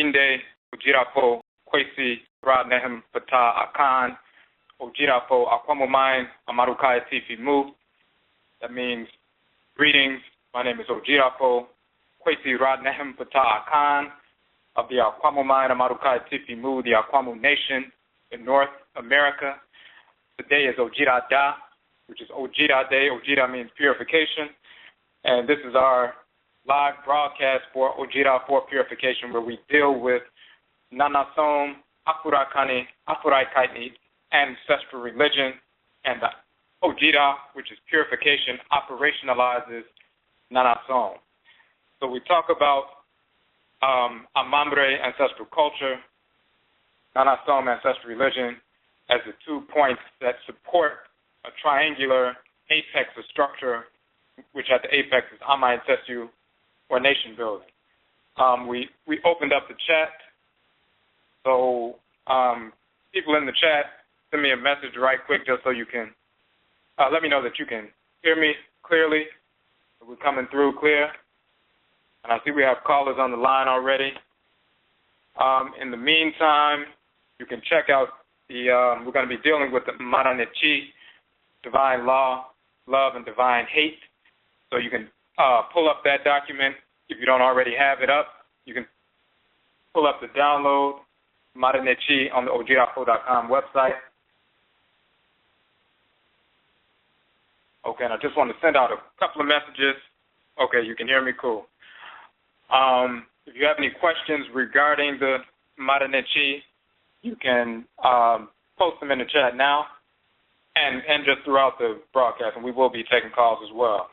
Inde, Ojirapo, Kwesi, Radnehem, Pata, Akan, Ojirapo, Akwamumain, Amarukai Tifi Mu. That means, greetings, my name is Ojirapo, Kwesi, Radnehem, Pata, Akan, of the Akwamumain, Amarukai Tifi Mu, the Akwamu Nation in North America. Today is Ojira Da, which is Ojira Day. Ojira means purification. And this is our live broadcast for Ojira for purification, where we deal with Nanasom, Afurakani, Afuraitkaitnit, ancestral religion, and the Ojira, which is purification, operationalizes Nanasom. So we talk about Amambre, ancestral culture, Nanasom, ancestral religion, as the 2 points that support a triangular apex of structure, which at the apex is Ama Ancestru, or nation building. We opened up the chat, so people in the chat, send me a message right quick just so you can let me know that you can hear me clearly. We're coming through clear. And I see we have callers on the line already. In the meantime, you can check out we're going to be dealing with the Ntorotu, divine law, love, and divine hate. So you can pull up that document if you don't already have it up. You can pull up the download, Ntorotu, on the ojirapo.com website. Okay, and I just want to send out a couple of messages. Okay, you can hear me, cool. If you have any questions regarding the Ntorotu, you can post them in the chat now and just throughout the broadcast, and we will be taking calls as well.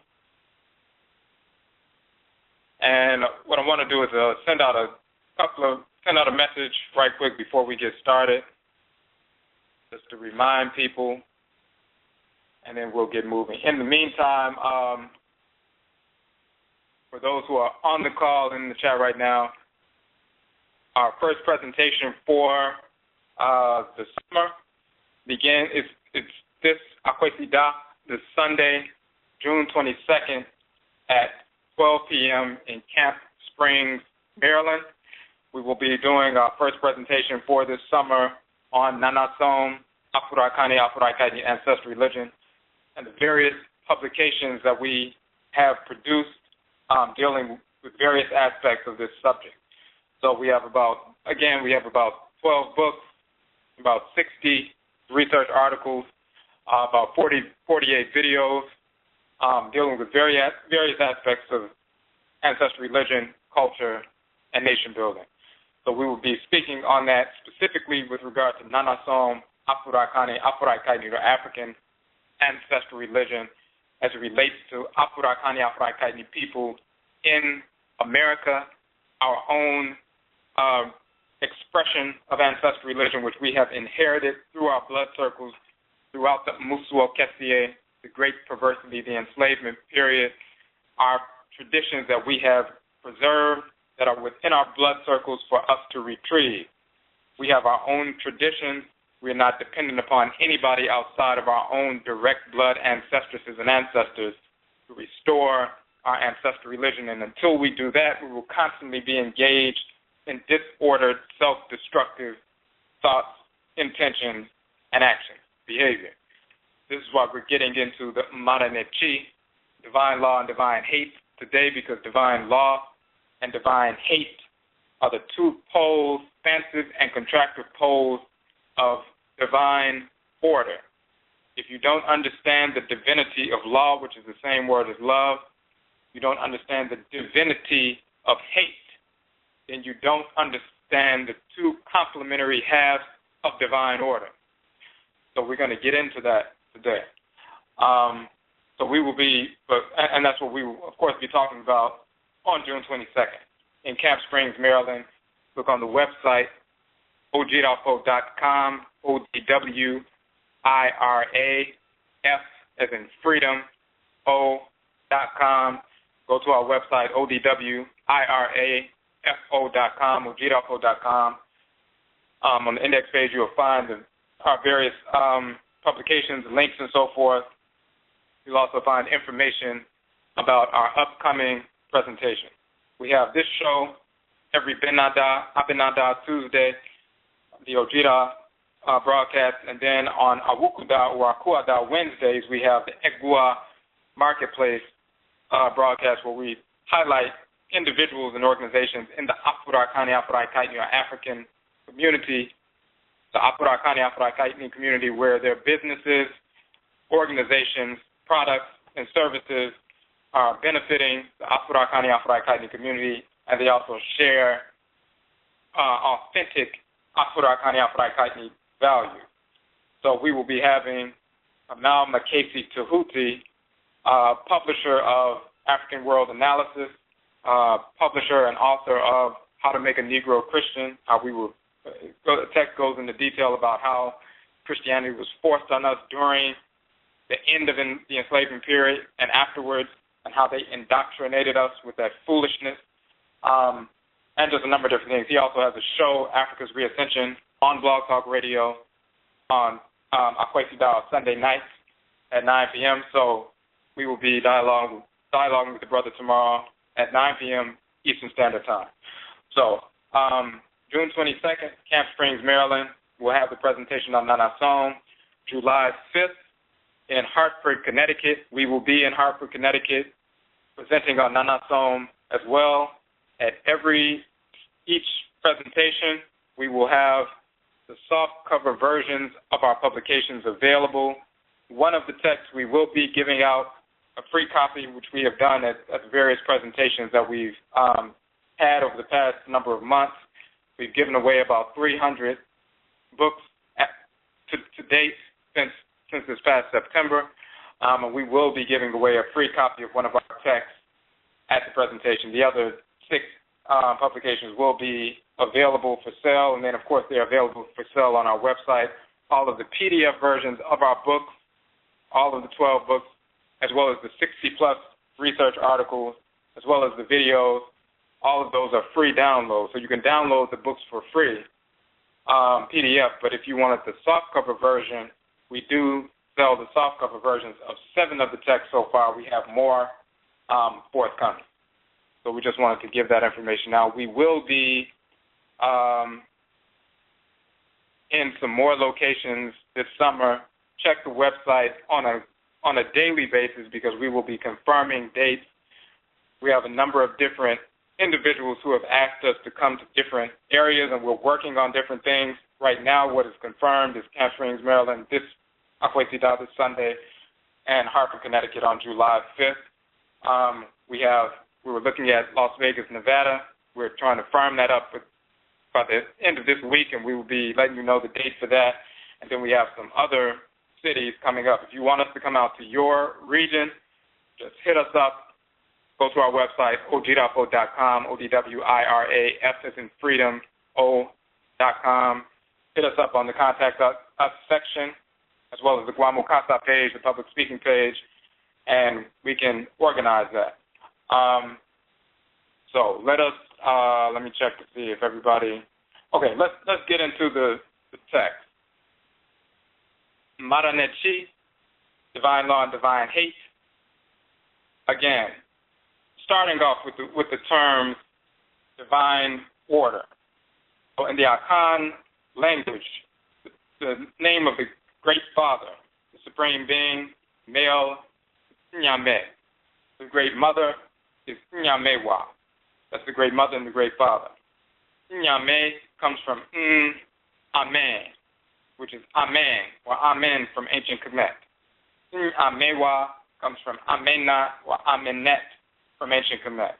And what I want to do is send out a message right quick before we get started, just to remind people, and then we'll get moving. In the meantime, for those who are on the call in the chat right now, our first presentation for the summer it's this Akwesida, this Sunday, June 22nd at 12 p.m. in Camp Springs, Maryland. We will be doing our first presentation for this summer on Nanasom, Afurakani, Afuraitkaitnit, ancestral religion, and the various publications that we have produced dealing with various aspects of this subject. So we have about 12 books, about 60 research articles, about 48 videos dealing with various aspects of ancestral religion, culture, and nation building. So we will be speaking on that specifically with regard to Nanasom, Afurakani, Afuraitkaitnit, or African ancestral religion as it relates to Afurakani, Afuraitkaitnit people in America, our own expression of ancestral religion, which we have inherited through our blood circles throughout the Musuo Kesie, the great perversity, the enslavement period, our traditions that we have preserved that are within our blood circles for us to retrieve. We have our own traditions. We're not dependent upon anybody outside of our own direct blood ancestresses and ancestors to restore our ancestral religion. And until we do that, we will constantly be engaged in disordered, self-destructive thoughts, intentions, and actions, behavior. This is why we're getting into the Ntorotu, divine law and divine hate, today, because divine law and divine hate are the 2 poles, expansive and contractive poles of divine order. If you don't understand the divinity of law, which is the same word as love, you don't understand the divinity of hate, then you don't understand the 2 complementary halves of divine order. So we're going to get into that today. So we will be, and that's what we will, of course, be talking about on June 22nd in Camp Springs, Maryland. Look on the website, ojirapo.com, ODWIRA, F as in freedom, O.com. Go to our website, ODWIRAFO.com, ojirapo.com. On the index page, you'll find our various publications, links, and so forth. You'll also find information about our upcoming presentation. We have this show every Abinada Tuesday, the ODWIRA broadcast, and then on Awukuda or Akuada Wednesdays, we have the Egua Marketplace broadcast where we highlight individuals and organizations in the Afurakani, Afuraitkaitnit, or African community, the Afurakani, Afuraitkaitnit community, where their businesses, organizations, products, and services are benefiting the Afurakani, Afuraitkaitnit community, and they also share authentic Afurakani, Afuraitkaitnit value. So we will be having Amal Makesi Tahuti, publisher of African World Analysis, publisher and author of How to Make a Negro Christian. The text goes into detail about how Christianity was forced on us during the end of the enslavement period and afterwards, and how they indoctrinated us with that foolishness, and just a number of different things. He also has a show, Africa's Reascension, on Blog Talk Radio on Akwesi Dial Sunday nights at 9 p.m. So we will be dialoguing with the brother tomorrow at 9 p.m. Eastern Standard Time. So June 22nd, Camp Springs, Maryland, we'll have the presentation on Nana Song. July 5th, in Hartford, Connecticut, we will be in Hartford, Connecticut, presenting on Nana Song as well. At each presentation, we will have the soft cover versions of our publications available. One of the texts we will be giving out a free copy, which we have done at the various presentations that we've had over the past number of months. We've given away about 300 books to date since this past September, and we will be giving away a free copy of one of our texts at the presentation. The other 6 publications will be available for sale, and then, of course, they're available for sale on our website. All of the PDF versions of our books, all of the 12 books, as well as the 60-plus research articles, as well as the videos, all of those are free downloads. So you can download the books for free, PDF, but if you wanted the softcover version, we do sell the softcover versions of 7 of the texts so far. We have more forthcoming. So we just wanted to give that information out. We will be in some more locations this summer. Check the website on a daily basis because we will be confirming dates. We have a number of different individuals who have asked us to come to different areas, and we're working on different things. Right now, what is confirmed is Camp Springs, Maryland, this Akwesi Dial this Sunday, and Hartford, Connecticut on July 5th. We were looking at Las Vegas, Nevada. We're trying to firm that up by the end of this week, and we will be letting you know the date for that. And then we have some other cities coming up. If you want us to come out to your region, just hit us up. Go to our website, ojirafo.com, O-D-W-I-R-A-F as in freedom, O.com. Hit us up on the Contact Us section, as well as the Guamo Casa page, the public speaking page, and we can organize that. So let me check to see if everybody, okay, let's get into the text. Mara Nechi, Divine Law and Divine Hate. Again, starting off with the term divine order. So in the Akan language, the name of the Great Father, the Supreme Being, male, Nyame. The Great Mother is Nyamewa. That's the Great Mother and the Great Father. Nyame comes from Amen, which is Amen, or Amen from ancient Kamit. Amewa comes from Amena or Amenet from ancient Kamit.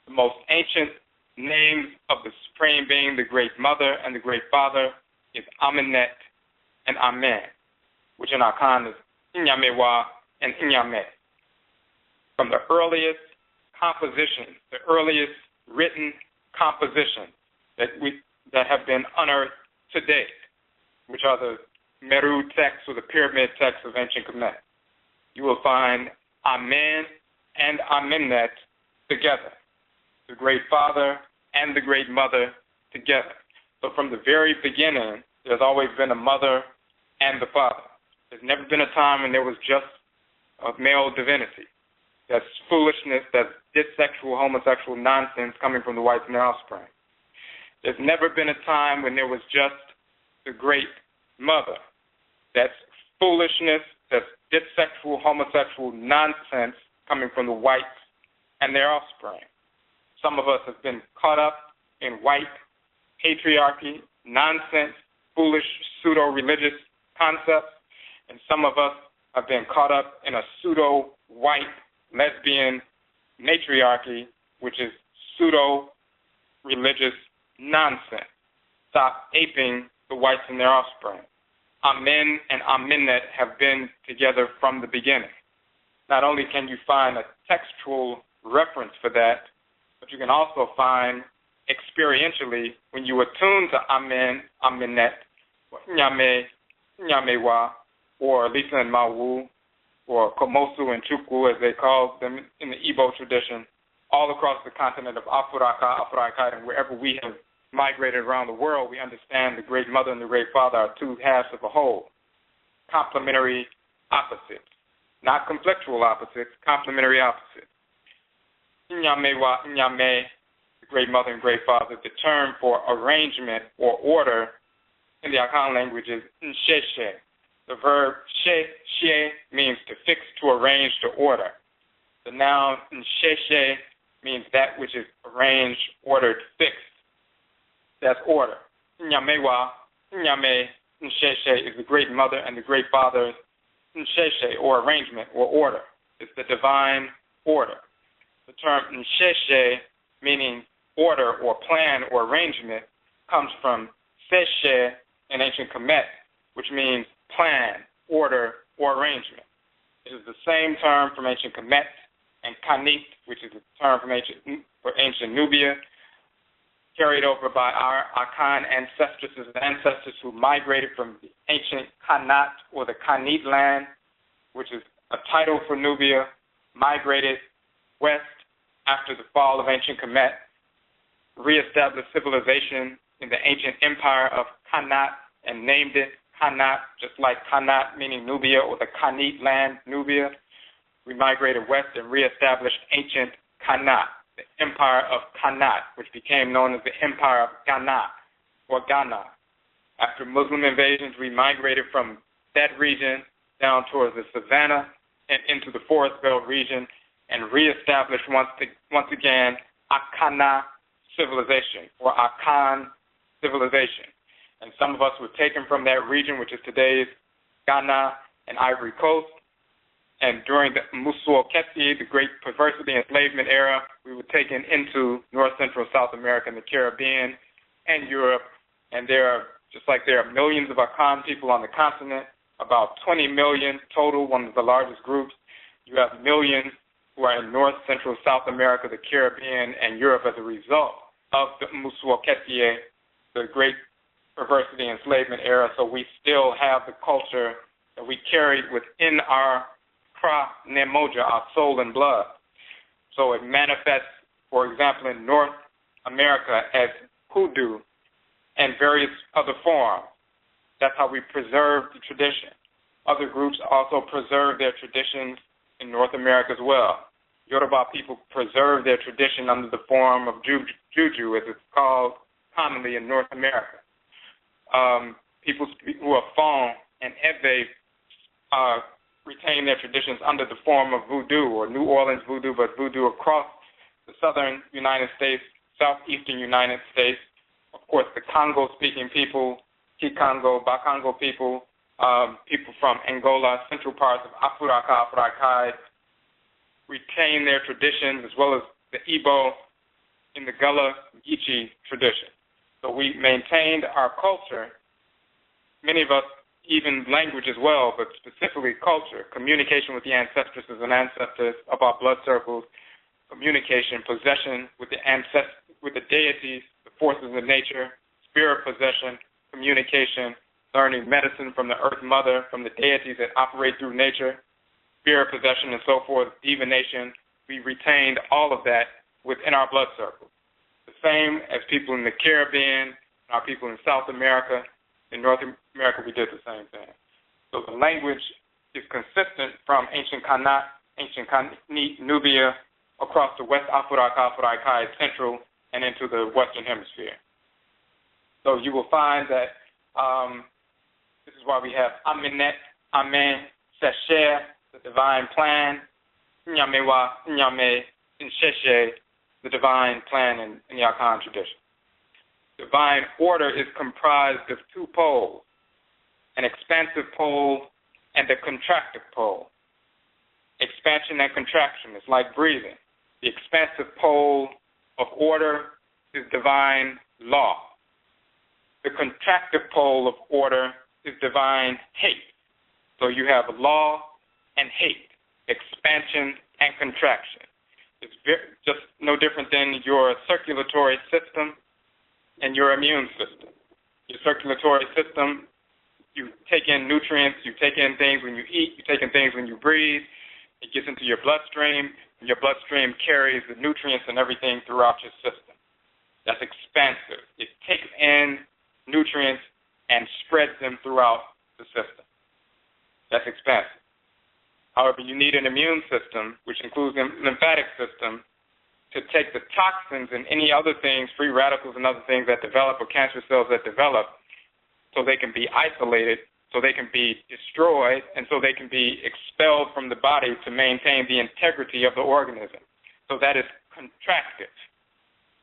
The most ancient names of the Supreme Being, the Great Mother and the Great Father, is Amenet and Amen, which in Akan is Inyamewa and Inyame. From the earliest compositions, the earliest written compositions that have been unearthed to date, which are the Meru texts or the pyramid texts of ancient Kamit, you will find Amen and Amenet together, the Great Father and the Great Mother together. So from the very beginning, there's always been a mother and the father. There's never been a time when there was just a male divinity. That's foolishness, that's dissexual, homosexual nonsense coming from the white male offspring. There's never been a time when there was just the great mother. That's foolishness, that's dissexual, homosexual nonsense coming from the whites and their offspring. Some of us have been caught up in white patriarchy, nonsense, foolish, pseudo-religious concepts, and some of us have been caught up in a pseudo-white lesbian matriarchy, which is pseudo-religious nonsense. Stop aping the whites and their offspring. Amen and Amenet have been together from the beginning. Not only can you find a textual reference for that, but you can also find experientially when you attune to Amen, Amenet, Nyame, Nyamewa, or Lisa and Mawu, or Komosu and Chukwu, as they call them in the Igbo tradition, all across the continent of Afuraitkaitnit, and wherever we have migrated around the world, we understand the great mother and the great father are two halves of a whole, complementary opposites, not conflictual opposites, complementary opposites. Nyamewa, Nyame, the great mother and great father, the term for arrangement or order in the Akan language is nsheshe. The verb she means to fix, to arrange, to order. The noun nsheshe means that which is arranged, ordered, fixed. That's order. Nyamewa, Nyame, nsheshe is the great mother and the great father's nsheshe, or arrangement, or order. It's the divine order. The term nsheshe, meaning order or plan or arrangement, comes from seshe in ancient Kamit, which means plan, order, or arrangement. It is the same term from ancient Kamit and Kanit, which is a term from ancient Nubia, carried over by our Akan ancestresses and ancestors who migrated from the ancient Kanat or the Kanit land, which is a title for Nubia, migrated west after the fall of ancient Kemet, reestablished civilization in the ancient empire of Kanat and named it Kanat, just like Kanat meaning Nubia or the Kanit land, Nubia. We migrated west and reestablished ancient Kanat, the empire of Kanat, which became known as the empire of Ghana or Ghana. After Muslim invasions, we migrated from that region down towards the savannah and into the forest belt region and reestablished once again Akana civilization or Akan civilization. And some of us were taken from that region, which is today's Ghana and Ivory Coast. And during the Musuo Ketsi, the great perversity enslavement era, we were taken into North Central South America and the Caribbean and Europe. And there are, just like there are millions of Akan people on the continent, about 20 million total, one of the largest groups. You have millions who are in North Central South America, the Caribbean, and Europe as a result of the Musuo Ketsi, the great perversity enslavement era. So we still have the culture that we carried within our Kra Nemoja, our soul and blood. So it manifests, for example, in North America as hoodoo and various other forms. That's how we preserve the tradition. Other groups also preserve their traditions in North America as well. Yoruba people preserve their tradition under the form of juju, as it's called commonly in North America. People who are Fon and Eve retain their traditions under the form of voodoo or New Orleans voodoo, but voodoo across the southern United States, southeastern United States. Of course, the Congo-speaking people, Kikongo, Bakongo people, people from Angola, central parts of Afuraitkaitnit, retain their traditions, as well as the Igbo in the Gullah Geechee tradition. So we maintained our culture, many of us even language as well, but specifically culture, communication with the ancestresses and ancestors of our blood circles, communication, possession with the deities, the forces of nature, spirit possession, communication, learning medicine from the earth mother, from the deities that operate through nature, spirit possession and so forth, divination. We retained all of that within our blood circles. The same as people in the Caribbean, our people in South America. In North America, we did the same thing. So the language is consistent from ancient Kanat, ancient Kanit, Nubia, across the West Afuraitkaitnit, Central, and into the Western Hemisphere. So you will find that this is why we have Aminet, Amen, Sesher, the divine plan, Nyamewa, Nyame, Nsheshe, the divine plan in the Akan tradition. Divine order is comprised of two poles, an expansive pole and a contractive pole. Expansion and contraction is like breathing. The expansive pole of order is divine law. The contractive pole of order is divine hate. So you have law and hate, expansion and contraction. It's just no different than your circulatory system and your immune system. Your circulatory system, you take in nutrients, you take in things when you eat, you take in things when you breathe. It gets into your bloodstream, and your bloodstream carries the nutrients and everything throughout your system. That's expansive. It takes in nutrients and spreads them throughout the system. That's expansive. However, you need an immune system, which includes the lymphatic system, to take the toxins and any other things, free radicals and other things that develop, or cancer cells that develop, so they can be isolated, so they can be destroyed, and so they can be expelled from the body to maintain the integrity of the organism. So that is contractive.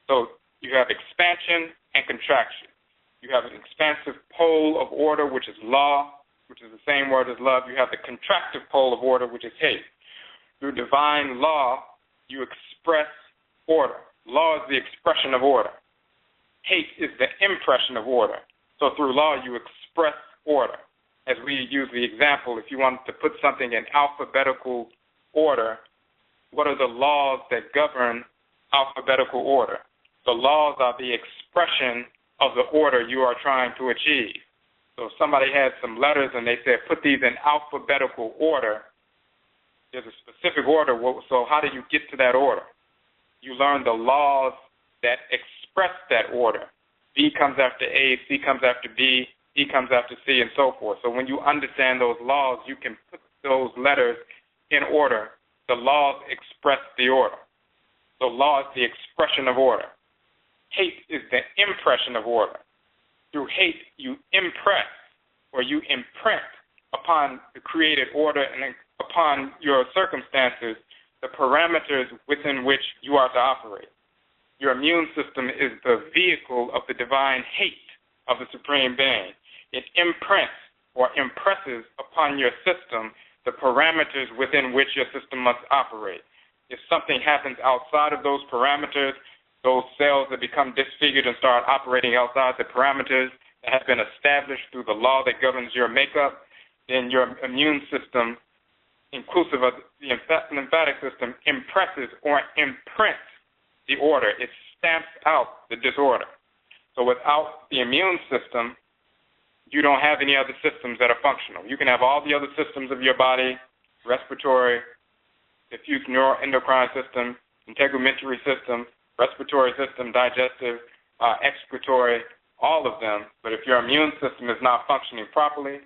So you have expansion and contraction. You have an expansive pole of order, which is law, which is the same word as love. You have the contractive pole of order, which is hate. Through divine law, you express order. Law is the expression of order. Hate is the impression of order. So through law, you express order. As we use the example, if you want to put something in alphabetical order, what are the laws that govern alphabetical order? The laws are the expression of the order you are trying to achieve. So if somebody had some letters and they said, put these in alphabetical order, there's a specific order. So how do you get to that order? You learn the laws that express that order. B comes after A, C comes after B, E comes after C, and so forth. So when you understand those laws, you can put those letters in order. The laws express the order. So law is the expression of order. Hate is the impression of order. Through hate, you impress, or you imprint upon the created order and upon your circumstances the parameters within which you are to operate. Your immune system is the vehicle of the divine hate of the Supreme Being. It imprints or impresses upon your system the parameters within which your system must operate. If something happens outside of those parameters, those cells that become disfigured and start operating outside the parameters that have been established through the law that governs your makeup, then your immune system, inclusive of the lymphatic system, impresses or imprints the order. It stamps out the disorder. So without the immune system, you don't have any other systems that are functional. You can have all the other systems of your body, respiratory, diffuse neuroendocrine system, integumentary system, respiratory system, digestive, excretory, all of them. But if your immune system is not functioning properly,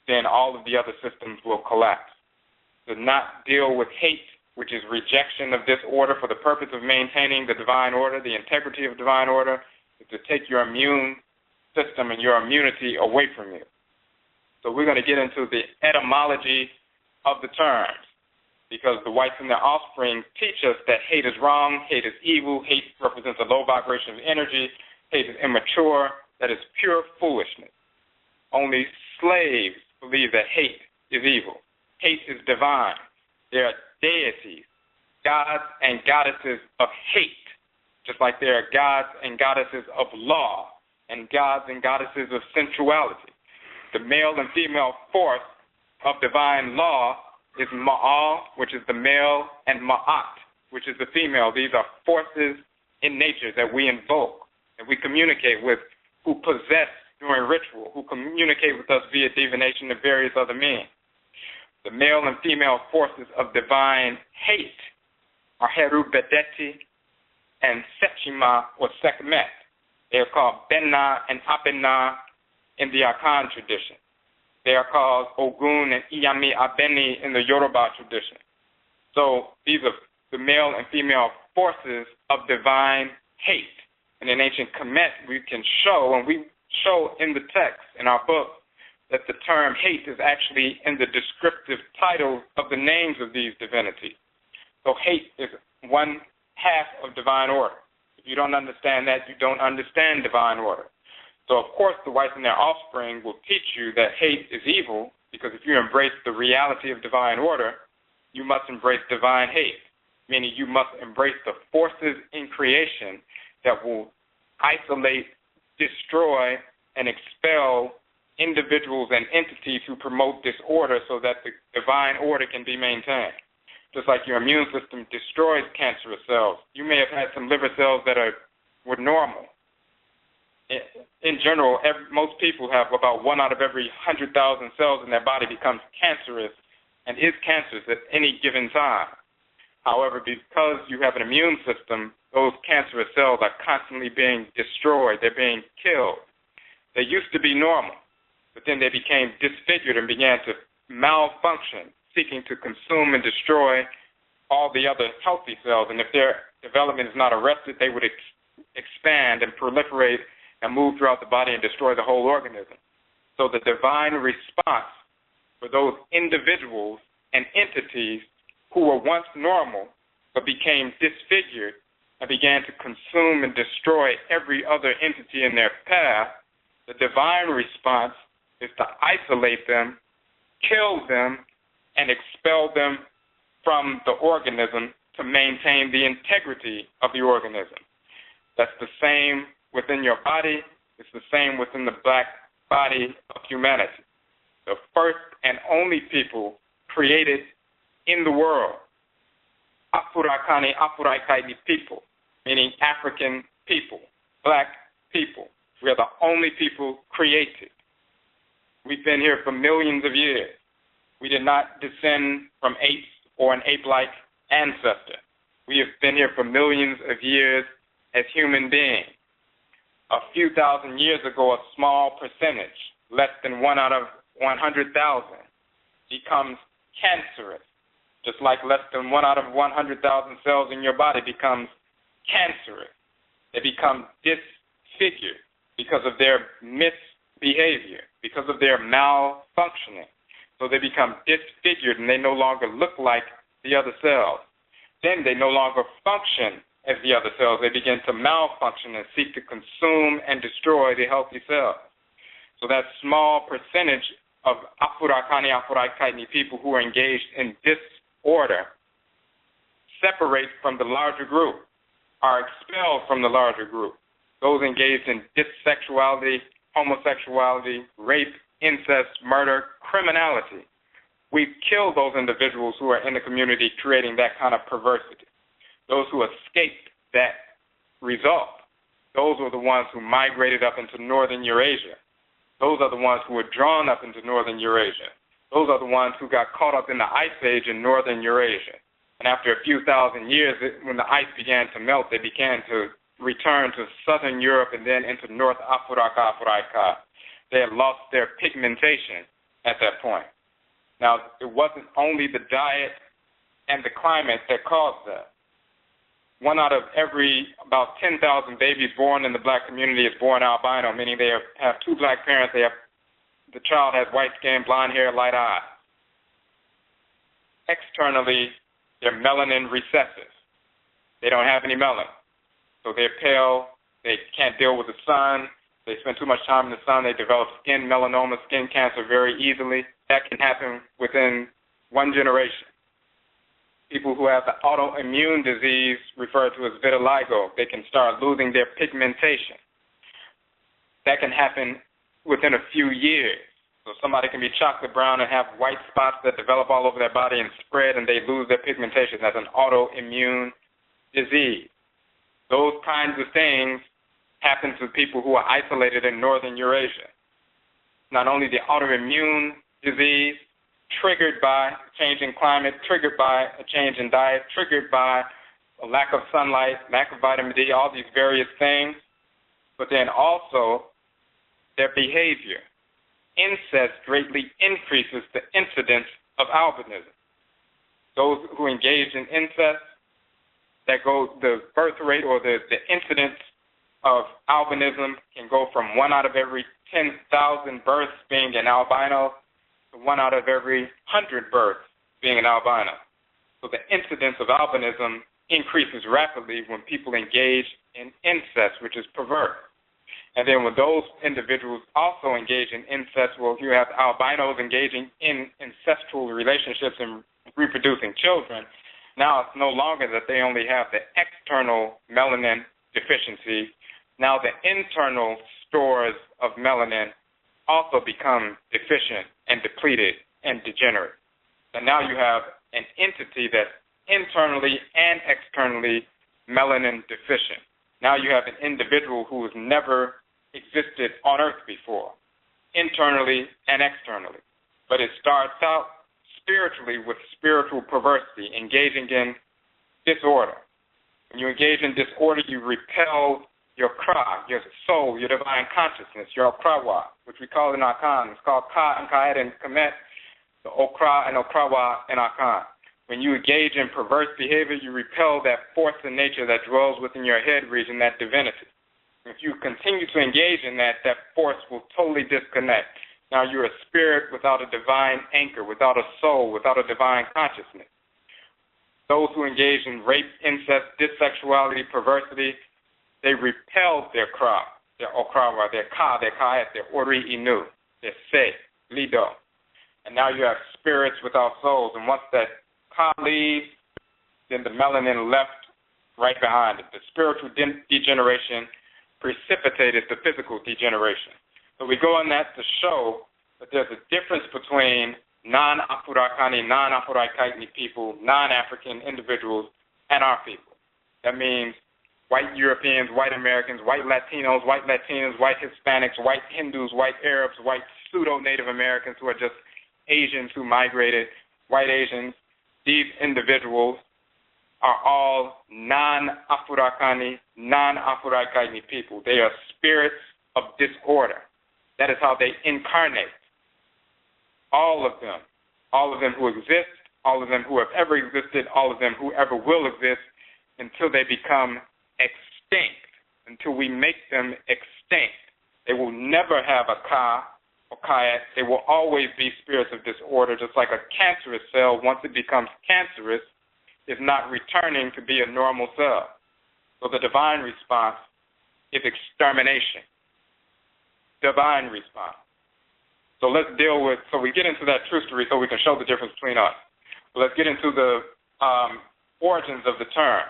then all of the other systems will collapse. To not deal with hate, which is rejection of this order for the purpose of maintaining the divine order, the integrity of divine order, is to take your immune system and your immunity away from you. So we're going to get into the etymology of the terms, because the whites and their offspring teach us that hate is wrong, hate is evil, hate represents a low vibration of energy, hate is immature, that is pure foolishness. Only slaves believe that hate is evil. Hate is divine. There are deities, gods and goddesses of hate, just like there are gods and goddesses of law and gods and goddesses of sensuality. The male and female force of divine law is Maa, which is the male, and Maat, which is the female. These are forces in nature that we invoke and we communicate with, who possess during ritual, who communicate with us via divination and various other means. The male and female forces of divine hate are Heru Behdety and Sekhmet or Sekhmet. They are called Benna and Abena in the Akan tradition. They are called Ogun and Iyami Abeni in the Yoruba tradition. So these are the male and female forces of divine hate. And in ancient Kamit, we can show, and we show in the text, in our book, that the term hate is actually in the descriptive title of the names of these divinities. So hate is one half of divine order. If you don't understand that, you don't understand divine order. So, of course, the whites and their offspring will teach you that hate is evil, because if you embrace the reality of divine order, you must embrace divine hate, meaning you must embrace the forces in creation that will isolate, destroy, and expel individuals and entities who promote disorder so that the divine order can be maintained. Just like your immune system destroys cancerous cells. You may have had some liver cells that were normal. In general, most people have about 1 out of every 100,000 cells in their body becomes cancerous and is cancerous at any given time. However, because you have an immune system, those cancerous cells are constantly being destroyed. They're being killed. They used to be normal, but then they became disfigured and began to malfunction, seeking to consume and destroy all the other healthy cells. And if their development is not arrested, they would expand and proliferate and move throughout the body and destroy the whole organism. So the divine response for those individuals and entities who were once normal but became disfigured and began to consume and destroy every other entity in their path, the divine response is to isolate them, kill them, and expel them from the organism to maintain the integrity of the organism. That's the same within your body. It's the same within the black body of humanity. The first and only people created in the world, Afurakani, Afuraitkaitnit people, meaning African people, black people. We are the only people created. We've been here for millions of years. We did not descend from apes or an ape-like ancestor. We have been here for millions of years as human beings. A few thousand years ago, a small percentage, less than 1 out of 100,000, becomes cancerous. Just like less than 1 out of 100,000 cells in your body becomes cancerous. They become disfigured because of their misbehavior, because of their malfunctioning. So they become disfigured and they no longer look like the other cells. Then they no longer function as the other cells. They begin to malfunction and seek to consume and destroy the healthy cells. So that small percentage of Afurakani, Afuraitkaitnit people who are engaged in disorder separate from the larger group, are expelled from the larger group. Those engaged in dissexuality, homosexuality, rape, incest, murder, criminality. We've killed those individuals who are in the community creating that kind of perversity. Those who escaped that result, those were the ones who migrated up into northern Eurasia. Those are the ones who were drawn up into northern Eurasia. Those are the ones who got caught up in the ice age in northern Eurasia. And after a few thousand years, when the ice began to melt, they began to return to southern Europe and then into North Afuraitkaitnit. They had lost their pigmentation at that point. Now, it wasn't only the diet and the climate that caused that. 1 out of every about 10,000 babies born in the black community is born albino, meaning they have 2 black parents. The child has white skin, blonde hair, light eyes. Externally, they're melanin recessive. They don't have any melanin. So they're pale, they can't deal with the sun, they spend too much time in the sun, they develop skin melanoma, skin cancer very easily. That can happen within 1 generation. People who have the autoimmune disease referred to as vitiligo, they can start losing their pigmentation. That can happen within a few years. So somebody can be chocolate brown and have white spots that develop all over their body and spread, and they lose their pigmentation. That's an autoimmune disease. Those kinds of things happen to people who are isolated in northern Eurasia. Not only the autoimmune disease, triggered by a change in climate, triggered by a change in diet, triggered by a lack of sunlight, lack of vitamin D, all these various things, but then also their behavior. Incest greatly increases the incidence of albinism. Those who engage in incest, the birth rate or the incidence of albinism can go from 1 out of every 10,000 births being an albino to 1 out of every 100 births being an albino. So the incidence of albinism increases rapidly when people engage in incest, which is perverse. And then when those individuals also engage in incest, well, you have albinos engaging in incestual relationships and reproducing children. Now it's no longer that they only have the external melanin deficiency. Now the internal stores of melanin also become deficient and depleted and degenerate. And now you have an entity that's internally and externally melanin deficient. Now you have an individual who has never existed on Earth before, internally and externally. But it starts out spiritually with spiritual perversity, engaging in disorder. When you engage in disorder, you repel your Kra, your soul, your divine consciousness, your Okrawa, which we call in Akan. It's called Ka and Kayet and Kamit, the Okra and Okrawa in Akan. When you engage in perverse behavior, you repel that force in nature that dwells within your head region, that divinity. If you continue to engage in that, that force will totally disconnect. Now you're a spirit without a divine anchor, without a soul, without a divine consciousness. Those who engage in rape, incest, dissexuality, perversity, they repel their Kra, their Okrawa, their Ka, their Kayet, their Ori Inu, their Se, Lido. And now you have spirits without souls. And once that Ka leaves, then the melanin left right behind it. The spiritual degeneration precipitated the physical degeneration. So we go on that to show that there's a difference between non-Afurakani, non-Afuraitkaitnit people, non-African individuals, and our people. That means white Europeans, white Americans, white Latinos, white Latinas, white Hispanics, white Hindus, white Arabs, white pseudo-Native Americans who are just Asians who migrated, white Asians. These individuals are all non-Afurakani, non-Afuraitkaitnit people. They are spirits of disorder. That is how they incarnate. All of them who exist, all of them who have ever existed, all of them who ever will exist until they become extinct, until we make them extinct. They will never have a Ka or Kayet. They will always be spirits of disorder, just like a cancerous cell, once it becomes cancerous, is not returning to be a normal cell. So the divine response is extermination. Divine response. So let's deal with, so we get into that true story so we can show the difference between us. But let's get into the origins of the term.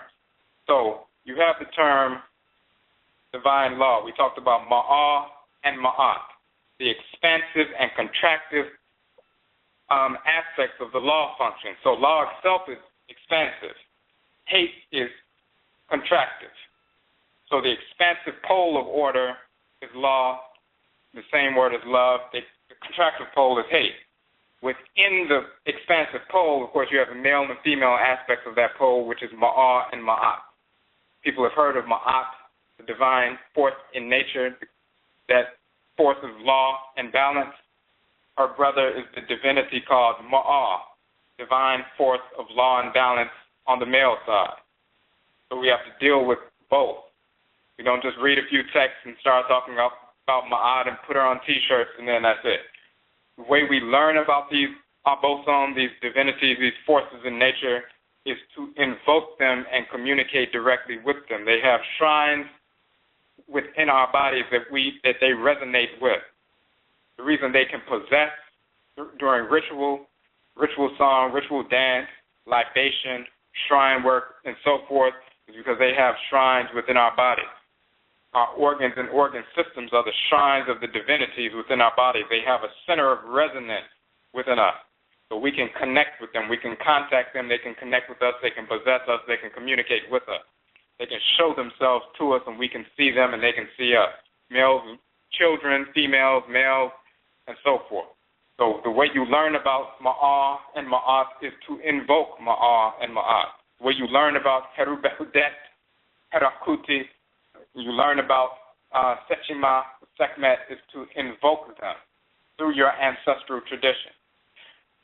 So you have the term divine law. We talked about Maa and Maat, the expansive and contractive aspects of the law function. So law itself is expansive. Hate is contractive. So the expansive pole of order is law, the same word as love. The contractive pole is hate. Within the expansive pole, of course, you have the male and female aspects of that pole, which is Maa and Maat. People have heard of Maat, the divine force in nature, that force of law and balance. Her brother is the divinity called Maa, divine force of law and balance on the male side. So we have to deal with both. We don't just read a few texts and start talking about Ma'at and put her on T-shirts and then that's it. The way we learn about these Abosom, these divinities, these forces in nature, is to invoke them and communicate directly with them. They have shrines within our bodies that they resonate with. The reason they can possess during ritual song, ritual dance, libation, shrine work, and so forth is because they have shrines within our bodies. Our organs and organ systems are the shrines of the divinities within our bodies. They have a center of resonance within us. So we can connect with them. We can contact them. They can connect with us. They can possess us. They can communicate with us. They can show themselves to us, and we can see them, and they can see us. Males, children, females, males, and so forth. So the way you learn about Maa and Maat is to invoke Maa and Maat. The way you learn about Heru Behdety, you learn about Sekhmet is to invoke them through your ancestral tradition.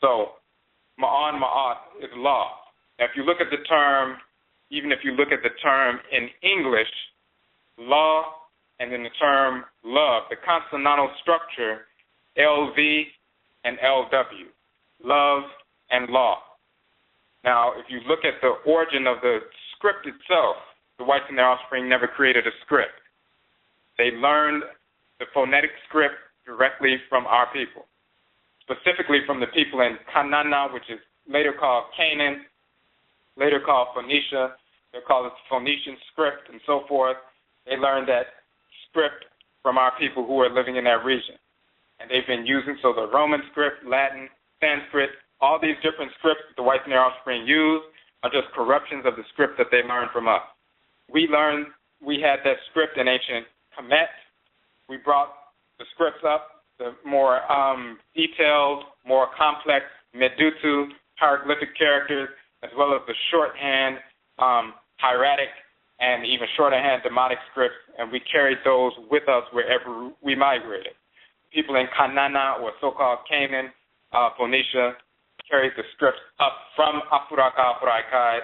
So Maa and Maat is law. Now, if you look at the term, even if you look at the term in English, law and then the term love, the consonantal structure, LV and LW, love and law. Now, if you look at the origin of the script itself, the whites and their offspring never created a script. They learned the phonetic script directly from our people, specifically from the people in Canaan, which is later called Canaan, later called Phoenicia. They call it the Phoenician script and so forth. They learned that script from our people who are living in that region. And they've been using, so the Roman script, Latin, Sanskrit, all these different scripts that the whites and their offspring use are just corruptions of the script that they learned from us. We had that script in ancient Kamit. We brought the scripts up, the more detailed, more complex Netertu, hieroglyphic characters, as well as the shorthand, hieratic, and even shorthand demotic scripts, and we carried those with us wherever we migrated. People in Canaan, or so-called Canaan, Phoenicia, carried the scripts up from Afuraitkaitnit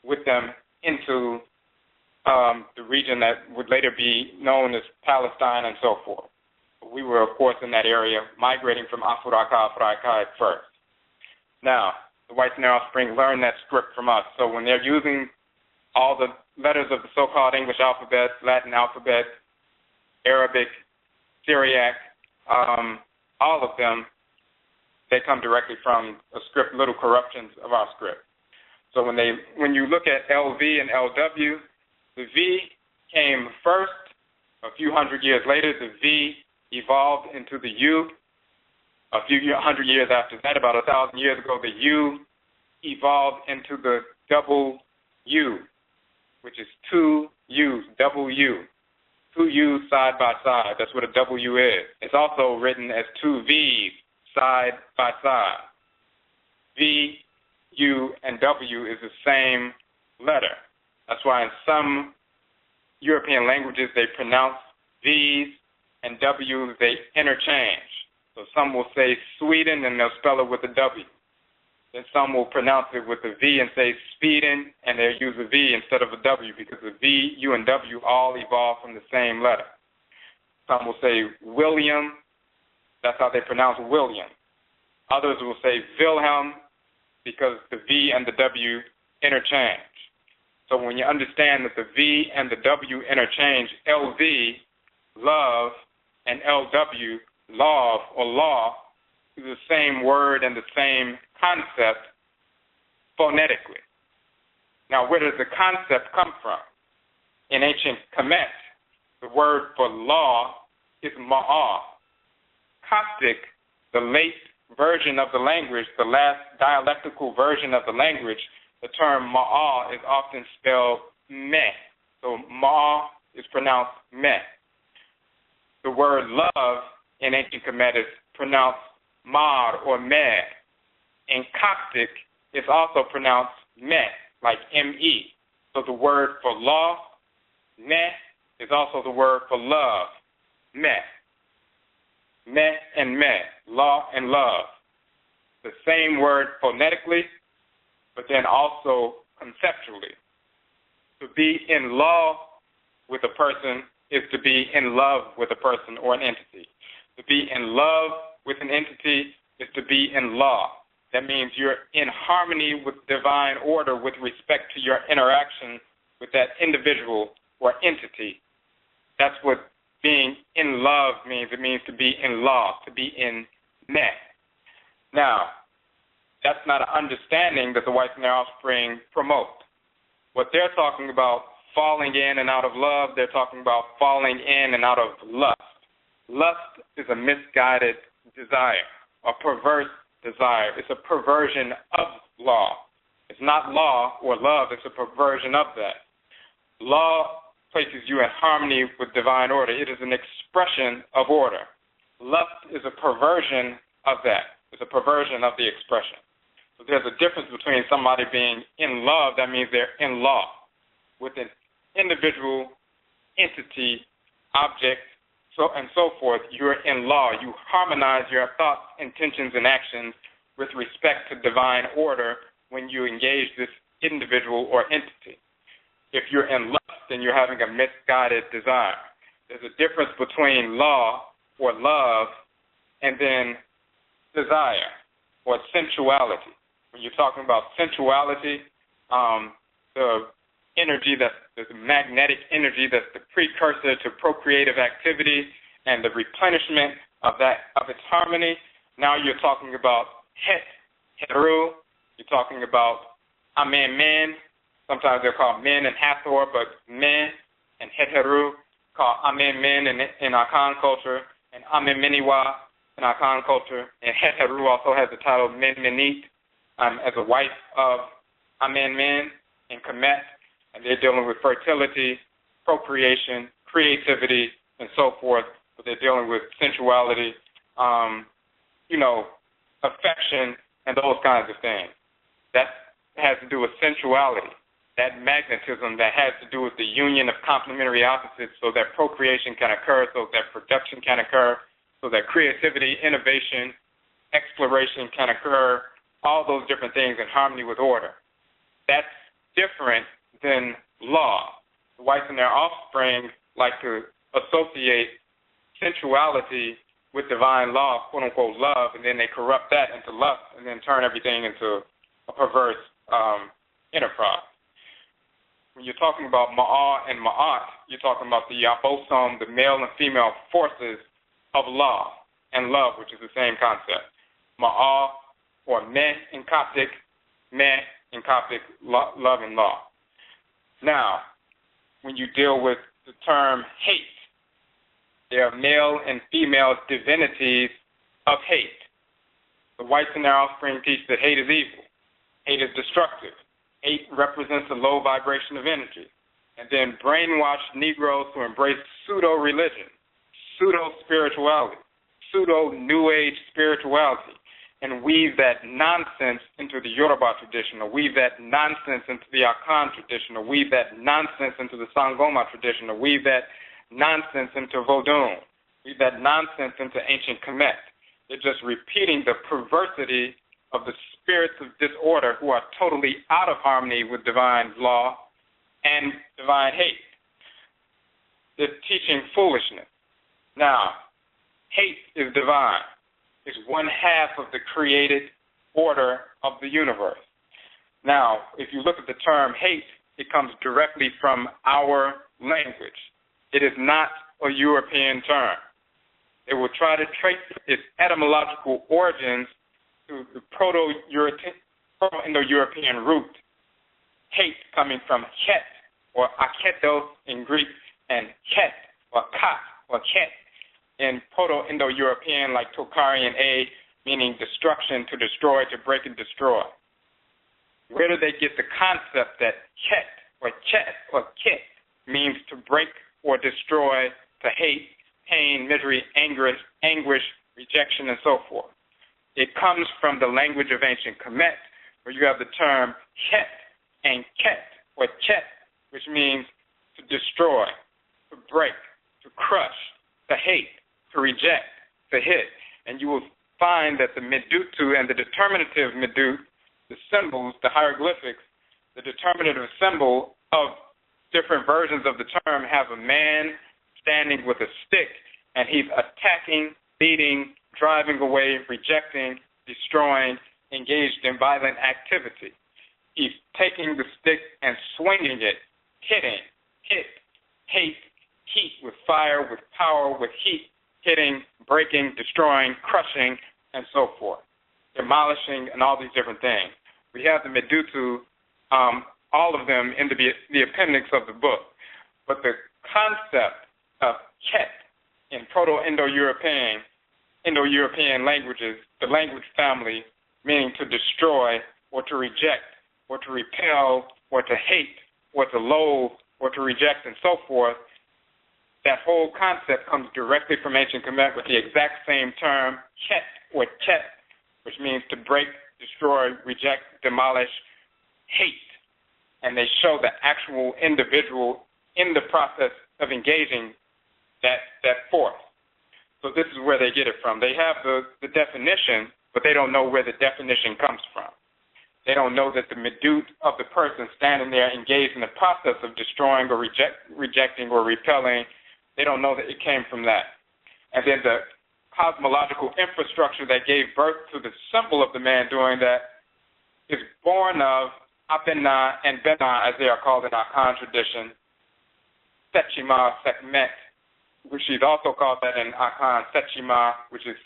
with them into the region that would later be known as Palestine and so forth. We were, of course, in that area, migrating from Afuraitkaitnit first. Now, the whites and their offspring learned that script from us. So when they're using all the letters of the so-called English alphabet, Latin alphabet, Arabic, Syriac, all of them, they come directly from a script, little corruptions of our script. So when you look at LV and LW, the V came first. A few hundred years later, the V evolved into the U. A few hundred years after that, about 1,000 years ago, the U evolved into the double U, which is two U's, double U. Two U's side by side. That's what a W is. It's also written as two V's side by side. V, U, and W is the same letter. That's why in some European languages they pronounce V's and W's, they interchange. So some will say Sweden and they'll spell it with a W. Then some will pronounce it with a V and say Sweden, and they'll use a V instead of a W because the V, U, and W all evolve from the same letter. Some will say William. That's how they pronounce William. Others will say Wilhelm because the V and the W interchange. So when you understand that the V and the W interchange, LV, love, and LW, love or law, is the same word and the same concept phonetically. Now, where does the concept come from? In ancient Kamit, the word for law is Maa. Coptic, the late version of the language, the last dialectical version of the language, the term Maa is often spelled meh. So Ma is pronounced meh. The word love in ancient Kamit is pronounced Mar or Meh. In Coptic, it's also pronounced Meh, like M-E. So the word for law, Meh, is also the word for love, Meh. Meh and Meh, law and love. The same word phonetically, but then also conceptually. To be in law with a person is to be in love with a person or an entity. To be in love with an entity is to be in law. That means you're in harmony with divine order with respect to your interaction with that individual or entity. That's what being in love means. It means to be in law, to be in meh. Now, that's not an understanding that the whites and their offspring promote. What they're talking about, falling in and out of love, they're talking about falling in and out of lust. Lust is a misguided desire, a perverse desire. It's a perversion of law. It's not law or love, it's a perversion of that. Law places you in harmony with divine order. It is an expression of order. Lust is a perversion of that. It's a perversion of the expression. So there's a difference between somebody being in love, that means they're in law, with an individual, entity, object, and so forth. You're in law. You harmonize your thoughts, intentions, and actions with respect to divine order when you engage this individual or entity. If you're in lust, then you're having a misguided desire. there's a difference between law or love and then desire or sensuality. When you're talking about sensuality, the energy the magnetic energy that's the precursor to procreative activity and the replenishment of its harmony. Now you're talking about Heru. You're talking about Amen men. Sometimes they're called men in Hathor, but men and Heru called Amen men in Akan culture and Amen meniwa in Akan culture. And Heru also has the title Men Menit as a wife of Amen men in Kamit. And they're dealing with fertility, procreation, creativity, and so forth. But they're dealing with sensuality, affection, and those kinds of things. That has to do with sensuality, that magnetism that has to do with the union of complementary opposites so that procreation can occur, so that production can occur, so that creativity, innovation, exploration can occur, all those different things in harmony with order. That's different than law. The whites and their offspring like to associate sensuality with divine law, quote-unquote love, and then they corrupt that into lust and then turn everything into a perverse enterprise. When you're talking about Maa and Maat, you're talking about the Abosom, the male and female forces of law and love, which is the same concept. Maa, or me in Coptic, love and law. Now, when you deal with the term hate, there are male and female divinities of hate. The whites and their offspring teach that hate is evil. Hate is destructive. Hate represents a low vibration of energy. And then brainwash Negroes to embrace pseudo-religion, pseudo-spirituality, pseudo-New Age spirituality, and weave that nonsense into the Yoruba tradition, or weave that nonsense into the Akan tradition, or weave that nonsense into the Sangoma tradition, or weave that nonsense into Vodou, weave that nonsense into ancient Kamit. They're just repeating the perversity of the spirits of disorder who are totally out of harmony with divine law and divine hate. They're teaching foolishness. Now, hate is divine. It's one half of the created order of the universe. Now, if you look at the term hate, it comes directly from our language. It is not a European term. They will try to trace its etymological origins to the Proto-Indo-European root, hate coming from het, or aketo in Greek, and ket, or kat, or ket, in Proto-Indo-European, like Tocharian A, meaning destruction, to destroy, to break and destroy. Where do they get the concept that ket, or chet, or kit, means to break or destroy, to hate, pain, misery, anguish, rejection, and so forth? It comes from the language of ancient Kamit, where you have the term het and ket, or chet, which means to destroy, to break, to crush, to hate, to reject, to hit. And you will find that the Ntortu and the determinative Ntortu, the symbols, the hieroglyphics, the determinative symbol of different versions of the term have a man standing with a stick, and he's attacking, beating, driving away, rejecting, destroying, engaged in violent activity. He's taking the stick and swinging it, hitting, hate, heat with fire, with power, with heat, hitting, breaking, destroying, crushing, and so forth, demolishing, and all these different things. We have the Ntortu, all of them in the appendix of the book. But the concept of ket in Proto-Indo-European languages, the language family, meaning to destroy or to reject or to repel or to hate or to loathe or to reject and so forth, that whole concept comes directly from ancient Kamit with the exact same term, ket or chet, which means to break, destroy, reject, demolish, hate. And they show the actual individual in the process of engaging that force. So this is where they get it from. They have the definition, but they don't know where the definition comes from. They don't know that the Ntortu of the person standing there engaged in the process of destroying or rejecting or repelling They don't know that it came from that. And then the cosmological infrastructure that gave birth to the symbol of the man doing that is born of Abena and Bena, as they are called in Akan tradition, Maa, Sekhmet, which she's also called that in Akan, Maa, which is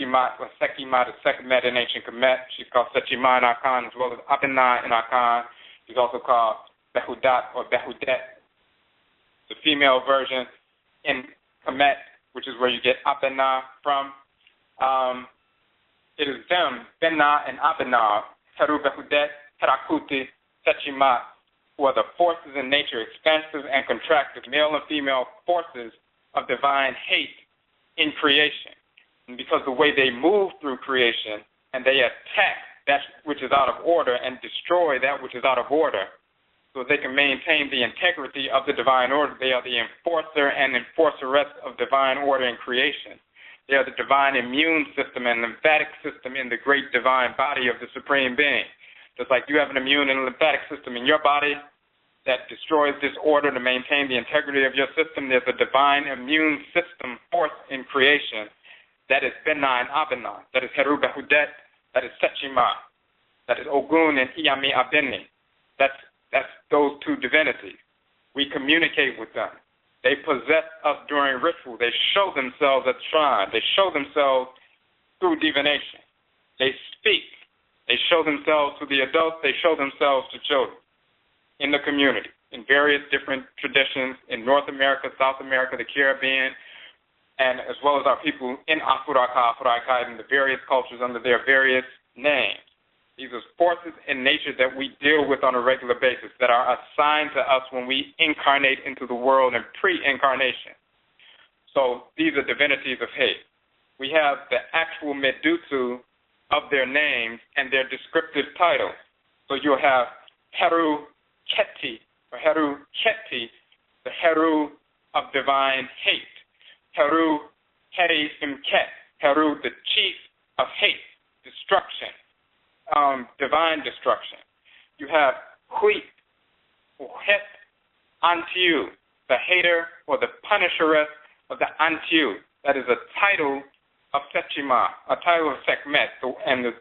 Maa or Maa to Sekhmet in ancient Kamit. She's called Maa in Akan, as well as Abena in Akan. She's also called Behudat or Behudet, the female version in Kamit, which is where you get Abena from. It is them, Bena and Abena, Heru Behdety, Herakuti, Maa, who are the forces in nature, expansive and contractive, male and female forces of divine hate in creation. And because the way they move through creation and they attack that which is out of order and destroy that which is out of order, so they can maintain the integrity of the divine order. They are the enforcer and enforceress of divine order in creation. They are the divine immune system and lymphatic system in the great divine body of the Supreme Being. Just like you have an immune and lymphatic system in your body that destroys disorder to maintain the integrity of your system, there's a divine immune system force in creation that is Bena and Abena, that is Heru Behdety, that is Maa, that is Ogun and Iyami Abeni. That's those two divinities. We communicate with them. They possess us during ritual. They show themselves at the shrine. They show themselves through divination. They speak. They show themselves to the adults. They show themselves to children in the community, in various different traditions in North America, South America, the Caribbean, and as well as our people in Afuraitkaitnit, the various cultures under their various names. These are forces in nature that we deal with on a regular basis that are assigned to us when we incarnate into the world in pre-incarnation. So these are divinities of hate. We have the actual Netertu of their names and their descriptive titles. So you'll have Heru Behdety or Heru Behdety, the Heru of divine hate. Heru Behdety and Sekhmet, Heru, the chief of hate, destruction. Divine destruction. You have Hui, Het, Ntrwt, the hater or the punisheress of the Ntrwt. That is a title of Maa, a title of Sekhmet. And the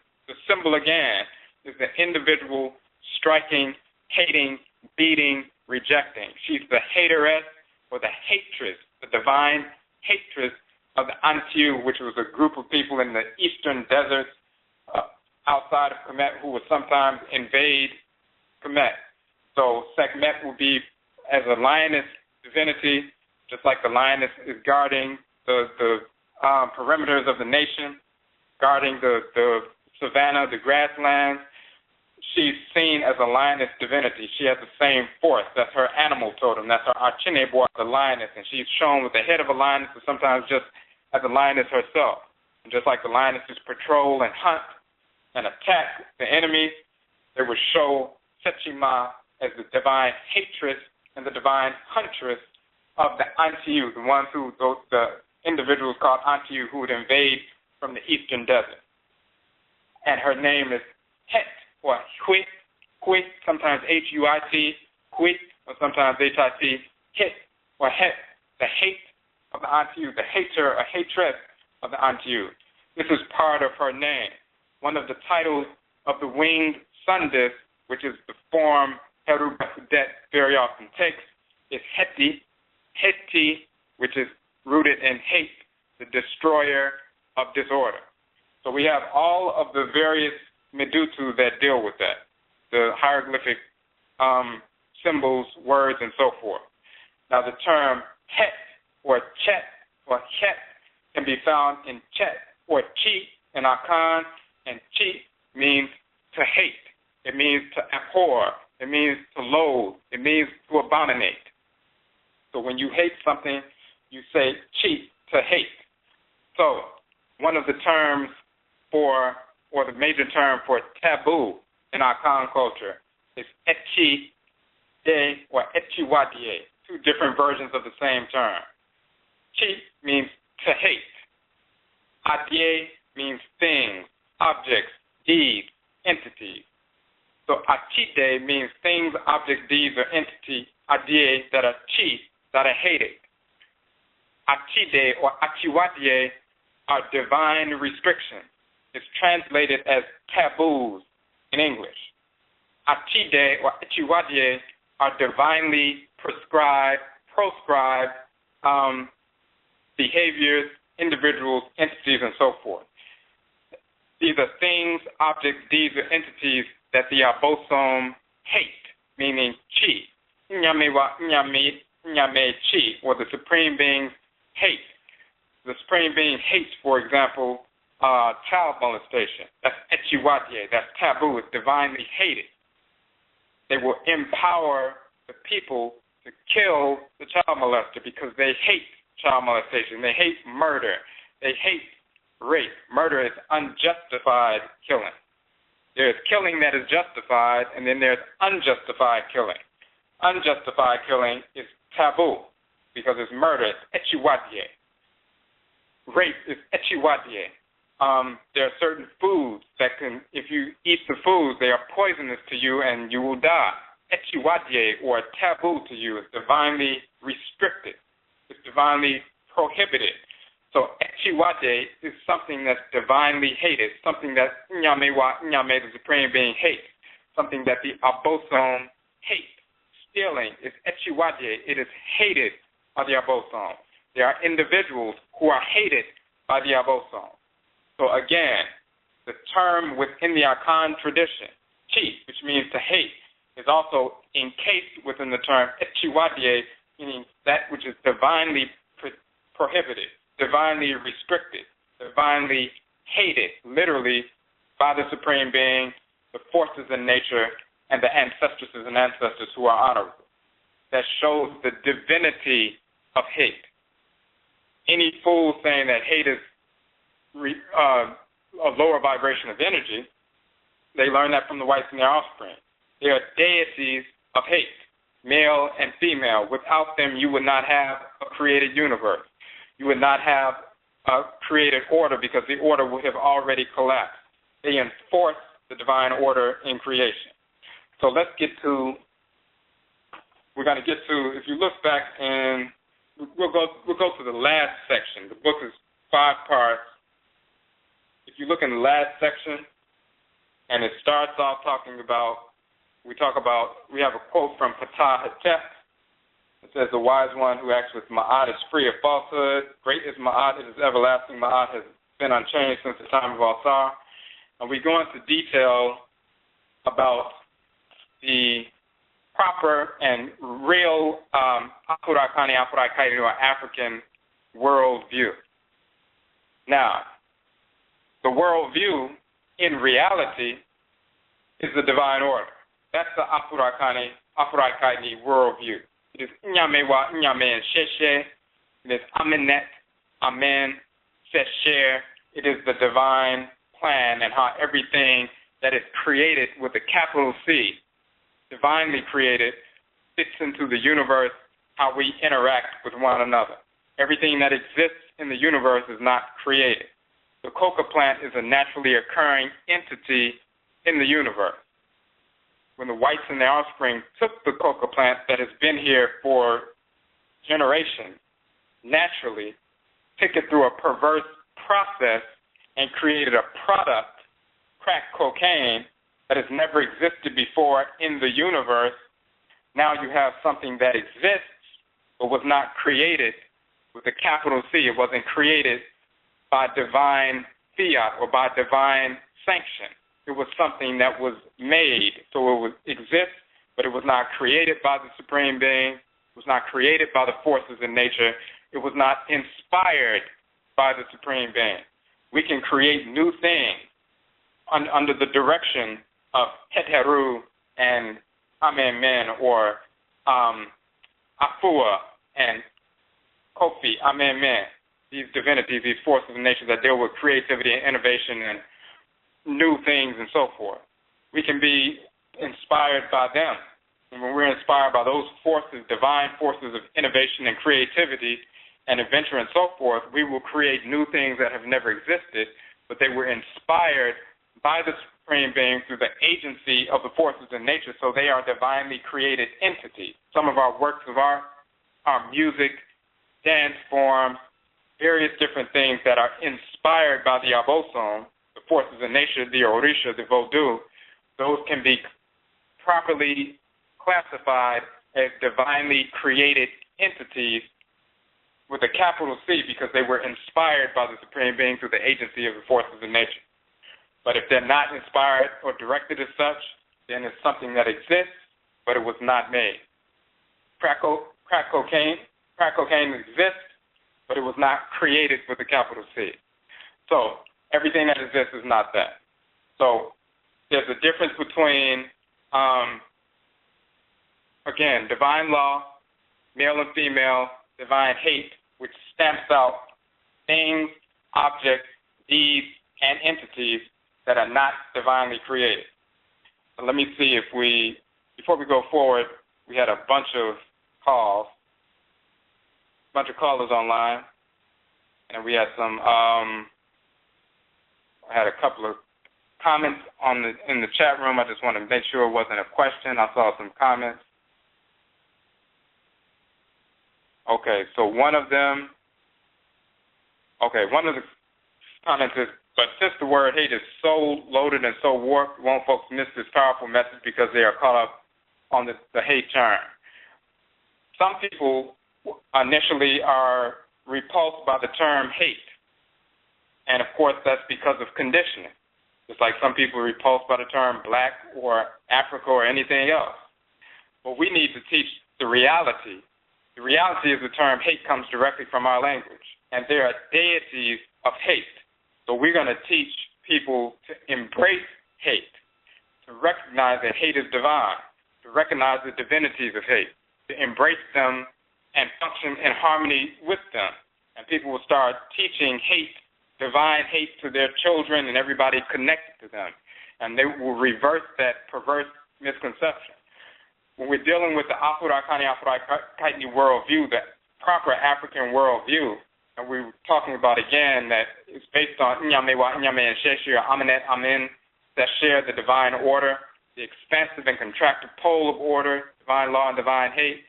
symbol again is the individual striking, hating, beating, rejecting. She's the hateress or the hatress, the divine hatress of the Ntrwt, which was a group of people in the eastern deserts outside of Kamit who would sometimes invade Kamit. So Sekhmet will be as a lioness divinity, just like the lioness is guarding the perimeters of the nation, guarding the savanna, the grasslands. She's seen as a lioness divinity. She has the same force. That's her animal totem. That's her Achinebor, the lioness. And she's shown with the head of a lioness or sometimes just as a lioness herself. And just like the lionesses patrol and hunt and attack the enemy, they would show Maa as the divine hatress and the divine huntress of the Ntrwt, the ones who, the individuals called Ntrwt who would invade from the eastern desert. And her name is Het, or Huit, sometimes Huyt, Huit, or sometimes Hit, Het, or Het, the hate of the Ntrwt, the hater or hatress of the Ntrwt. This is part of her name. One of the titles of the winged sun disk, which is the form Heru Behdety very often takes, is Heti, which is rooted in hate, the destroyer of disorder. So we have all of the various Netertu that deal with that, the hieroglyphic symbols, words, and so forth. Now the term Het or Chet or Het can be found in Chet or Chi in Akan, and Chi means to hate. It means to abhor. It means to loathe. It means to abominate. So when you hate something, you say Chi, to hate. So one of the terms for, or the major term for taboo in our Akan culture is Etchi De or Etchiwadie, two different versions of the same term. Chi means to hate. Adie means things, objects, deeds, entities. So Achide means things, objects, deeds, or entity, adie, that are chi, that are hated. Atide or Achiwadye are divine restrictions. It's translated as taboos in English. Atide or Achiwadye are divinely proscribed behaviors, individuals, entities, and so forth. These are things, objects, deeds, or entities that the Abosom hate, meaning chi. Nyame wa nyame chi, or the Supreme Beings hate. The Supreme Being hates, for example, child molestation. That's echiwadye, that's taboo, it's divinely hated. They will empower the people to kill the child molester because they hate child molestation. They hate murder. They hate rape. Murder is unjustified killing. There's killing that is justified, and then there's unjustified killing. Unjustified killing is taboo because it's murder. It's echiwadye. Rape is echiwadye. There are certain foods that can, if you eat the foods, they are poisonous to you and you will die. Echiwadye, or taboo to you, is divinely restricted. It's divinely prohibited. So echiwadye is something that's divinely hated, something that nyame wa nyame, the Supreme Being, hates, something that the Abosom hate. Stealing is echiwadye. It is hated by the Abosom. There are individuals who are hated by the Abosom. So again, the term within the Akan tradition, chi, which means to hate, is also encased within the term echiwadye, meaning that which is divinely prohibited, divinely restricted, divinely hated, literally, by the Supreme Being, the forces in nature, and the ancestresses and ancestors who are honorable. That shows the divinity of hate. Any fool saying that hate is a lower vibration of energy, they learn that from the whites and their offspring. They are deities of hate, male and female. Without them, you would not have a created universe. You would not have a created order because the order would have already collapsed. They enforce the divine order in creation. So let's get to, we're going to get to, if you look back and we'll go to the last section. The book is 5 parts. If you look in the last section, and it starts off talking about, we have a quote from Ptah Hetep. It says, the wise one who acts with Ma'at is free of falsehood. Great is Ma'at, it is everlasting. Ma'at has been unchanged since the time of Alsar. And we go into detail about the proper and real Afurakani, Afuraitkaitnit, or African worldview. Now, the worldview, in reality, is the divine order. That's the Afurakani, Afuraitkaitnit worldview. It is Nyame wa Nyame and Sheshe. It is Amenet, Amen, Sesher. It is the divine plan and how everything that is created with a capital C, divinely created, fits into the universe, how we interact with one another. Everything that exists in the universe is not created. The coca plant is a naturally occurring entity in the universe. When the whites and their offspring took the coca plant that has been here for generations, naturally took it through a perverse process and created a product, crack cocaine, that has never existed before in the universe. Now you have something that exists but was not created with a capital C. It wasn't created by divine fiat or by divine sanction. It was something that was made, so it would exist, but it was not created by the Supreme Being. It was not created by the forces in nature. It was not inspired by the Supreme Being. We can create new things under the direction of Neteru and Amen, or Afua and Kofi, Amen. These divinities, these forces of nature that deal with creativity and innovation and new things and so forth. We can be inspired by them. And when we're inspired by those forces, divine forces of innovation and creativity and adventure and so forth, we will create new things that have never existed, but they were inspired by the Supreme Being through the agency of the forces in nature, so they are divinely created entities. Some of our works of art, our music, dance forms, various different things that are inspired by the Abosom, the forces of nature, the Orisha, the Vodou. Those can be properly classified as divinely created entities with a capital C because they were inspired by the Supreme Being through the agency of the forces of nature. But if they're not inspired or directed as such, then it's something that exists, but it was not made. Crack cocaine exists, but it was not created with a capital C. So everything that exists is not that. So there's a difference between, again, divine law, male and female, divine hate, which stamps out things, objects, deeds, and entities that are not divinely created. So let me see if before we go forward, we had a bunch of calls, callers online, and we had some, I had a couple of comments in the chat room. I just want to make sure it wasn't a question. I saw some comments. Okay, so one of the comments is, but since the word hate is so loaded and so warped, won't folks miss this powerful message because they are caught up on the hate term? Some people initially are repulsed by the term hate, and of course that's because of conditioning. Just like some people are repulsed by the term black or Africa or anything else. But we need to teach the reality. The reality is the term hate comes directly from our language, and there are deities of hate. So we're going to teach people to embrace hate, to recognize that hate is divine, to recognize the divinities of hate, to embrace them and function in harmony with them. And people will start teaching hate, divine hate, to their children and everybody connected to them. And they will reverse that perverse misconception. When we're dealing with the Afurakani, Afuraitkaitnit worldview, the proper African worldview, and we were talking about again that it's based on Nyamewa, Nyame, and Sheshir, Aminet, Amin, that share the divine order, the expansive and contractive pole of order, divine law and divine hate,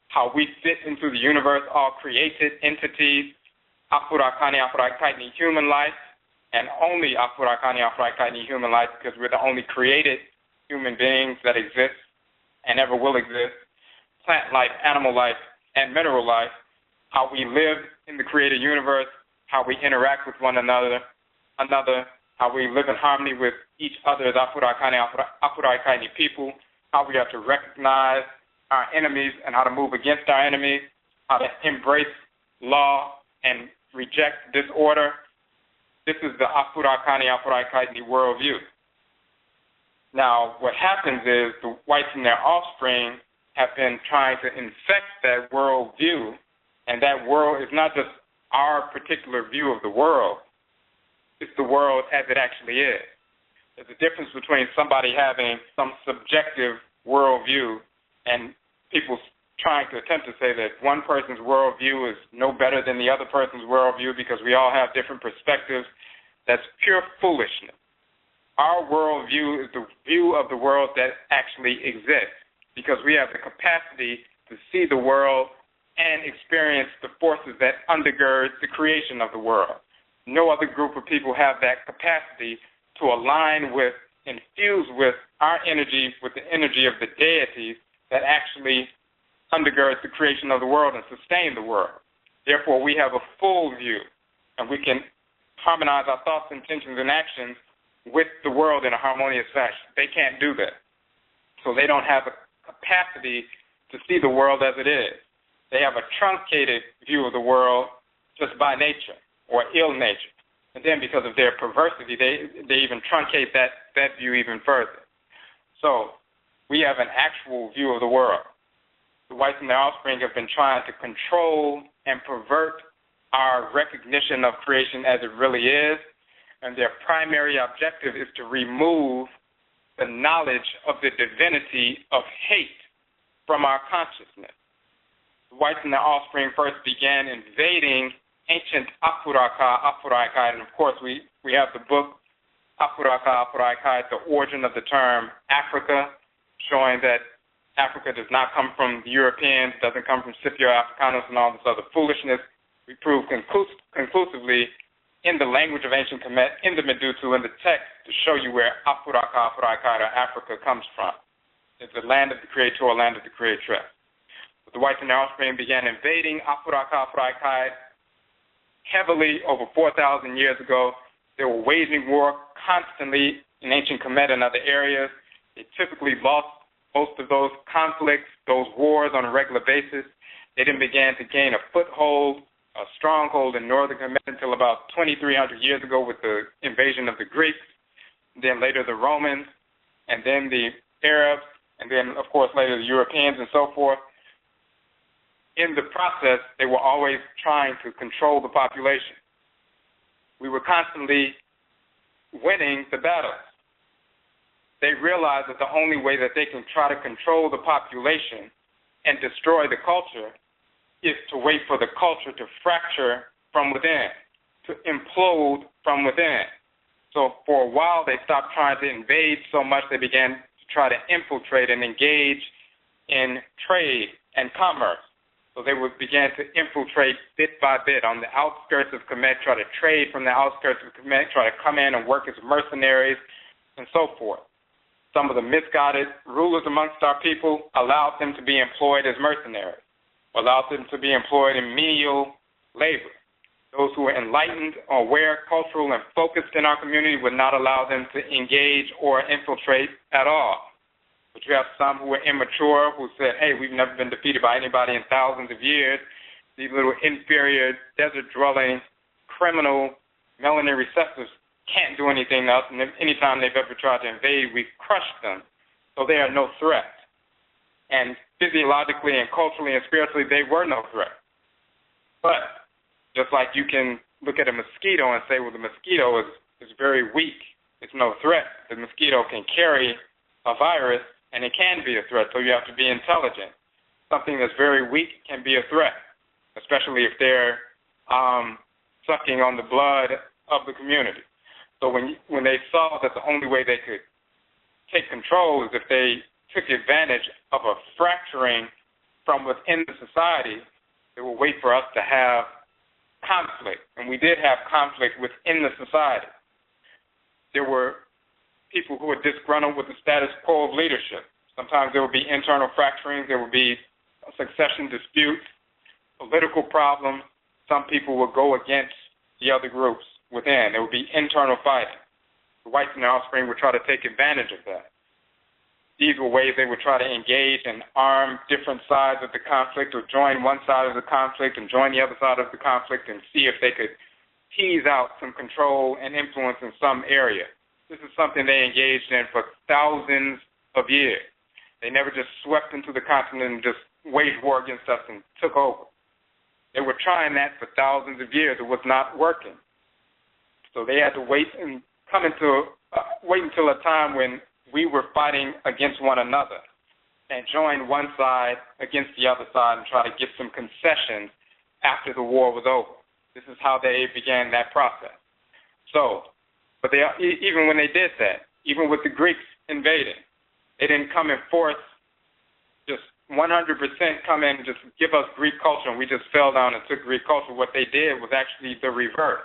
how we fit into the universe, all created entities, Afurakani, Afuraitkaitnit human life, and only Afurakani, Afuraitkaitnit human life because we're the only created human beings that exist and ever will exist, plant life, animal life, and mineral life, how we live in the created universe, how we interact with one another, how we live in harmony with each other as Afuraitkaitnit people, how we have to recognize our enemies and how to move against our enemies, how to embrace law and reject disorder. This is the Afurakani, Afuraitkaitnit worldview. Now, what happens is the whites and their offspring have been trying to infect that worldview, and that world is not just our particular view of the world. It's the world as it actually is. There's a difference between somebody having some subjective worldview and people trying to attempt to say that one person's worldview is no better than the other person's worldview because we all have different perspectives. That's pure foolishness. Our worldview is the view of the world that actually exists because we have the capacity to see the world and experience the forces that undergird the creation of the world. No other group of people have that capacity to align with and fuse with our energy, with the energy of the deities that actually undergirds the creation of the world and sustain the world. Therefore, we have a full view, and we can harmonize our thoughts, intentions, and actions with the world in a harmonious fashion. They can't do that. So they don't have a capacity to see the world as it is. They have a truncated view of the world just by nature or ill nature. And then because of their perversity, they even truncate that view even further. So we have an actual view of the world. The whites and their offspring have been trying to control and pervert our recognition of creation as it really is, and their primary objective is to remove the knowledge of the divinity of hate from our consciousness. The whites and their offspring first began invading ancient Afuraitkaitnit, and of course we have the book Afuraitkaitnit, The Origin of the Term Africa, showing that Africa does not come from the Europeans, doesn't come from Scipio Africanus and all this other foolishness. We prove conclusively in the language of ancient Kamit, in the Medutu, in the text, to show you where Afuraitkaitnit, Africa, comes from. It's the land of the Creator, land of the Creatress. But the whites and their offspring began invading Afuraitkaitnit heavily over 4,000 years ago. They were waging war constantly in ancient Kamit and other areas. They typically lost most of those conflicts, those wars on a regular basis. They then began to gain a foothold, a stronghold in northern Kamit until about 2,300 years ago with the invasion of the Greeks, then later the Romans, and then the Arabs, and then, of course, later the Europeans and so forth. In the process, they were always trying to control the population. We were constantly winning the battles. They realized that the only way that they can try to control the population and destroy the culture is to wait for the culture to fracture from within, to implode from within. So for a while, they stopped trying to invade so much, they began to try to infiltrate and engage in trade and commerce. So they would begin to infiltrate bit by bit on the outskirts of Kamit, try to trade from the outskirts of Kamit, try to come in and work as mercenaries, and so forth. Some of the misguided rulers amongst our people allowed them to be employed as mercenaries, allowed them to be employed in menial labor. Those who were enlightened, aware, cultural, and focused in our community would not allow them to engage or infiltrate at all. But you have some who were immature who said, hey, we've never been defeated by anybody in thousands of years. These little inferior, desert-dwelling, criminal, melanin recessives can't do anything to us, and anytime they've ever tried to invade, we've crushed them. So they are no threat. And physiologically and culturally and spiritually, they were no threat. But just like you can look at a mosquito and say, well, the mosquito is very weak. It's no threat. The mosquito can carry a virus, and it can be a threat, so you have to be intelligent. Something that's very weak can be a threat, especially if they're sucking on the blood of the community. So when they saw that the only way they could take control is if they took advantage of a fracturing from within the society, they would wait for us to have conflict. And we did have conflict within the society. There were people who were disgruntled with the status quo of leadership. Sometimes there would be internal fracturings, there would be succession disputes, political problems. Some people would go against the other groups within. There would be internal fighting. The whites and their offspring would try to take advantage of that. These were ways they would try to engage and arm different sides of the conflict, or join one side of the conflict and join the other side of the conflict and see if they could tease out some control and influence in some area. This is something they engaged in for thousands of years. They never just swept into the continent and just waged war against us and took over. They were trying that for thousands of years. It was not working. So they had to wait until a time when we were fighting against one another and join one side against the other side and try to get some concessions after the war was over. This is how they began that process. But even when they did that, even with the Greeks invading, they didn't come in force, just 100% come in and just give us Greek culture, and we just fell down and took Greek culture. What they did was actually the reverse.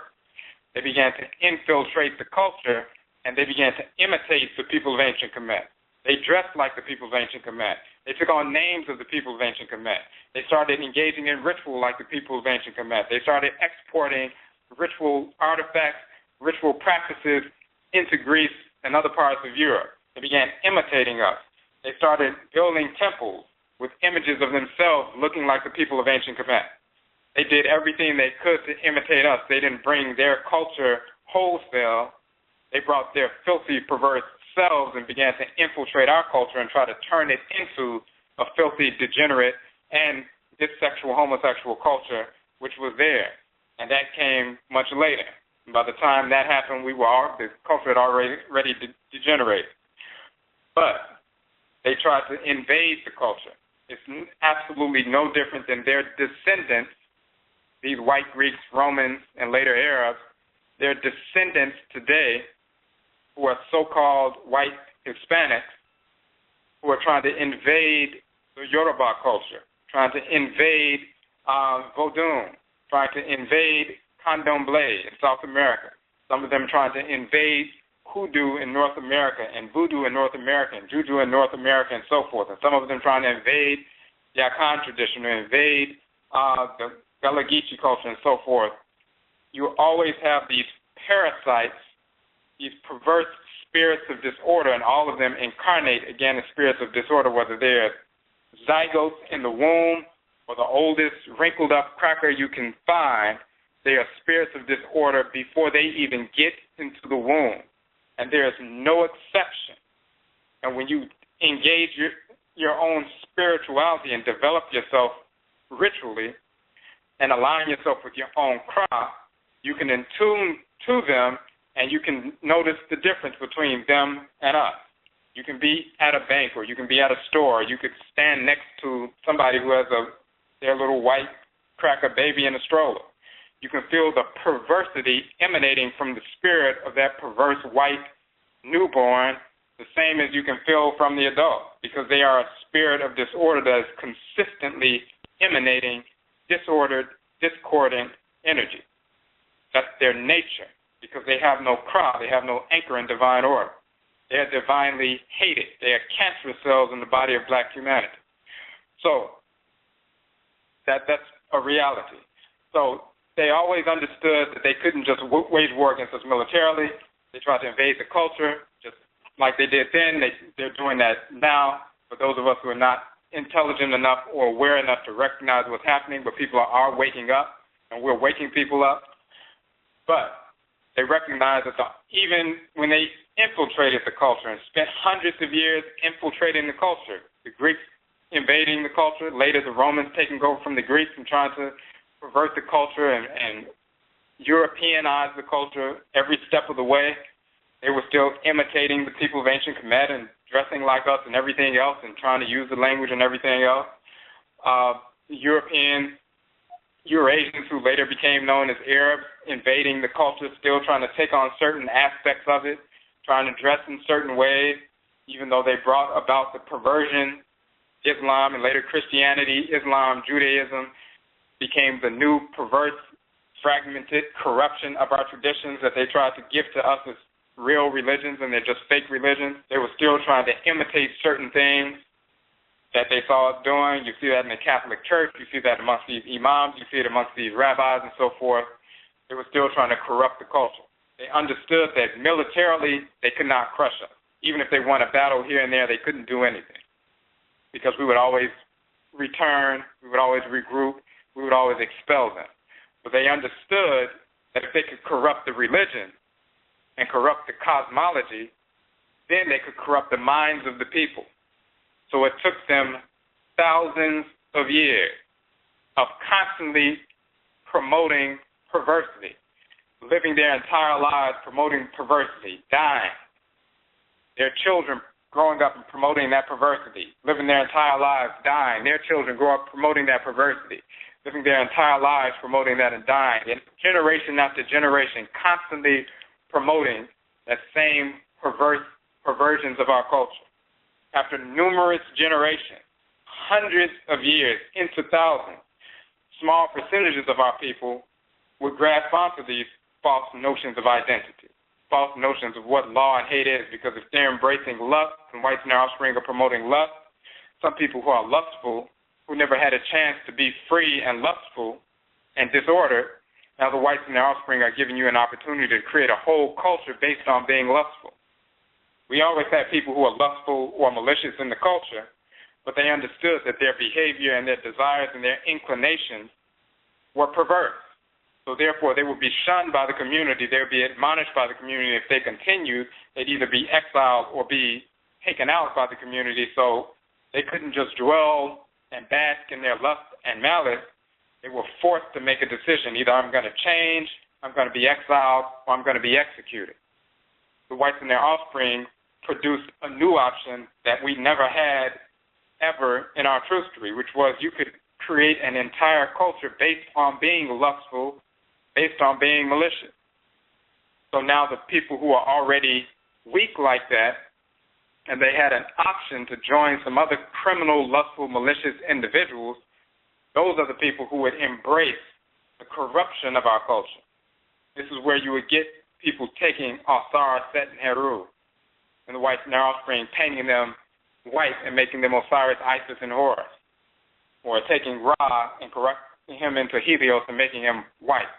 They began to infiltrate the culture, and they began to imitate the people of ancient Kamit. They dressed like the people of ancient Kamit. They took on names of the people of ancient Kamit. They started engaging in ritual like the people of ancient Kamit. They started exporting ritual artifacts, ritual practices into Greece and other parts of Europe. They began imitating us. They started building temples with images of themselves looking like the people of ancient Kamit. They did everything they could to imitate us. They didn't bring their culture wholesale. They brought their filthy, perverse selves and began to infiltrate our culture and try to turn it into a filthy, degenerate, and dissexual, homosexual culture, which was there. And that came much later. And by the time that happened, the culture had already degenerated. But they tried to invade the culture. It's absolutely no different than their descendants, these white Greeks, Romans, and later Arabs. Their descendants today, who are so-called white Hispanics, who are trying to invade the Yoruba culture, trying to invade Vodou, trying to invade Candomblé in South America. Some of them trying to invade Hoodoo in North America and Voodoo in North America and Juju in North America and so forth. And some of them trying to invade the Akan tradition or invade the Gullah Geechee culture and so forth. You always have these parasites, these perverse spirits of disorder, and all of them incarnate, again, as spirits of disorder, whether they're zygotes in the womb or the oldest wrinkled up cracker you can find. They are spirits of disorder before they even get into the womb. And there is no exception. And when you engage your own spirituality and develop yourself ritually and align yourself with your own craft, you can attune to them and you can notice the difference between them and us. You can be at a bank or you can be at a store. You could stand next to somebody who has their little white cracker baby in a stroller. You can feel the perversity emanating from the spirit of that perverse white newborn, the same as you can feel from the adult, because they are a spirit of disorder that is consistently emanating disordered, discordant energy. That's their nature, because they have no cra, they have no anchor in divine order. They are divinely hated. They are cancerous cells in the body of black humanity. So that's a reality. So they always understood that they couldn't just wage war against us militarily. They tried to invade the culture, just like they did then. They're doing that now. For those of us who are not intelligent enough or aware enough to recognize what's happening, but people are waking up, and we're waking people up. But they recognize that even when they infiltrated the culture and spent hundreds of years infiltrating the culture, the Greeks invading the culture, later the Romans taking over from the Greeks and trying to pervert the culture and Europeanize the culture every step of the way. They were still imitating the people of ancient Kamit and dressing like us and everything else and trying to use the language and everything else. Eurasians, who later became known as Arabs, invading the culture, still trying to take on certain aspects of it, trying to dress in certain ways, even though they brought about the perversion. Islam and later Christianity, Islam, Judaism became the new perverse, fragmented corruption of our traditions that they tried to give to us as real religions, and they're just fake religions. They were still trying to imitate certain things that they saw us doing. You see that in the Catholic Church. You see that amongst these imams. You see it amongst these rabbis and so forth. They were still trying to corrupt the culture. They understood that militarily they could not crush us. Even if they won a battle here and there, they couldn't do anything, because we would always return, we would always regroup, we would always expel them. But they understood that if they could corrupt the religion and corrupt the cosmology, then they could corrupt the minds of the people. So it took them thousands of years of constantly promoting perversity, living their entire lives promoting perversity, dying, their children growing up and promoting that perversity, living their entire lives, dying, their children grow up promoting that perversity, living their entire lives promoting that and dying, and generation after generation constantly promoting that same perversions of our culture. After numerous generations, hundreds of years, into thousands, small percentages of our people would grasp onto these false notions of identity, false notions of what law and hate is, because if they're embracing lust, and whites and their offspring are promoting lust, some people who are lustful, who never had a chance to be free and lustful and disordered, now the whites and their offspring are giving you an opportunity to create a whole culture based on being lustful. We always had people who are lustful or malicious in the culture, but they understood that their behavior and their desires and their inclinations were perverse. So therefore, they would be shunned by the community. They would be admonished by the community. If they continued, they'd either be exiled or be taken out by the community. So they couldn't just dwell and bask in their lust and malice. They were forced to make a decision. Either I'm going to change, I'm going to be exiled, or I'm going to be executed. The whites and their offspring produced a new option that we never had ever in our history, which was you could create an entire culture based on being lustful, based on being malicious. So now the people who are already weak like that and they had an option to join some other criminal, lustful, malicious individuals, those are the people who would embrace the corruption of our culture. This is where you would get people taking Osiris, Set, and Heru, and the whites and their offspring, painting them white and making them Osiris, Isis, and Horus, or taking Ra and corrupting him into Helios and making him white,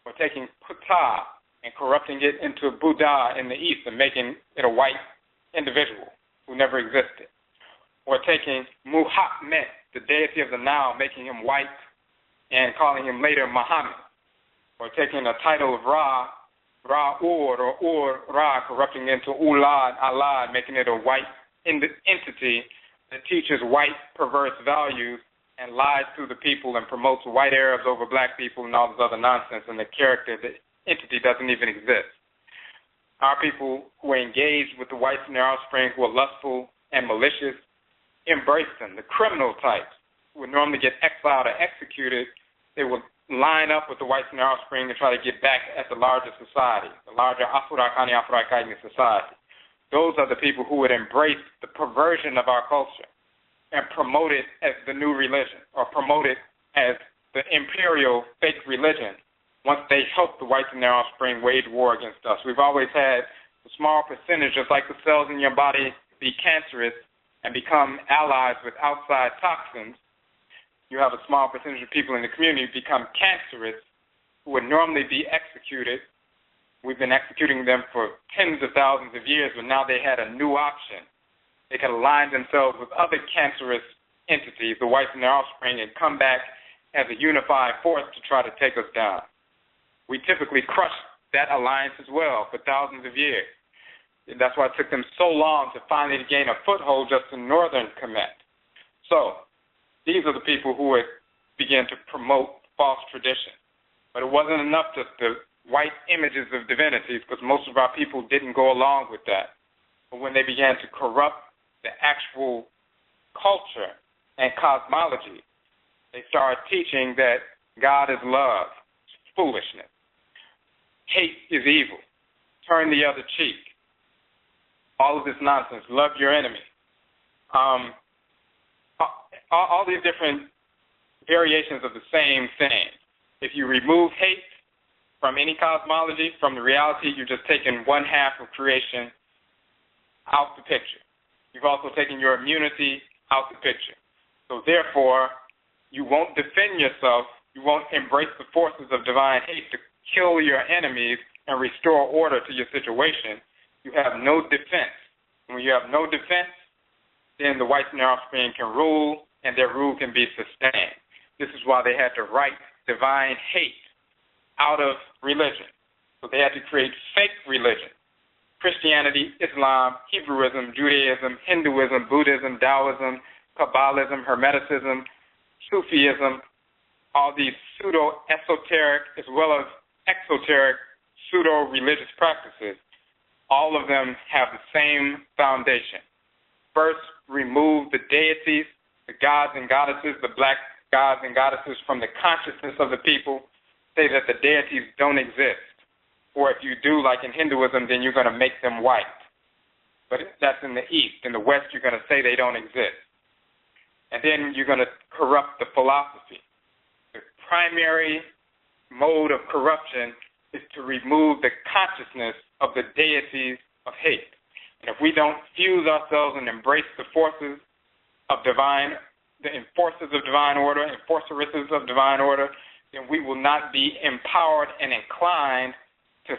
or taking Ptah and corrupting it into Buddha in the east and making it a white individual who never existed, or taking Muhammad, the deity of the Nile, making him white and calling him later Muhammad, or taking the title of Ra, Ra-Ur, or Ur-Ra, corrupting it into Ulad, Allah, making it a white entity that teaches white perverse values and lies to the people and promotes white Arabs over black people and all this other nonsense, and the character, the entity doesn't even exist. Our people who are engaged with the whites and their offspring, who are lustful and malicious, embrace them. The criminal types who would normally get exiled or executed, they would line up with the whites and their offspring and try to get back at the larger society, the larger Afurakani, Afuraitkaitnit society. Those are the people who would embrace the perversion of our culture and promote it as the new religion, or promote it as the imperial fake religion once they help the whites and their offspring wage war against us. We've always had a small percentage, just like the cells in your body be cancerous and become allies with outside toxins. You have a small percentage of people in the community become cancerous who would normally be executed. We've been executing them for tens of thousands of years, but now they had a new option. They could align themselves with other cancerous entities, the whites and their offspring, and come back as a unified force to try to take us down. We typically crush that alliance as well for thousands of years. And that's why it took them so long to finally gain a foothold just in northern Kamit. So these are the people who would begin to promote false tradition. But it wasn't enough just the white images of divinities, because most of our people didn't go along with that. But when they began to corrupt the actual culture and cosmology, they started teaching that God is love, foolishness. Hate is evil. Turn the other cheek. All of this nonsense. Love your enemy. All these different variations of the same thing. If you remove hate from any cosmology, from the reality, you've just taken one half of creation out the picture. You've also taken your immunity out the picture. So therefore, you won't defend yourself. You won't embrace the forces of divine hate to kill your enemies and restore order to your situation. You have no defense. When you have no defense, then the whites and their offspring can rule, and their rule can be sustained. This is why they had to write divine hate out of religion. So they had to create fake religion. Christianity, Islam, Hebrewism, Judaism, Hinduism, Buddhism, Taoism, Kabbalism, Hermeticism, Sufism, all these pseudo-esoteric as well as exoteric pseudo-religious practices, all of them have the same foundation. First, remove the deities, the gods and goddesses, the black gods and goddesses from the consciousness of the people. Say that the deities don't exist. Or if you do, like in Hinduism, then you're going to make them white. But that's in the East. In the West, you're going to say they don't exist. And then you're going to corrupt the philosophy. The primary mode of corruption is to remove the consciousness of the deities of hate. And if we don't fuse ourselves and embrace the forces of divine, the enforcers of divine order, enforceresses of divine order, then we will not be empowered and inclined to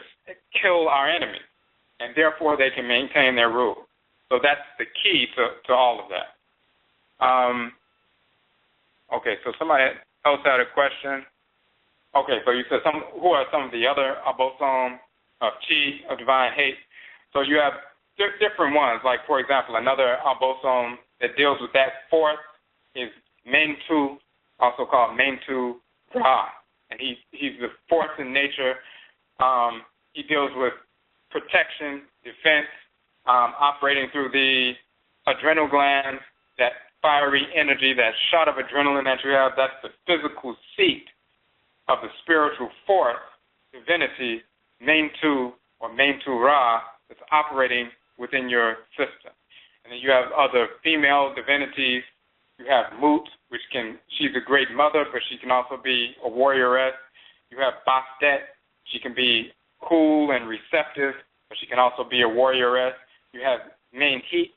kill our enemies. And therefore they can maintain their rule. So that's the key to all of that. Okay, so somebody else had a question. Okay, so you said who are some of the other Abosom of Chi, of divine hate? So you have different ones. Like, for example, another Abosom that deals with that force is Ntorou, also called Ntorou. And he's the force in nature. He deals with protection, defense, operating through the adrenal glands, that fiery energy, that shot of adrenaline that you have. That's the physical seat of the spiritual force, divinity, Ntorou or Ntorou, that's operating within your system. And then you have other female divinities. You have Mut, she's a great mother, but she can also be a warrioress. You have Bastet, she can be cool and receptive, but she can also be a warrioress. You have Menhit,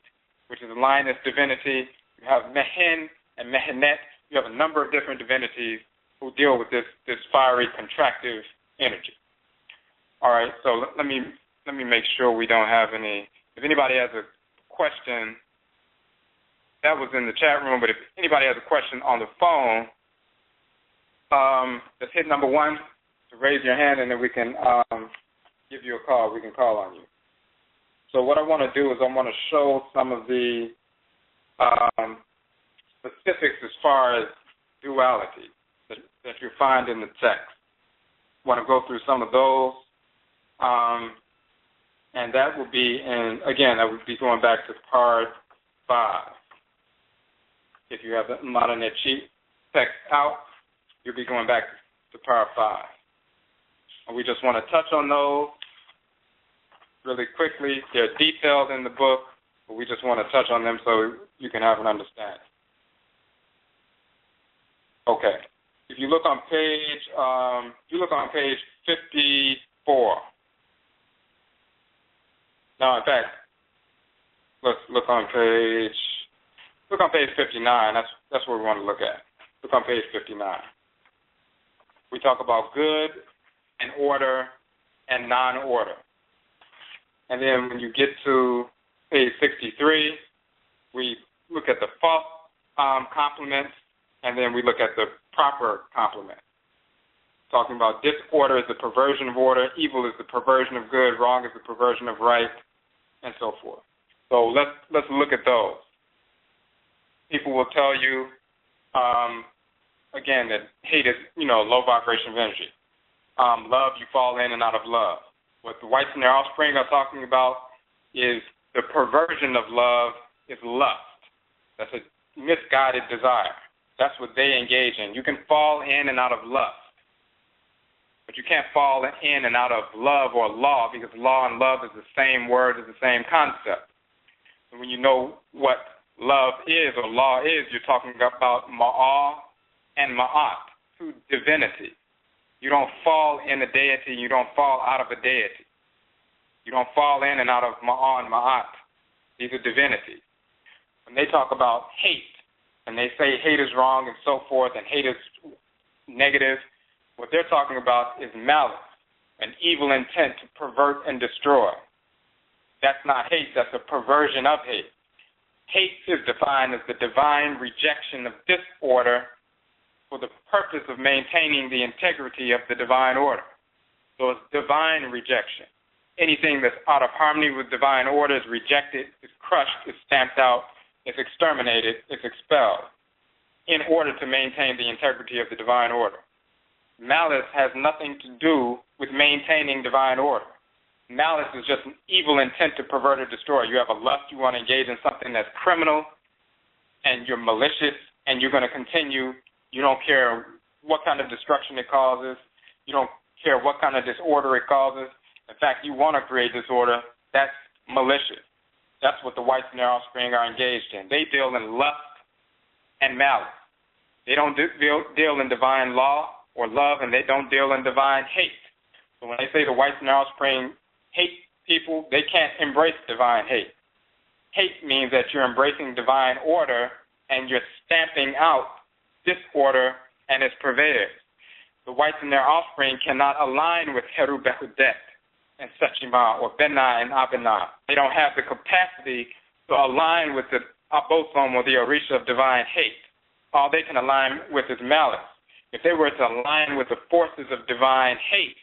which is a lioness divinity. You have Mehen and Mehenet. You have a number of different divinities who deal with this fiery contractive energy. All right, so let me make sure we don't have any. If anybody has a question, that was in the chat room, but if anybody has a question on the phone, just hit number 1 to raise your hand, and then we can give you a call. We can call on you. So what I want to do is I want to show some of the specifics as far as duality that you find in the text. I want to go through some of those, and that will be that would be going back to part 5. If you have the modern sheet text out, you'll be going back to part 5. And we just want to touch on those really quickly. They're detailed in the book, but we just want to touch on them so you can have an understanding. Okay. If you look on page 54. Now, in fact, let's look on page 59. That's what we want to look at. Look on page 59. We talk about good and order and non-order. And then when you get to page 63, we look at the false complements, and then we look at the proper complement. Talking about disorder is the perversion of order, evil is the perversion of good, wrong is the perversion of right, and so forth. So let's look at those. People will tell you, again, that hate is, low vibration of energy. Love, you fall in and out of love. What the whites and their offspring are talking about is the perversion of love is lust. That's a misguided desire. That's what they engage in. You can fall in and out of lust, but you can't fall in and out of love or law, because law and love is the same word, is the same concept. And when you know what love is or law is, you're talking about Maa and Maat, two divinities. You don't fall in a deity, you don't fall out of a deity. You don't fall in and out of Maa and Maat. These are divinities. When they talk about hate, and they say hate is wrong and so forth, and hate is negative, what they're talking about is malice, an evil intent to pervert and destroy. That's not hate, that's a perversion of hate. Hate is defined as the divine rejection of disorder for the purpose of maintaining the integrity of the divine order. So it's divine rejection. Anything that's out of harmony with divine order is rejected, is crushed, is stamped out, is exterminated, is expelled, in order to maintain the integrity of the divine order. Malice has nothing to do with maintaining divine order. Malice is just an evil intent to pervert or destroy. You have a lust, you want to engage in something that's criminal, and you're malicious, and you're going to continue. You don't care what kind of destruction it causes. You don't care what kind of disorder it causes. In fact, you want to create disorder. That's malicious. That's what the whites and their offspring are engaged in. They deal in lust and malice. They don't deal in divine law or love, and they don't deal in divine hate. So when they say the whites and their offspring hate people, they can't embrace divine hate. Hate means that you're embracing divine order and you're stamping out disorder and its purveyors. The whites and their offspring cannot align with Heru Behdety and Sekhmet or Bena and Abena. They don't have the capacity to align with the Abosom or the Orisha of divine hate. All they can align with is malice. If they were to align with the forces of divine hate,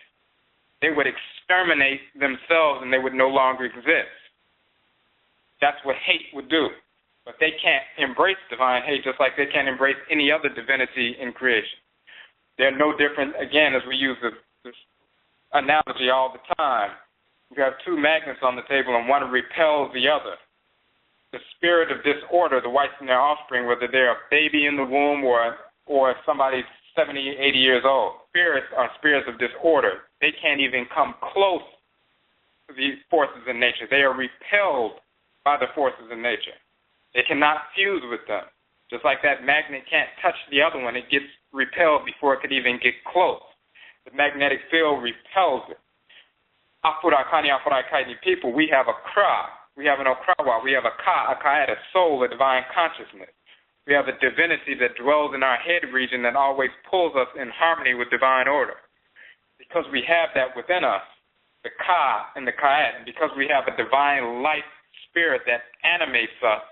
they would exterminate themselves and they would no longer exist. That's what hate would do. But they can't embrace divine hate just like they can't embrace any other divinity in creation. They're no different, again, as we use this analogy all the time. You have two magnets on the table and one repels the other. The spirit of disorder, the whites and their offspring, whether they're a baby in the womb or somebody 70, 80 years old, spirits are spirits of disorder. They can't even come close to these forces in nature. They are repelled by the forces in nature. They cannot fuse with them. Just like that magnet can't touch the other one, it gets repelled before it could even get close. The magnetic field repels it. Afurakani, Afuraitkaitnit people, we have a Kra, we have an Okrawa, we have a Ka, a Kayat, a soul, a divine consciousness. We have a divinity that dwells in our head region that always pulls us in harmony with divine order. Because we have that within us, the Ka and the Kayat, and because we have a divine life spirit that animates us,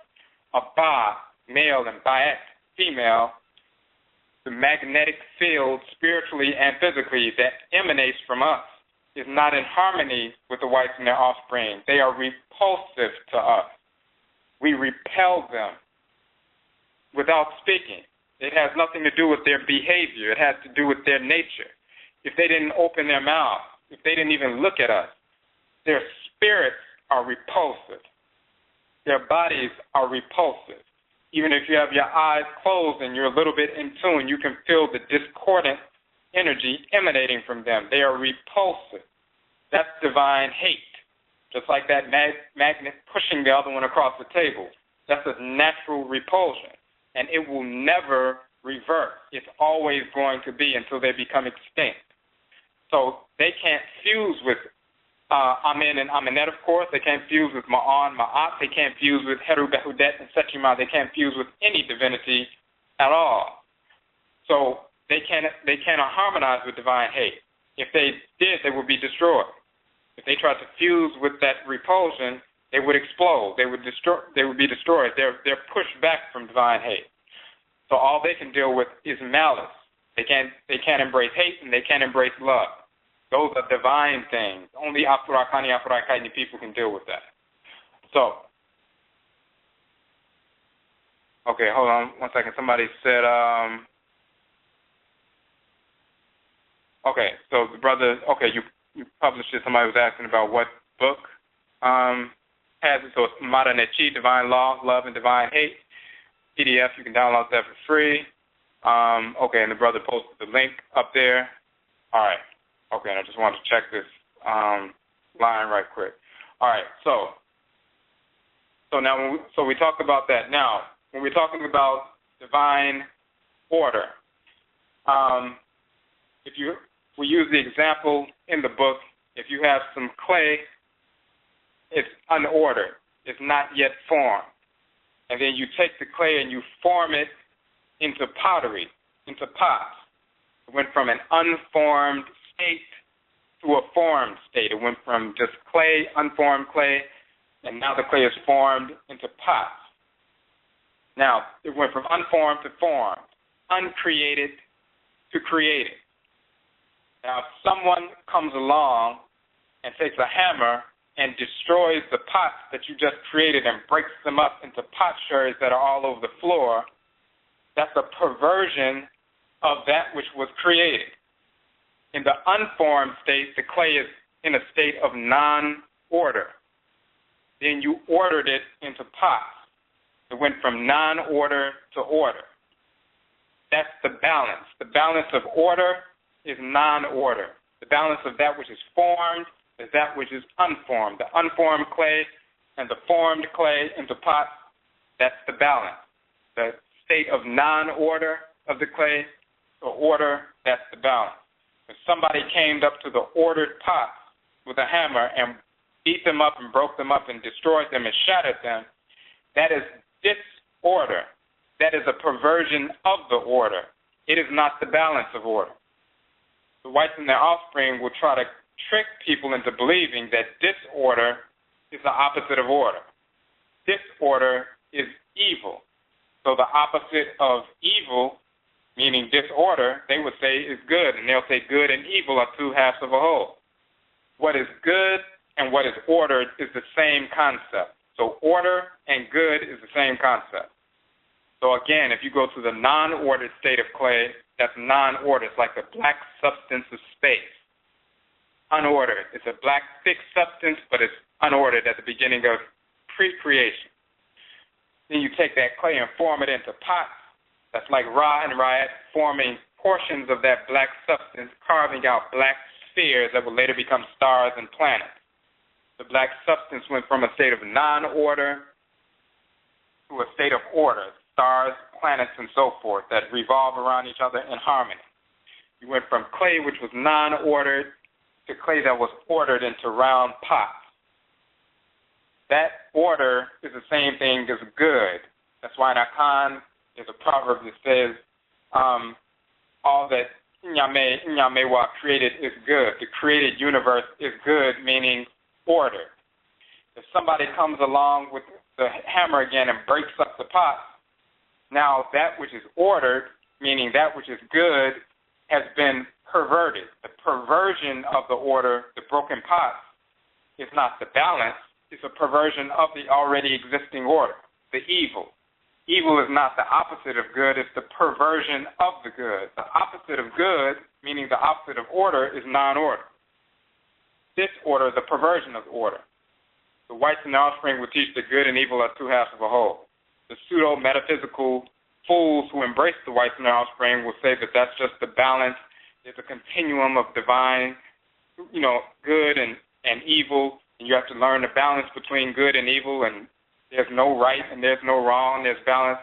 a Ba, male, and Bayat, female, the magnetic field, spiritually and physically, that emanates from us is not in harmony with the whites and their offspring. They are repulsive to us. We repel them without speaking. It has nothing to do with their behavior. It has to do with their nature. If they didn't open their mouth, if they didn't even look at us, their spirits are repulsive. Their bodies are repulsive. Even if you have your eyes closed and you're a little bit in tune, you can feel the discordant energy emanating from them. They are repulsive. That's divine hate. Just like that magnet pushing the other one across the table. That's a natural repulsion. And it will never revert. It's always going to be until they become extinct. So they can't fuse with Amen and Amenet, of course. They can't fuse with Maa and Maat. They can't fuse with Heru Behdety and Sekhmet. They can't fuse with any divinity at all. So they cannot harmonize with divine hate. If they did, they would be destroyed. If they tried to fuse with that repulsion, they would explode. They would be destroyed. They're pushed back from divine hate. So all they can deal with is malice. They can't embrace hate and they can't embrace love. Those are divine things. Only Afurakani, Afuraitkaitnit people can deal with that. So, okay, hold on one second. Somebody said, okay, so the brother, okay, you published it. Somebody was asking about what book has it. So it's MMARA Nechi, Divine Law, Love, and Divine Hate. PDF, you can download that for free. Okay, and the brother posted the link up there. All right. Okay, and I just wanted to check this line right quick. All right, so now we talked about that. Now, when we're talking about divine order, we use the example in the book. If you have some clay, it's unordered. It's not yet formed. And then you take the clay and you form it into pottery, into pots. It went from an unformed state to a formed state. It went from just clay, unformed clay, and now the clay is formed into pots. Now, it went from unformed to formed, uncreated to created. Now, if someone comes along and takes a hammer and destroys the pots that you just created and breaks them up into potsherds that are all over the floor, that's a perversion of that which was created. In the unformed state, the clay is in a state of non-order. Then you ordered it into pots. It went from non-order to order. That's the balance. The balance of order is non-order. The balance of that which is formed is that which is unformed. The unformed clay and the formed clay into pots, that's the balance. The state of non-order of the clay to order, that's the balance. If somebody came up to the ordered pots with a hammer and beat them up and broke them up and destroyed them and shattered them, that is disorder. That is a perversion of the order. It is not the balance of order. The whites and their offspring will try to trick people into believing that disorder is the opposite of order. Disorder is evil. So the opposite of evil, meaning disorder, they would say is good, and they'll say good and evil are two halves of a whole. What is good and what is ordered is the same concept. So order and good is the same concept. So again, if you go to the non-ordered state of clay, that's non-order. It's like the black substance of space. Unordered. It's a black thick substance, but it's unordered at the beginning of pre-creation. Then you take that clay and form it into pots. That's like Ra and Ra'at forming portions of that black substance, carving out black spheres that will later become stars and planets. The black substance went from a state of non-order to a state of order, stars, planets, and so forth that revolve around each other in harmony. You went from clay, which was non-ordered, to clay that was ordered into round pots. That order is the same thing as good. That's why in Akan there's a proverb that says, all that Nyamewa created is good. The created universe is good, meaning order. If somebody comes along with the hammer again and breaks up the pot, now that which is ordered, meaning that which is good, has been perverted. The perversion of the order, the broken pot, is not the balance. It's a perversion of the already existing order, the evil. Evil is not the opposite of good, it's the perversion of the good. The opposite of good, meaning the opposite of order, is non-order. Disorder is a perversion of order. The whites and their offspring will teach that good and evil are two halves of a whole. The pseudo-metaphysical fools who embrace the whites and their offspring will say that that's just the balance. There's a continuum of divine, good and evil, and you have to learn the balance between good and evil, and there's no right and there's no wrong, there's balance.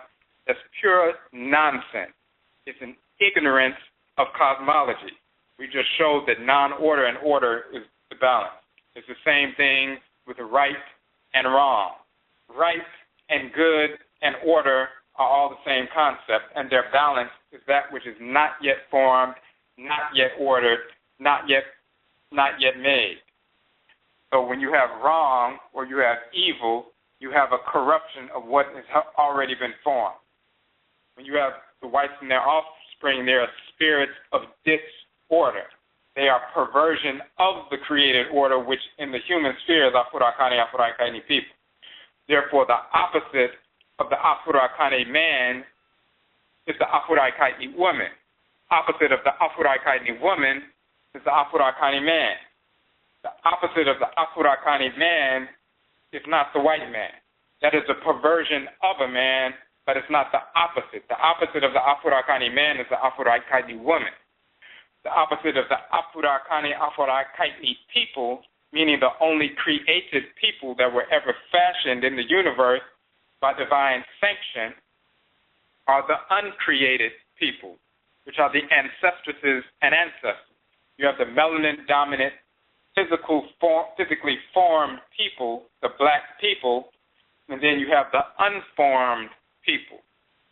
That's pure nonsense. It's an ignorance of cosmology. We just showed that non-order and order is the balance. It's the same thing with right and wrong. Right and good and order are all the same concept, and their balance is that which is not yet formed, not yet ordered, not yet made. So when you have wrong or you have evil, you have a corruption of what has already been formed. When you have the whites and their offspring, they are spirits of disorder. They are perversion of the created order, which in the human sphere is Afurakani, Afuraitkaitnit people. Therefore, the opposite of the Afurakani man is the Afuraitkaitnit woman. Opposite of the Afuraitkaitnit woman is the Afurakani man. The opposite of the Afurakani man is not the white man. That is a perversion of a man, but it's not the opposite. The opposite of the Afurakani man is the Afuraitkaitnit woman. The opposite of the Afurakani, Afuraitkaitnit people, meaning the only created people that were ever fashioned in the universe by divine sanction, are the uncreated people, which are the ancestresses and ancestors. You have the melanin-dominant, physically formed people, the black people, and then you have the unformed people,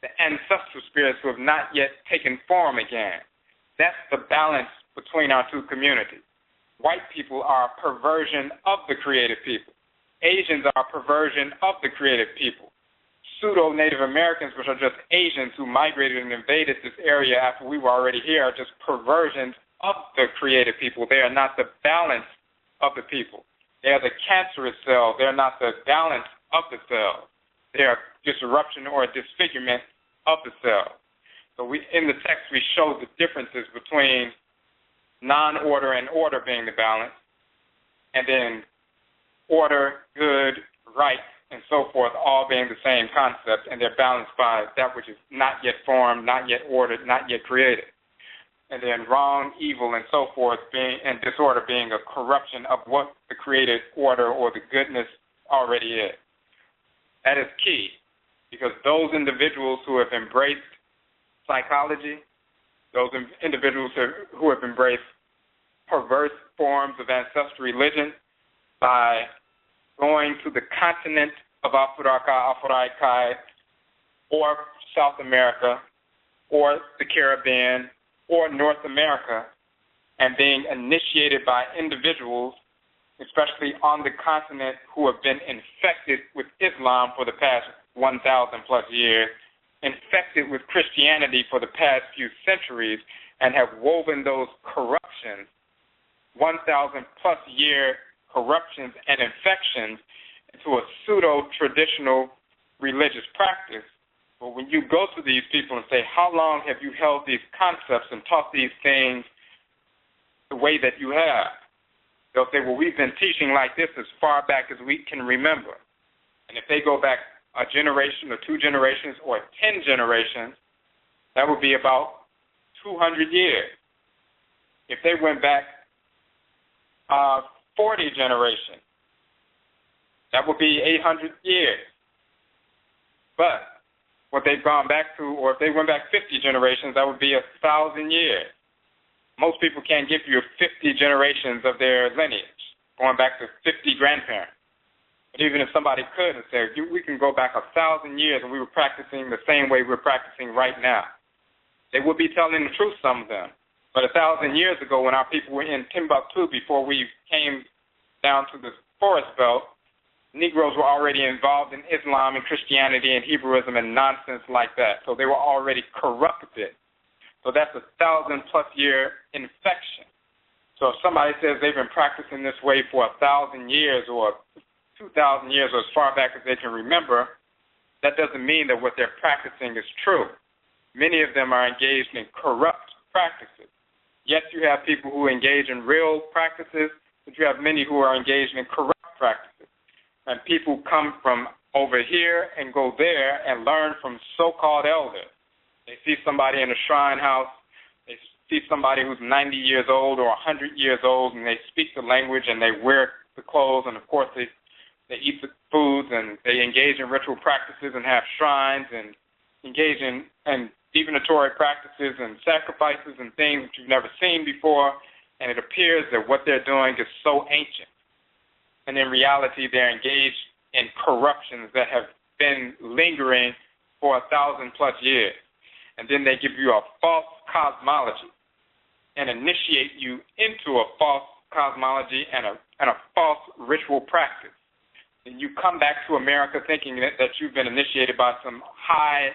the ancestral spirits who have not yet taken form again. That's the balance between our two communities. White people are a perversion of the created people. Asians are a perversion of the created people. Pseudo-Native Americans, which are just Asians who migrated and invaded this area after we were already here, are just perversions of the created people. They are not the balance of the people. They are the cancerous cell. They are not the balance of the cell. They are disruption or disfigurement of the cell. So in the text, we show the differences between non-order and order being the balance, and then order, good, right, and so forth, all being the same concept, and they're balanced by that which is not yet formed, not yet ordered, not yet created. And then wrong, evil, and so forth, and disorder being a corruption of what the created order or the goodness already is. That is key, because those individuals who have embraced psychology, those individuals who have embraced perverse forms of ancestral religion by going to the continent of Afuraikai, or South America, or the Caribbean, or North America, and being initiated by individuals, especially on the continent, who have been infected with Islam for the past 1,000 plus years, infected with Christianity for the past few centuries, and have woven those corruptions, 1,000 plus year corruptions and infections, into a pseudo-traditional religious practice. But when you go to these people and say, how long have you held these concepts and taught these things the way that you have? They'll say, well, we've been teaching like this as far back as we can remember. And if they go back a generation or 2 generations or 10 generations, that would be about 200 years. If they went back 40 generations, That would be 800 years. But what they've gone back to, or if they went back 50 generations, that would be 1,000 years. Most people can't give you 50 generations of their lineage, going back to 50 grandparents. But even if somebody could and said, we can go back 1,000 years and we were practicing the same way we're practicing right now, they would be telling the truth, some of them. But 1,000 years ago, when our people were in Timbuktu, before we came down to the forest belt, Negroes were already involved in Islam and Christianity and Hebrewism and nonsense like that. So they were already corrupted. So that's 1,000+ year infection. So if somebody says they've been practicing this way for 1,000 years or 2,000 years or as far back as they can remember, that doesn't mean that what they're practicing is true. Many of them are engaged in corrupt practices. Yes, you have people who engage in real practices, but you have many who are engaged in corrupt practices. And people come from over here and go there and learn from so-called elders. They see somebody in a shrine house, they see somebody who's 90 years old or 100 years old, and they speak the language and they wear the clothes, and of course they eat the foods, and they engage in ritual practices and have shrines and engage in divinatory practices and sacrifices and things that you've never seen before, and it appears that what they're doing is so ancient. And in reality, they're engaged in corruptions that have been lingering for 1,000+ years. And then they give you a false cosmology and initiate you into a false cosmology and a false ritual practice. And you come back to America thinking that you've been initiated by some high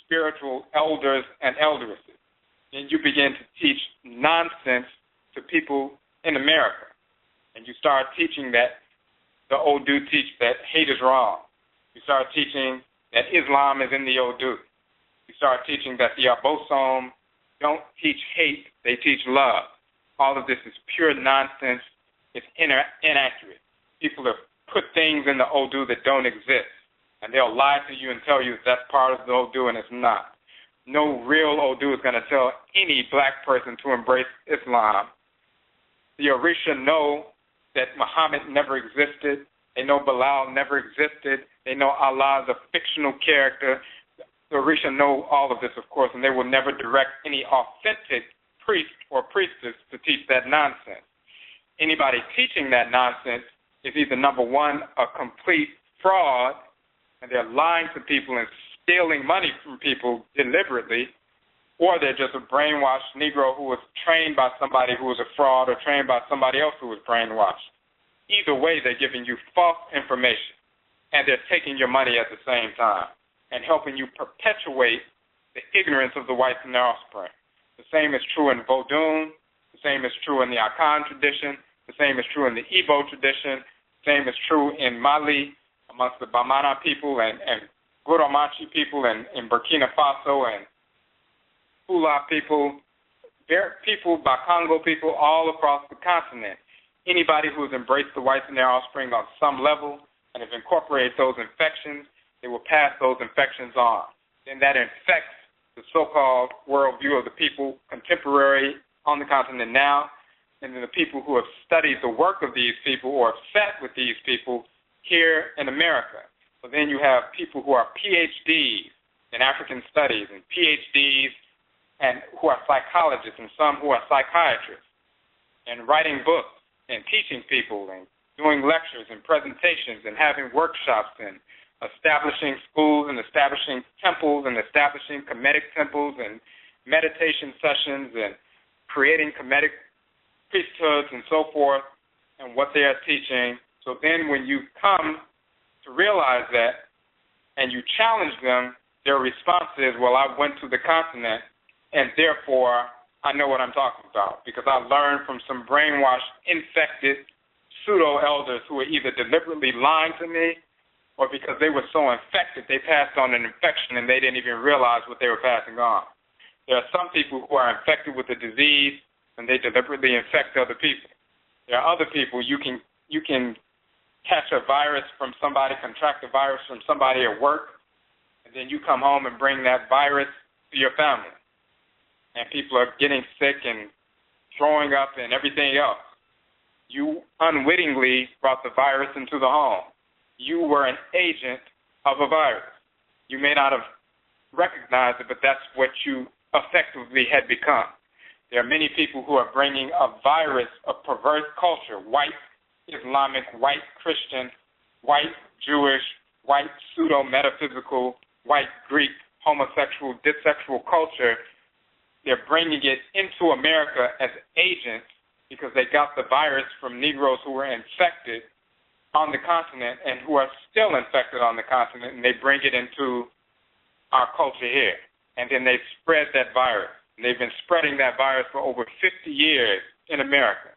spiritual elders and elderesses. And you begin to teach nonsense to people in America. And you start teaching that the Odu teach that hate is wrong. You start teaching that Islam is in the Odu. You start teaching that the Abosom don't teach hate, they teach love. All of this is pure nonsense. It's inaccurate. People have put things in the Odu that don't exist, and they'll lie to you and tell you that that's part of the Odu, and it's not. No real Odu is going to tell any black person to embrace Islam. The Orisha know that Muhammad never existed. They know Bilal never existed. They know Allah is a fictional character. The Orisha know all of this, of course, and they will never direct any authentic priest or priestess to teach that nonsense. Anybody teaching that nonsense is either, number one, a complete fraud, and they're lying to people and stealing money from people deliberately, or they're just a brainwashed Negro who was trained by somebody who was a fraud or trained by somebody else who was brainwashed. Either way, they're giving you false information, and they're taking your money at the same time and helping you perpetuate the ignorance of the whites and their offspring. The same is true in Vodou, the same is true in the Akan tradition, the same is true in the Igbo tradition, the same is true in Mali amongst the Bamana people and Goromachi people and in Burkina Faso and Fula people, Bakongo people all across the continent. Anybody who has embraced the whites and their offspring on some level and have incorporated those infections, they will pass those infections on. Then that infects the so-called worldview of the people contemporary on the continent now, and then the people who have studied the work of these people or have sat with these people here in America. So then you have people who are PhDs in African studies and PhDs and who are psychologists and some who are psychiatrists and writing books and teaching people and doing lectures and presentations and having workshops and establishing schools and establishing temples and establishing Kemetic temples and meditation sessions and creating Kemetic priesthoods and so forth and what they are teaching. So then when you come to realize that and you challenge them, their response is, well, I went to the continent and therefore I know what I'm talking about because I learned from some brainwashed, infected pseudo-elders who were either deliberately lying to me or because they were so infected, they passed on an infection and they didn't even realize what they were passing on. There are some people who are infected with a disease and they deliberately infect other people. There are other people you can catch a virus from somebody, contract a virus from somebody at work, and then you come home and bring that virus to your family. And people are getting sick and throwing up and everything else. You unwittingly brought the virus into the home. you were an agent of a virus. You may not have recognized it, but that's what you effectively had become. There are many people who are bringing a virus of perverse culture, white Islamic, white Christian, white Jewish, white pseudo-metaphysical, white Greek, homosexual, dissexual culture. They're bringing it into America as agents because they got the virus from Negroes who were infected on the continent and who are still infected on the continent, and they bring it into our culture here. And then they spread that virus. And they've been spreading that virus for over 50 years in America.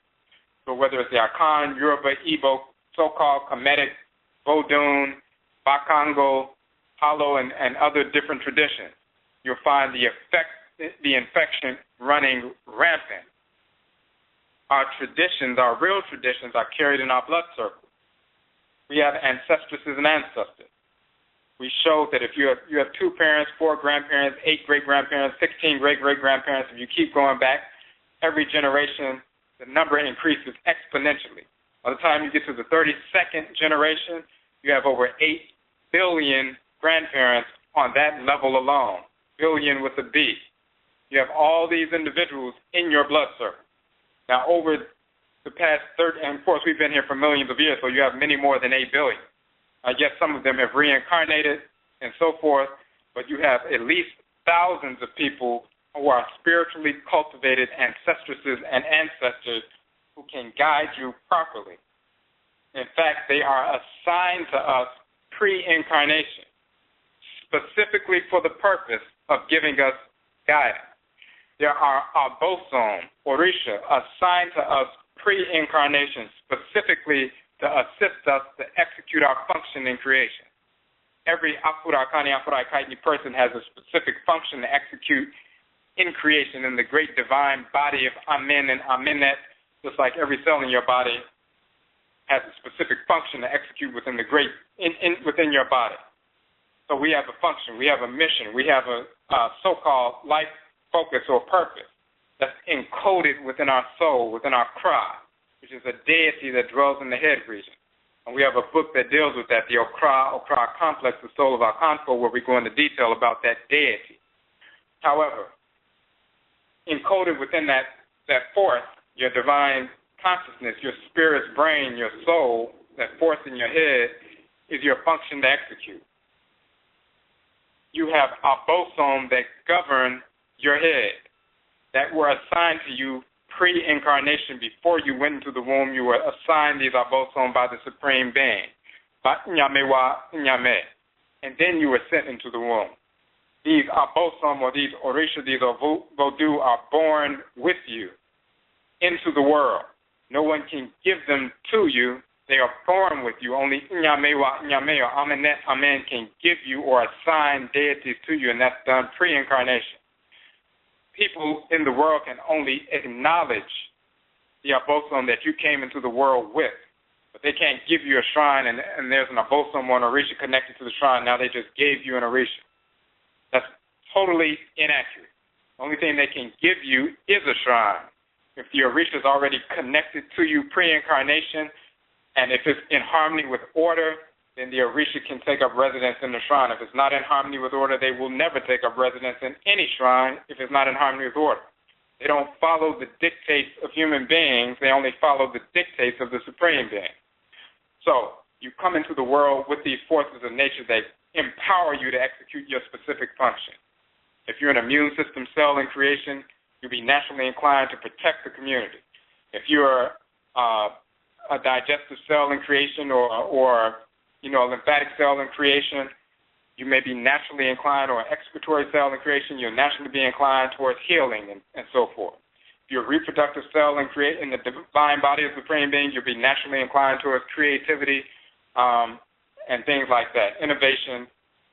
So whether it's the Akan, Yoruba, Igbo, so-called Kemetic, Vodou, Bakongo, Halo, and other different traditions, you'll find the infection running rampant. Our traditions, our real traditions, are carried in our blood circles. We have ancestresses and ancestors. We show that if you have 2 parents, 4 grandparents, 8 great-grandparents, 16 great-great-grandparents, if you keep going back, every generation, the number increases exponentially. By the time you get to the 32nd generation, you have over 8 billion grandparents on that level alone, billion with a B. You have all these individuals in your blood circle. Now, over the past 30, and of course we've been here for millions of years, so you have many more than 8 billion. Yes, some of them have reincarnated and so forth, but you have at least thousands of people who are spiritually cultivated ancestresses and ancestors who can guide you properly. In fact, they are assigned to us pre-incarnation, specifically for the purpose of giving us guidance. There are Abosom, Orisha, assigned to us pre-incarnation, specifically to assist us to execute our function in creation. Every Afurakani, Afuraitkaitnit person has a specific function to execute in creation in the great divine body of Amen and Amenet, just like every cell in your body has a specific function to execute within the great within your body. So we have a function, we have a mission, we have a so-called life focus or purpose that's encoded within our soul, within our cry, which is a deity that dwells in the head region. And we have a book that deals with that, the Okra complex, the soul of Akan, where we go into detail about that deity. However, encoded within that force, your divine consciousness, your spirit's brain, your soul, that force in your head, is your function to execute. You have Abosom that govern your head, that were assigned to you pre-incarnation. Before you went into the womb, you were assigned these Abosom by the Supreme Being, by Nyame, and then you were sent into the womb. These Abosom, or these Orisha, these Vodou, are born with you into the world. No one can give them to you. They are born with you. Only Nyame or Amenet Amen can give you or assign deities to you, and that's done pre-incarnation. People in the world can only acknowledge the Abosom that you came into the world with, but they can't give you a shrine and there's an Abosom or an Orisha connected to the shrine. Now they just gave you an Orisha. That's totally inaccurate. The only thing they can give you is a shrine. If the Orisha is already connected to you pre-incarnation, and if it's in harmony with order, then the Orisha can take up residence in the shrine. If it's not in harmony with order, they will never take up residence in any shrine if it's not in harmony with order. They don't follow the dictates of human beings. They only follow the dictates of the Supreme Being. So you come into the world with these forces of nature that empower you to execute your specific function. If you're an immune system cell in creation, you'll be naturally inclined to protect the community. If you're a digestive cell in creation or a lymphatic cell in creation, you may be naturally inclined, or an excretory cell in creation, you'll naturally be inclined towards healing and so forth. If you're a reproductive cell in the divine body of the Supreme Being, you'll be naturally inclined towards creativity and things like that, innovation,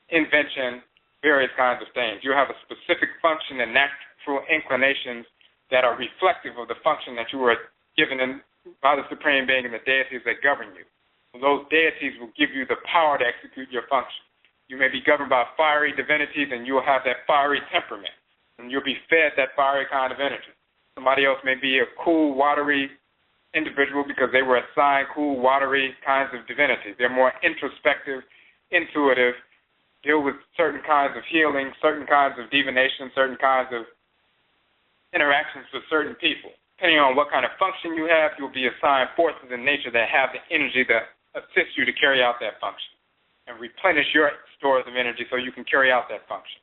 invention, various kinds of things. You have a specific function and natural inclinations that are reflective of the function that you were given by the Supreme Being and the deities that govern you. Those deities will give you the power to execute your function. You may be governed by fiery divinities, and you will have that fiery temperament, and you'll be fed that fiery kind of energy. Somebody else may be a cool, watery individual because they were assigned cool, watery kinds of divinities. They're more introspective, intuitive, deal with certain kinds of healing, certain kinds of divination, certain kinds of interactions with certain people. Depending on what kind of function you have, you'll be assigned forces in nature that have the energy that assist you to carry out that function and replenish your stores of energy so you can carry out that function.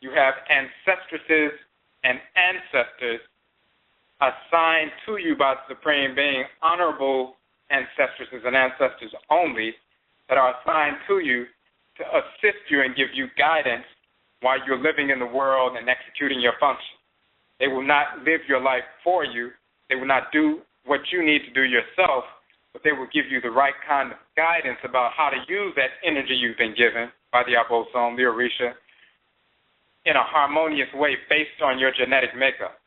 You have ancestresses and ancestors assigned to you by the Supreme Being, honorable ancestresses and ancestors only, that are assigned to you to assist you and give you guidance while you're living in the world and executing your function. They will not live your life for you. They will not do what you need to do yourself, but they will give you the right kind of guidance about how to use that energy you've been given by the Abosom, the Orisha, in a harmonious way based on your genetic makeup.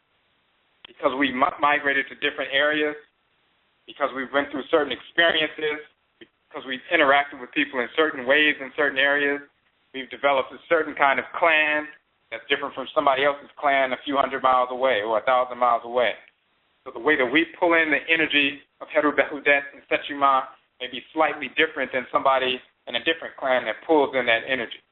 Because we migrated to different areas, because we went through certain experiences, because we've interacted with people in certain ways in certain areas, we've developed a certain kind of clan that's different from somebody else's clan a few hundred miles away or 1,000 miles away. So the way that we pull in the energy of Heru Behdety and Sekhmet may be slightly different than somebody in a different clan that pulls in that energy.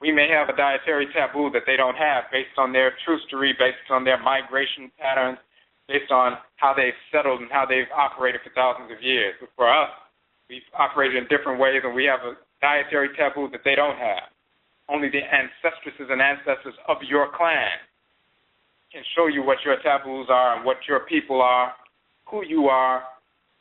We may have a dietary taboo that they don't have based on their trustery, based on their migration patterns, based on how they've settled and how they've operated for thousands of years. But for us, we've operated in different ways, and we have a dietary taboo that they don't have. Only the ancestresses and ancestors of your clan can show you what your taboos are and what your people are, who you are,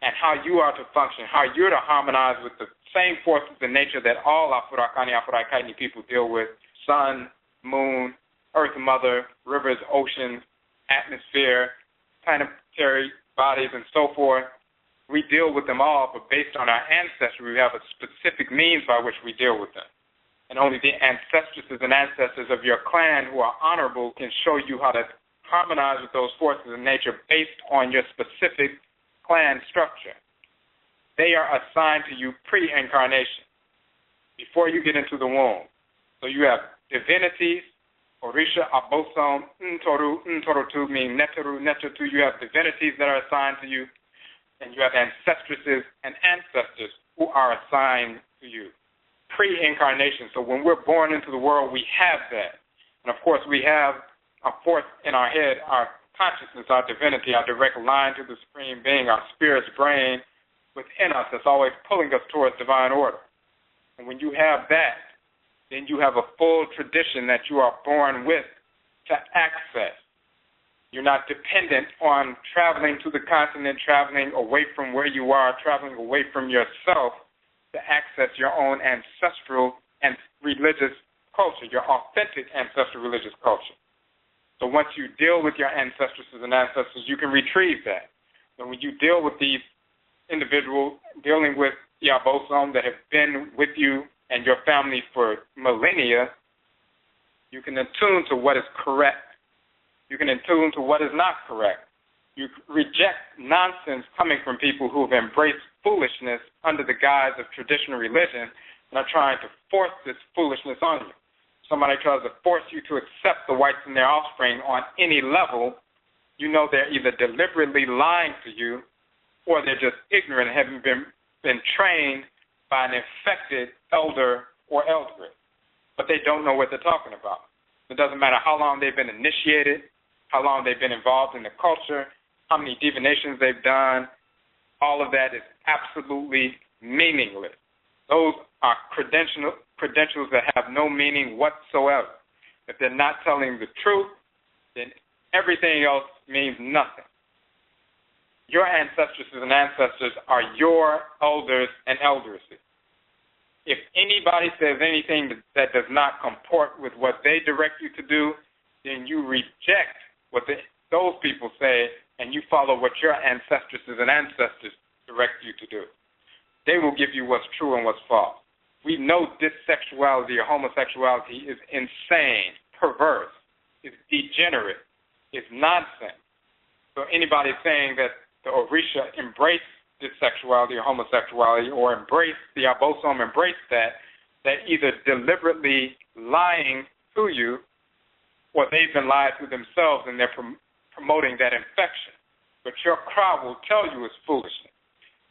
and how you are to function, how you're to harmonize with the same forces in nature that all Afurakani, Afuraitkaitnit people deal with: sun, moon, earth mother, rivers, oceans, atmosphere, planetary bodies, and so forth. We deal with them all, but based on our ancestry, we have a specific means by which we deal with them. And only the ancestresses and ancestors of your clan who are honorable can show you how to harmonize with those forces in nature based on your specific clan structure. They are assigned to you pre-incarnation, before you get into the womb. So you have divinities, Orisha, Abosom, Ntorou, Ntorotu, meaning Neteru, Netertu. You have divinities that are assigned to you, and you have ancestresses and ancestors who are assigned to you pre-incarnation. So when we're born into the world, we have that. And of course, we have a force in our head, our consciousness, our divinity, our direct line to the Supreme Being, our spirit's brain within us that's always pulling us towards divine order. And when you have that, then you have a full tradition that you are born with to access. You're not dependent on traveling to the continent, traveling away from where you are, traveling away from yourself to access your own ancestral and religious culture, your authentic ancestral religious culture. So once you deal with your ancestresses and ancestors, you can retrieve that. And when you deal with these individuals, dealing with the Abosom that have been with you and your family for millennia, you can attune to what is correct. You can attune to what is not correct. You reject nonsense coming from people who have embraced foolishness under the guise of traditional religion and are trying to force this foolishness on you. Somebody tries to force you to accept the whites and their offspring on any level, you know they're either deliberately lying to you or they're just ignorant and haven't been trained by an infected elder or eldred. But they don't know what they're talking about. It doesn't matter how long they've been initiated, how long they've been involved in the culture, how many divinations they've done. All of that is absolutely meaningless. Those are credentials that have no meaning whatsoever. If they're not telling the truth, then everything else means nothing. Your ancestresses and ancestors are your elders and elderesses. If anybody says anything that does not comport with what they direct you to do, then you reject what those people say and you follow what your ancestresses and ancestors direct you to do. They will give you what's true and what's false. We know dissexuality or homosexuality is insane, perverse, is degenerate, is nonsense. So anybody saying that the Orisha embraced dissexuality or homosexuality or embraced the Abosom, embraced that, they're either deliberately lying to you or they've been lied to themselves and they're promoting that infection. but your Kra will tell you it's foolishness.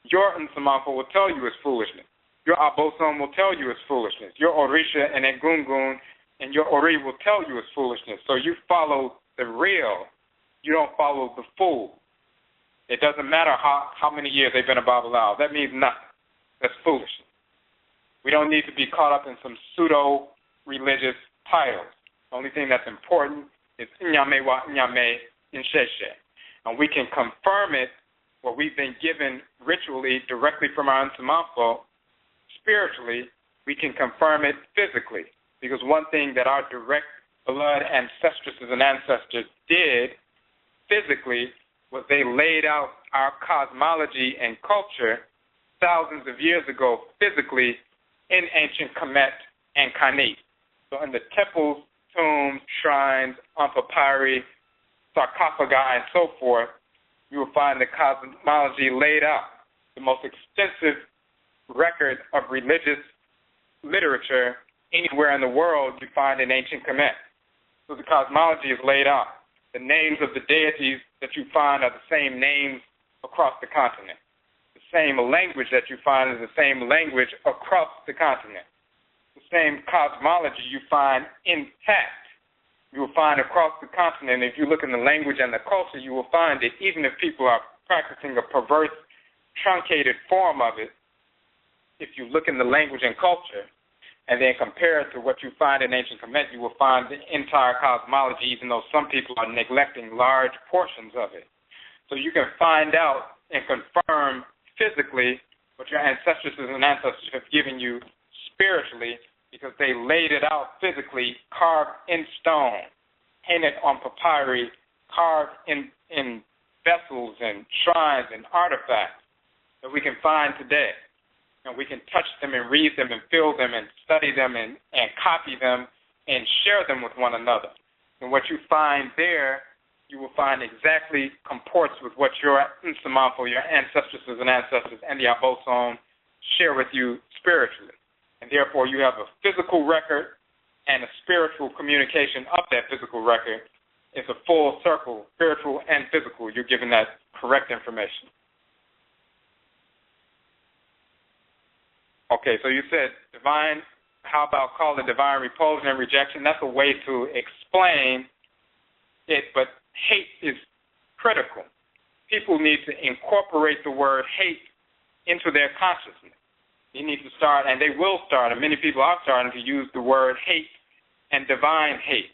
Your Nsamampa will tell you it's foolishness. Your Abosom will tell you it's foolishness. Your Orisha and Egungun and your Ori will tell you it's foolishness. So you follow the real. You don't follow the fool. It doesn't matter how many years they've been a Babalawo. That means nothing. That's foolishness. We don't need to be caught up in some pseudo-religious titles. The only thing that's important is Nyame wa Nyame Nsheshe. And we can confirm it, what we've been given ritually directly from our Nsamampa. Spiritually, we can confirm it physically. Because one thing that our direct blood ancestresses and ancestors did physically was they laid out our cosmology and culture thousands of years ago physically in ancient Kamit and Kamit. So in the temples, tombs, shrines, on papyri, sarcophagi, and so forth, you will find the cosmology laid out. The most extensive record of religious literature anywhere in the world you find in ancient Kamit. So the cosmology is laid out. The names of the deities that you find are the same names across the continent. The same language that you find is the same language across the continent. The same cosmology you find intact, you will find across the continent. If you look in the language and the culture, you will find it, even if people are practicing a perverse, truncated form of it. If you look in the language and culture and then compare it to what you find in ancient Kamit, you will find the entire cosmology, even though some people are neglecting large portions of it. So you can find out and confirm physically what your ancestresses and ancestors have given you spiritually, because they laid it out physically, carved in stone, painted on papyri, carved in vessels and shrines and artifacts that we can find today. And we can touch them and read them and feel them and study them and copy them and share them with one another. And what you find there, you will find exactly comports with what your Nsamampa, your ancestresses and ancestors, and the Abosom share with you spiritually. And therefore, you have a physical record and a spiritual communication of that physical record. It's a full circle, spiritual and physical. You're given that correct information. Okay, so you said divine, how about call it divine repulsion and rejection? That's a way to explain it, but hate is critical. People need to incorporate the word hate into their consciousness. You need to start, and they will start, and many people are starting to use the word hate and divine hate,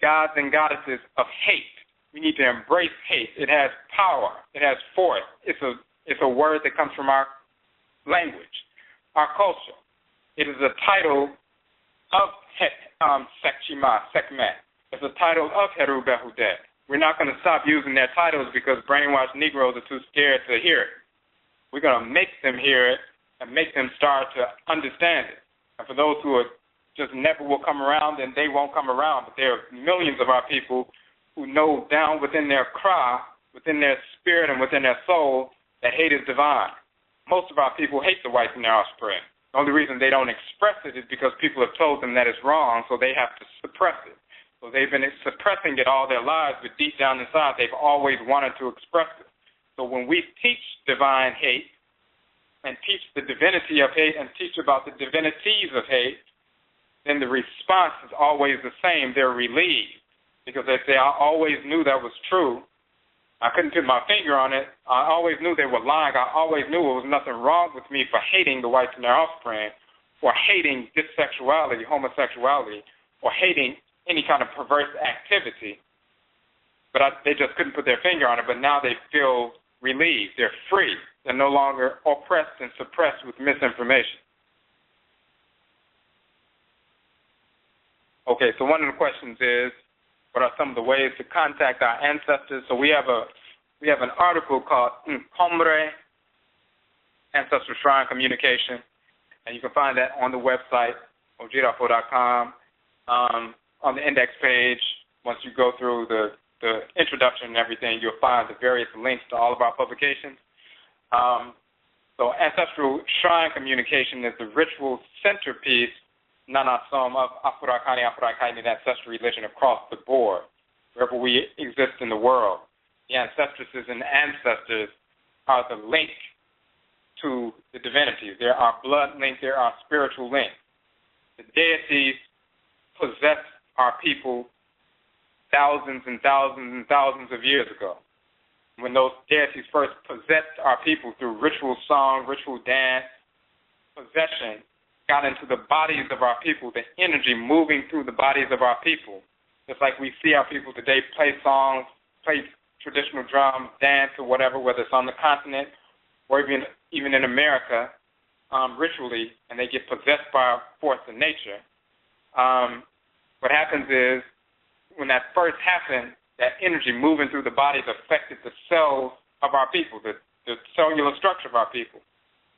gods and goddesses of hate. We need to embrace hate. It has power. It has force. It's a word that comes from our language, our culture. It is a title of Sekhmet. It's a title of Heru Behdety. We're not going to stop using their titles because brainwashed Negroes are too scared to hear it. We're going to make them hear it and make them start to understand it. And for those who are just never will come around, then they won't come around. But there are millions of our people who know down within their Kra, within their spirit and within their soul, that hate is divine. Most of our people hate the whites and their offspring. The only reason they don't express it is because people have told them that it's wrong, so they have to suppress it. So they've been suppressing it all their lives, but deep down inside, they've always wanted to express it. So when we teach divine hate and teach the divinity of hate and teach about the divinities of hate, then the response is always the same. They're relieved because they say, I always knew that was true. I couldn't put my finger on it. I always knew they were lying. I always knew there was nothing wrong with me for hating the whites and their offspring, or hating dissexuality, homosexuality, or hating any kind of perverse activity. But they just couldn't put their finger on it. But now they feel relieved. They're free. They're no longer oppressed and suppressed with misinformation. Okay, so one of the questions is, what are some of the ways to contact our ancestors? So we have an article called Ntrwt, Ancestral Shrine Communication, and you can find that on the website, ojirafo.com. On the index page, once you go through the introduction and everything, you'll find the various links to all of our publications. So Ancestral Shrine Communication is the ritual centerpiece, Nanasom, of Afurakani, Afuraitkaitnit ancestral religion across the board, wherever we exist in the world. the ancestresses and ancestors are the link to the divinities. There are blood links, there are spiritual links. The deities possess our people thousands and thousands and thousands of years ago. When those deities first possessed our people through ritual song, ritual dance, possession got into the bodies of our people, the energy moving through the bodies of our people. Just like we see our people today play songs, play traditional drums, dance or whatever, whether it's on the continent or even in America, ritually, and they get possessed by a force of nature. What happens is, when that first happened, that energy moving through the bodies affected the cells of our people, the cellular structure of our people.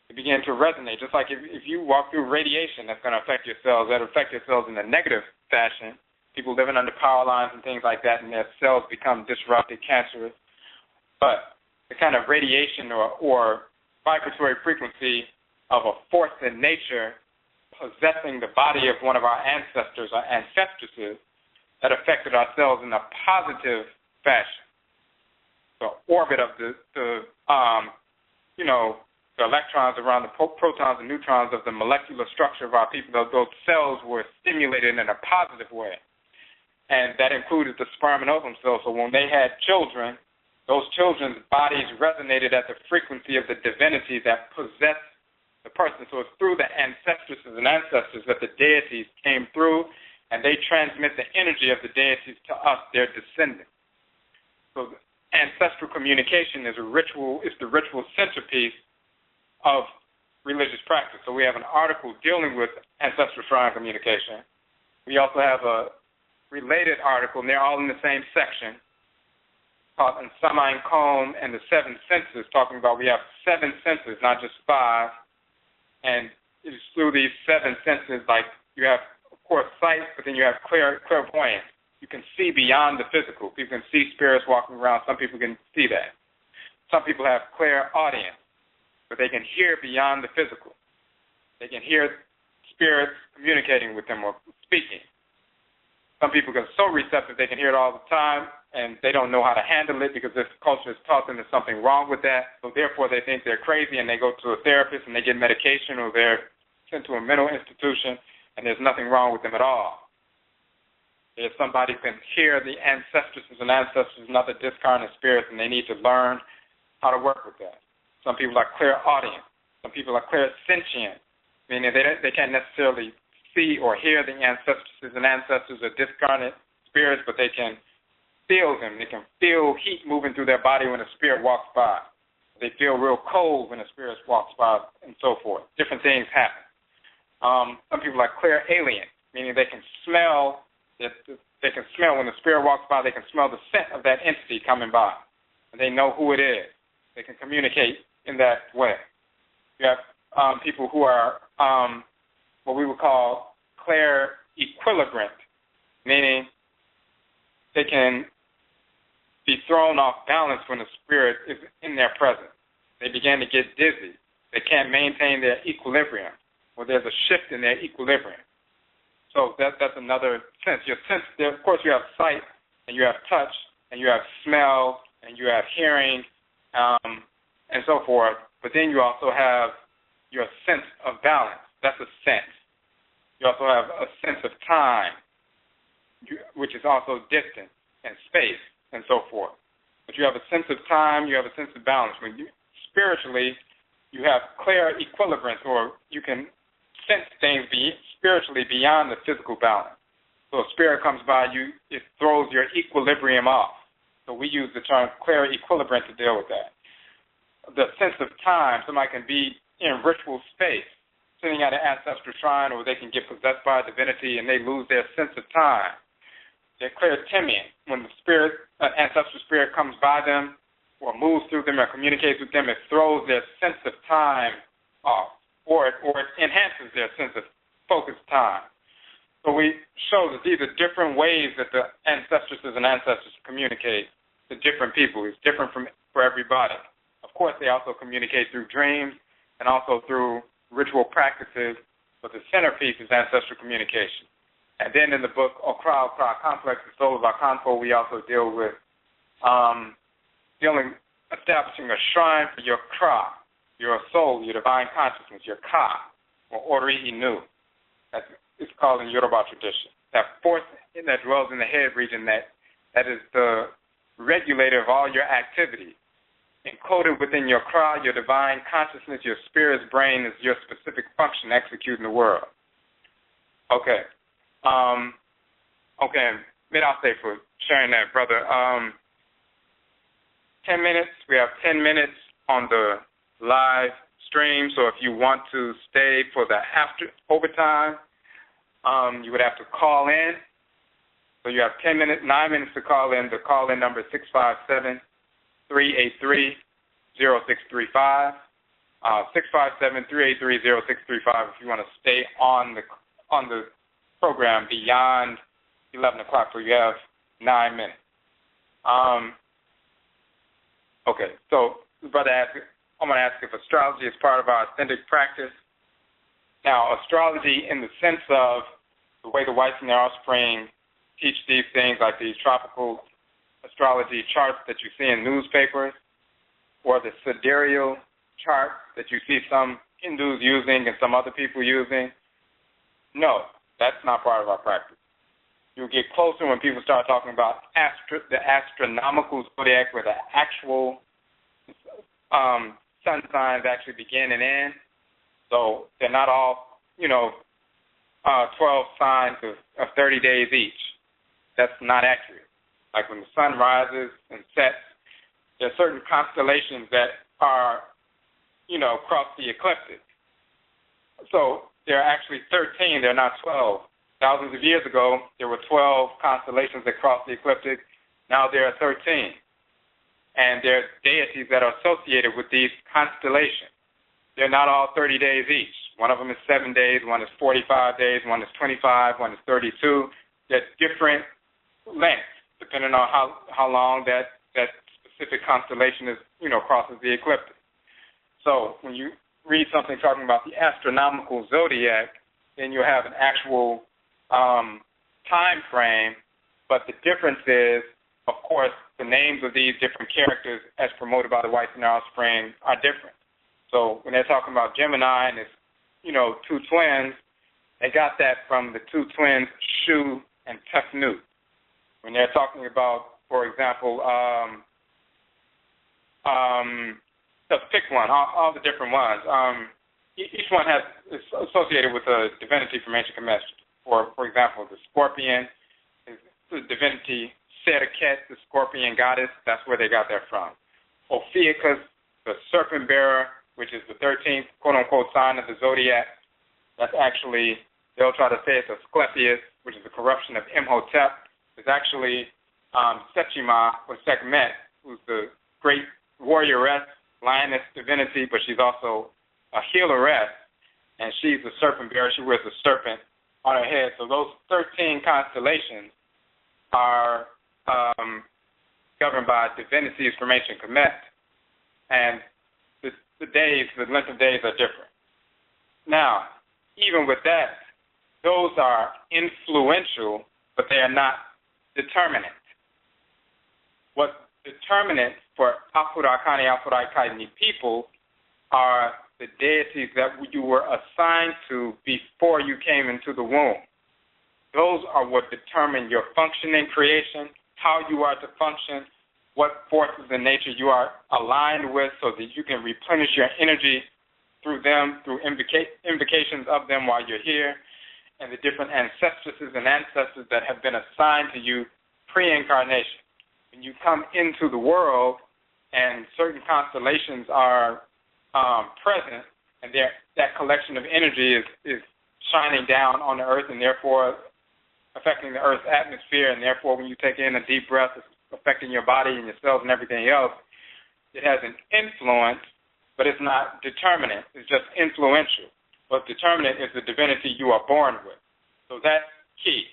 It began to resonate. Just like if you walk through radiation, that's going to affect your cells. That'll affect your cells in a negative fashion. People living under power lines and things like that, and their cells become disrupted, cancerous. But the kind of radiation or vibratory frequency of a force in nature possessing the body of one of our ancestors or ancestresses that affected our cells in a positive fashion. The orbit of the electrons around the protons and neutrons of the molecular structure of our people, those cells were stimulated in a positive way. And that included the sperm and ovum cells. So when they had children, those children's bodies resonated at the frequency of the divinity that possessed the person. So it's through the ancestresses and ancestors that the deities came through, and they transmit the energy of the deities to us, their descendants. So ancestral communication is the ritual centerpiece of religious practice. So we have an article dealing with ancestral shrine communication. We also have a related article, and they're all in the same section, called Nsamainkome and the Seven Senses, talking about we have 7 senses, not just 5. And it's through these 7 senses, like you have, of course, sight, but then you have clairvoyance. You can see beyond the physical. People can see spirits walking around. Some people can see that. Some people have clairaudience, but they can hear beyond the physical. They can hear spirits communicating with them or speaking. Some people are so receptive they can hear it all the time, and they don't know how to handle it because this culture has taught them there's something wrong with that. So therefore they think they're crazy, and they go to a therapist and they get medication, or they're sent to a mental institution, and there's nothing wrong with them at all. If somebody can hear the ancestresses and ancestors and other discarnate spirits, and they need to learn how to work with that. Some people are clairaudience. Some people are clairsentient, meaning they can't necessarily see or hear the ancestresses and ancestors or discarnate spirits, but they can feel them. They can feel heat moving through their body when a spirit walks by. They feel real cold when a spirit walks by, and so forth. Different things happen. Some people are clairalient, meaning they can smell. They can smell when the spirit walks by. They can smell the scent of that entity coming by, and they know who it is. They can communicate in that way. You have people who are what we would call clairequilibrant, meaning they can be thrown off balance when the spirit is in their presence. They begin to get dizzy. They can't maintain their equilibrium, or there's a shift in their equilibrium. So that's another sense. Your sense, of course, you have sight, and you have touch, and you have smell, and you have hearing, and so forth. But then you also have your sense of balance. That's a sense. You also have a sense of time, which is also distance and space and so forth. But you have a sense of time, you have a sense of balance. When you spiritually, you have clear equilibrance, or you can sense things spiritually beyond the physical balance. So a spirit comes by you, it throws your equilibrium off. So we use the term clear equilibrant to deal with that. The sense of time, somebody can be in ritual space, sitting at an ancestral shrine, or they can get possessed by a divinity and they lose their sense of time. They're clairtimian. When the spirit, an ancestral spirit comes by them or moves through them or communicates with them, it throws their sense of time off, or it enhances their sense of focused time. So we show that these are different ways that the ancestresses and ancestors communicate to different people. It's different for everybody. Of course, they also communicate through dreams and also through ritual practices, but the centerpiece is ancestral communication. And then in the book, Okra Complex, the Soul of Akan, we also deal with establishing a shrine for your Kra, your soul, your divine consciousness, your Ka, or Ori-Inu. It's called in Yoruba tradition. That force that dwells in the head region that is the regulator of all your activity. Encoded within your Kra, your divine consciousness, your spirit's brain is your specific function executing the world. Okay. Okay, I'll say for sharing that, brother. 10 minutes. We have 10 minutes on the live stream, so if you want to stay for the overtime, you would have to call in. So you have 10 minutes, 9 minutes to call in. The call-in number is 657-383-0635. 657-383-0635 if you want to stay on the program beyond 11 o'clock, so you have 9 minutes. Okay, so brother asked, I'm going to ask if astrology is part of our authentic practice. Now, astrology in the sense of the way the whites and their offspring teach these things, like these tropical astrology charts that you see in newspapers, or the sidereal chart that you see some Hindus using and some other people using. No, that's not part of our practice. You'll get closer when people start talking about the astronomical zodiac, where the actual sun signs actually begin and end. So they're not all, 12 signs of 30 days each. That's not accurate. Like when the sun rises and sets, there are certain constellations that are, across the ecliptic. So there are actually 13, they're not 12. Thousands of years ago, there were 12 constellations that crossed the ecliptic. Now there are 13. And there are deities that are associated with these constellations. They're not all 30 days each. One of them is 7 days, one is 45 days, one is 25, one is 32. They're different lengths, depending on how long that specific constellation is, crosses the ecliptic. So when you read something talking about the astronomical zodiac, then you have an actual time frame, but the difference is, of course, the names of these different characters as promoted by the whites and their offspring are different. So when they're talking about Gemini and its, two twins, they got that from the two twins, Shu and Tefnut. When they're talking about, for example, let's pick one, all the different ones. Each one is associated with a divinity from ancient Kemet. For example, the scorpion is the divinity Serket, the scorpion goddess. That's where they got that from. Ophiuchus, the serpent bearer, which is the 13th quote-unquote sign of the zodiac. That's actually, they'll try to say it's Asclepius, which is the corruption of Imhotep. It's actually Sechima or Sekhmet, who's the great warrioress, lioness divinity, but she's also a healeress, and she's the serpent bearer. She wears a serpent on her head. So those 13 constellations are governed by divinities from ancient Kemet, and the length of days are different. Now, even with that, those are influential, but they are not determinate. What's determinant for Afurakani, Afuraitkaitnit people are the deities that you were assigned to before you came into the womb. Those are what determine your function in creation, how you are to function, what forces in nature you are aligned with so that you can replenish your energy through them, through invocations of them while you're here, and the different ancestresses and ancestors that have been assigned to you pre-incarnation. When you come into the world and certain constellations are present, and that collection of energy is shining down on the earth and therefore affecting the earth's atmosphere, and therefore when you take in a deep breath, it's affecting your body and your cells and everything else. It has an influence, but it's not determinate. It's just influential. What's determinate is the divinity you are born with. So that's key.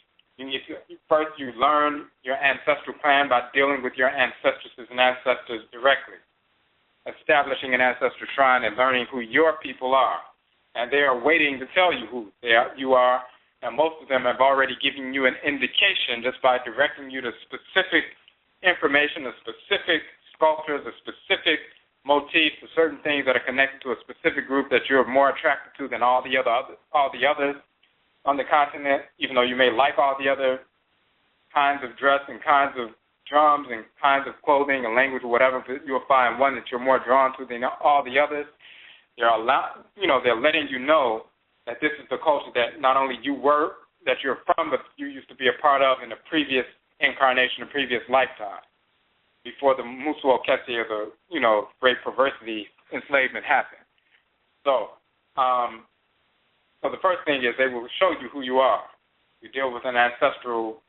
First, you learn your ancestral plan by dealing with your ancestresses and ancestors directly, establishing an ancestral shrine and learning who your people are. And they are waiting to tell you who you are, and most of them have already given you an indication just by directing you to specific information, a specific sculptures, or specific motifs, or certain things that are connected to a specific group that you're more attracted to than all the others on the continent, even though you may like all the other kinds of dress and kinds of drums and kinds of clothing and language or whatever, but you'll find one that you're more drawn to than all the others. They're letting you know that this is the culture that not only that you're from, but you used to be a part of in a previous incarnation, a previous lifetime, before the Musuo Kesi of the, great perversity, enslavement happened. So the first thing is they will show you who you are. You deal with an ancestral,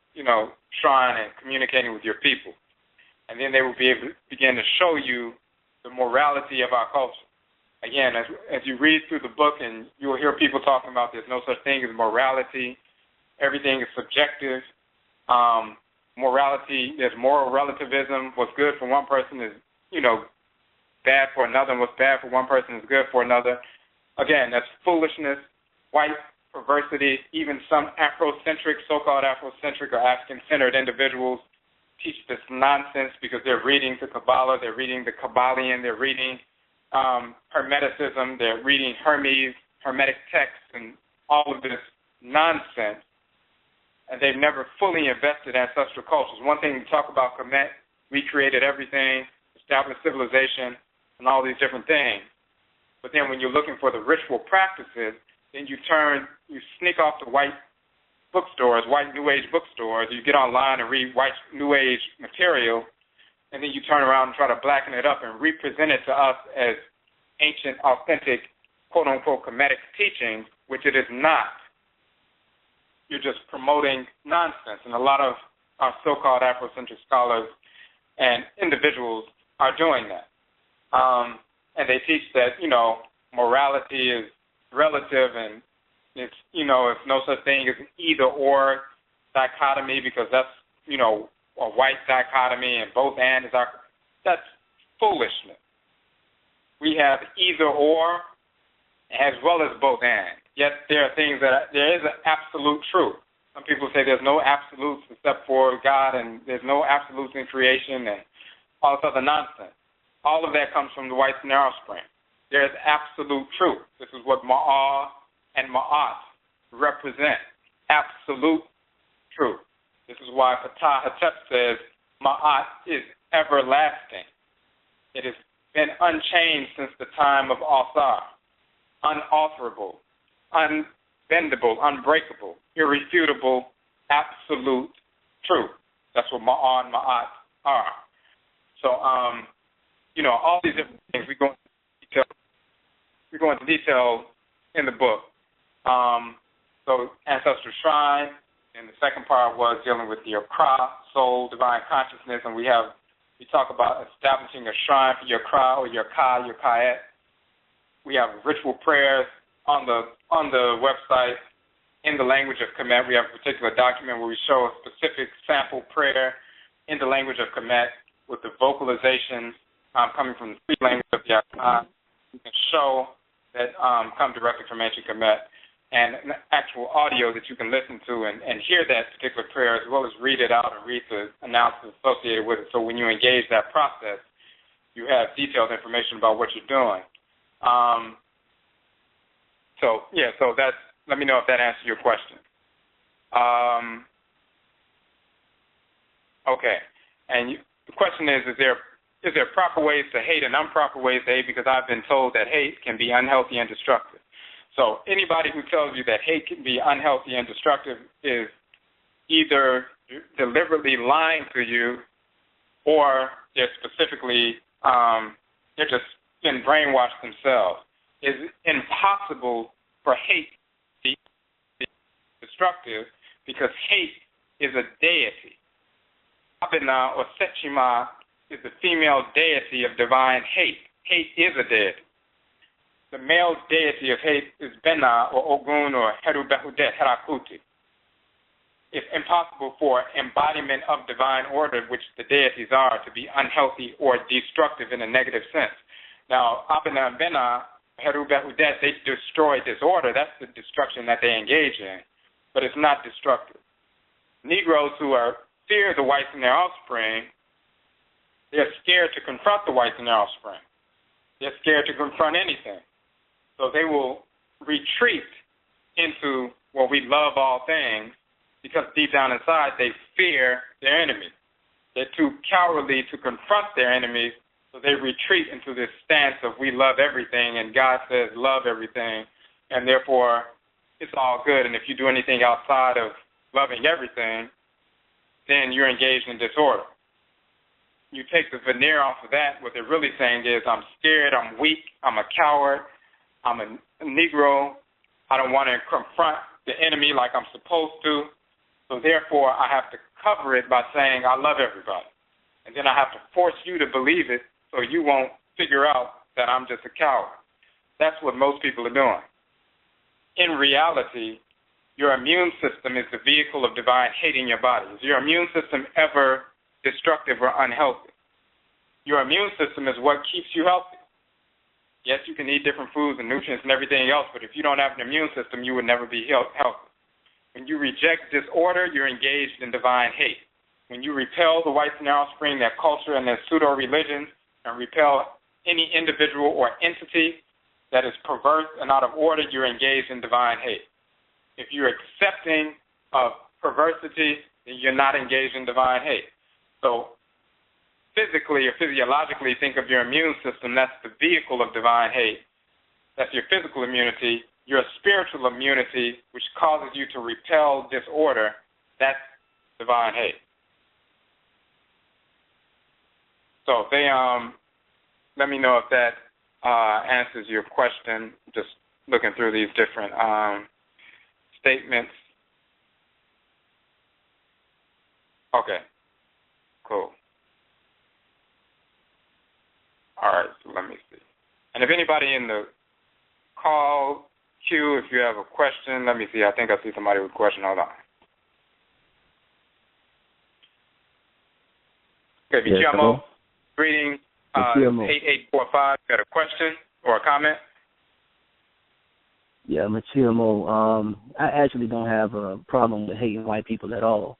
shrine and communicating with your people. And then they will be able to begin to show you the morality of our culture. Again, as you read through the book, and you will hear people talking about there's no such thing as morality. Everything is subjective. Morality, there's moral relativism. What's good for one person is, bad for another, and what's bad for one person is good for another. Again, that's foolishness, white perversity. Even some Afrocentric, so-called Afrocentric or African-centered individuals teach this nonsense because they're reading the Kabbalah, they're reading the Kabbalion, they're reading Hermeticism, they're reading Hermes, Hermetic texts, and all of this nonsense. And they've never fully invested in ancestral cultures. One thing we talk about Kamit, recreated everything, established civilization, and all these different things. But then when you're looking for the ritual practices, then you sneak off to white bookstores, white New Age bookstores, you get online and read white New Age material, and then you turn around and try to blacken it up and represent it to us as ancient, authentic, quote-unquote, Kemetic teachings, which it is not. You're just promoting nonsense, and a lot of our so-called Afrocentric scholars and individuals are doing that. And they teach that, morality is relative, and it's, it's no such thing as an either-or dichotomy because that's, a white dichotomy and both and is that's foolishness. We have either-or as well as both and. Yet there are things there is an absolute truth. Some people say there's no absolutes except for God, and there's no absolutes in creation and all this other nonsense. All of that comes from the whites and their offspring. There is absolute truth. This is what Maa and Maat represent, absolute truth. This is why Ptah-Hotep says Ma'at is everlasting. It has been unchanged since the time of Asar, unalterable, unbendable, unbreakable, irrefutable, absolute truth. That's what Maa and Maat are. So, all these different things we go into detail in the book. So, ancestral shrine, and the second part was dealing with your Kra, soul, divine consciousness, and we talk about establishing a shrine for your Kra or your Ka, your Kayet. We have ritual prayers on the website in the language of Kemet. We have a particular document where we show a specific sample prayer in the language of Kemet with the vocalizations coming from the speech language of the Akan. You can show that come directly from ancient Kemet, and an actual audio that you can listen to and hear that particular prayer as well as read it out and read the announcements associated with it. So when you engage that process, you have detailed information about what you're doing. So that's, let me know if that answers your question. Okay. And the question is there proper ways to hate and improper ways to hate? Because I've been told that hate can be unhealthy and destructive. So anybody who tells you that hate can be unhealthy and destructive is either deliberately lying to you, or they're specifically, they're just been brainwashed themselves. It's impossible for hate to be destructive because hate is a deity. Abina or Sechima is the female deity of divine hate. Hate is a deity. The male deity of hate is Bena or Ogun or Heru Behdety Herakuti. It's impossible for embodiment of divine order, which the deities are, to be unhealthy or destructive in a negative sense. Now, Abena and Bena, Heru Behdety, they destroy disorder. That's the destruction that they engage in, but it's not destructive. Negroes who fear the whites and their offspring, They're scared to confront the whites and their offspring. They're scared to confront anything. So they will retreat into, well, we love all things, because deep down inside they fear their enemies. They're too cowardly to confront their enemies, so they retreat into this stance of we love everything, and God says love everything, and therefore it's all good. And if you do anything outside of loving everything, then you're engaged in disorder. You take the veneer off of that, what they're really saying is, I'm scared, I'm weak, I'm a coward, I'm a Negro, I don't want to confront the enemy like I'm supposed to, so therefore I have to cover it by saying I love everybody. And then I have to force you to believe it so you won't figure out that I'm just a coward. That's what most people are doing. In reality, your immune system is the vehicle of divine hate in your body. Is your immune system ever destructive or unhealthy? Your immune system is what keeps you healthy. Yes, you can eat different foods and nutrients and everything else, but if you don't have an immune system, you would never be healthy. When you reject disorder, you're engaged in divine hate. When you repel the whites and their offspring, their culture, and their pseudo-religions, and repel any individual or entity that is perverse and out of order, you're engaged in divine hate. If you're accepting of perversity, then you're not engaged in divine hate. So physically or physiologically, think of your immune system. That's the vehicle of divine hate. That's your physical immunity. Your spiritual immunity, which causes you to repel disorder, that's divine hate. So they let me know if that answers your question. Just looking through these different statements. Okay, cool. All right, so let me see. And if anybody in the call queue, if you have a question, let me see. I think I see somebody with a question. Hold on. Okay, Bichamo, greeting. 8845, got a question or a comment? Yeah, Machimo, I actually don't have a problem with hating white people at all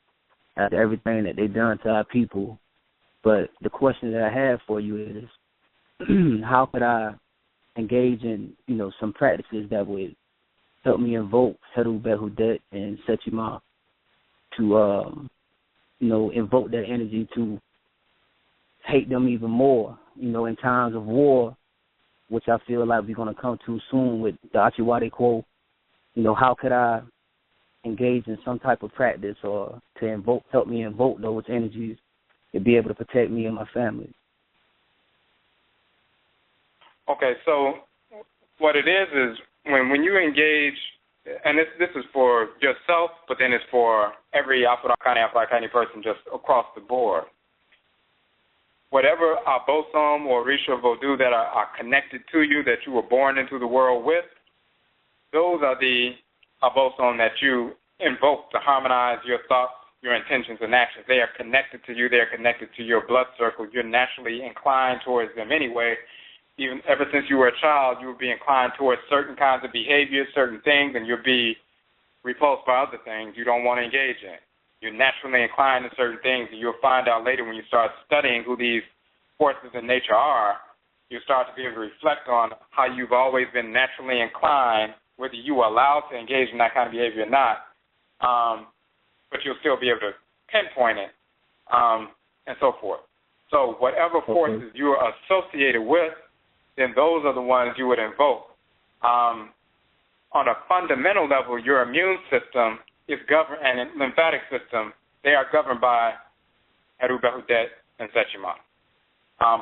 after everything that they've done to our people. But the question that I have for you is, how could I engage in, some practices that would help me invoke Heru Behdety and Sekhmet to, invoke that energy to hate them even more, in times of war, which I feel like we're going to come to soon with the Achiwade quote. How could I engage in some type of practice or to help me invoke those energies to be able to protect me and my family? Okay, so what it is when you engage, and this is for yourself, but then it's for every Afuraitkaitnit person just across the board. Whatever Abosom or Orisha or Vodou that are connected to you, that you were born into the world with, those are the Abosom that you invoke to harmonize your thoughts, your intentions, and actions. They are connected to you. They are connected to your blood circle. You're naturally inclined towards them anyway. Even ever since you were a child, you would be inclined towards certain kinds of behaviors, certain things, and you'll be repulsed by other things you don't want to engage in. You're naturally inclined to certain things, and you'll find out later when you start studying who these forces in nature are, you'll start to be able to reflect on how you've always been naturally inclined, whether you were allowed to engage in that kind of behavior or not, but you'll still be able to pinpoint it, and so forth. So whatever forces you are associated with, then those are the ones you would invoke. On a fundamental level, your immune system is governed, and lymphatic system, they are governed by Heru Behdety and Sekhmet.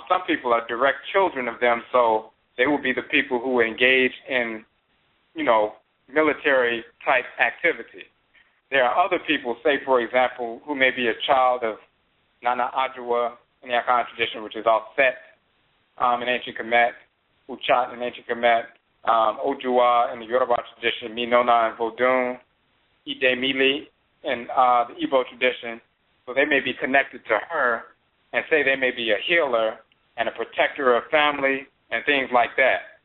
Some people are direct children of them, so they will be the people who engage in, military-type activity. There are other people, say, for example, who may be a child of Nana Adwa in the Akan tradition, which is all set in ancient Kamit, Uchat in ancient Kamit, Ojuwa in the Yoruba tradition, Minona and Vodou, Ide Mili in the Igbo tradition. So they may be connected to her and say they may be a healer and a protector of family and things like that.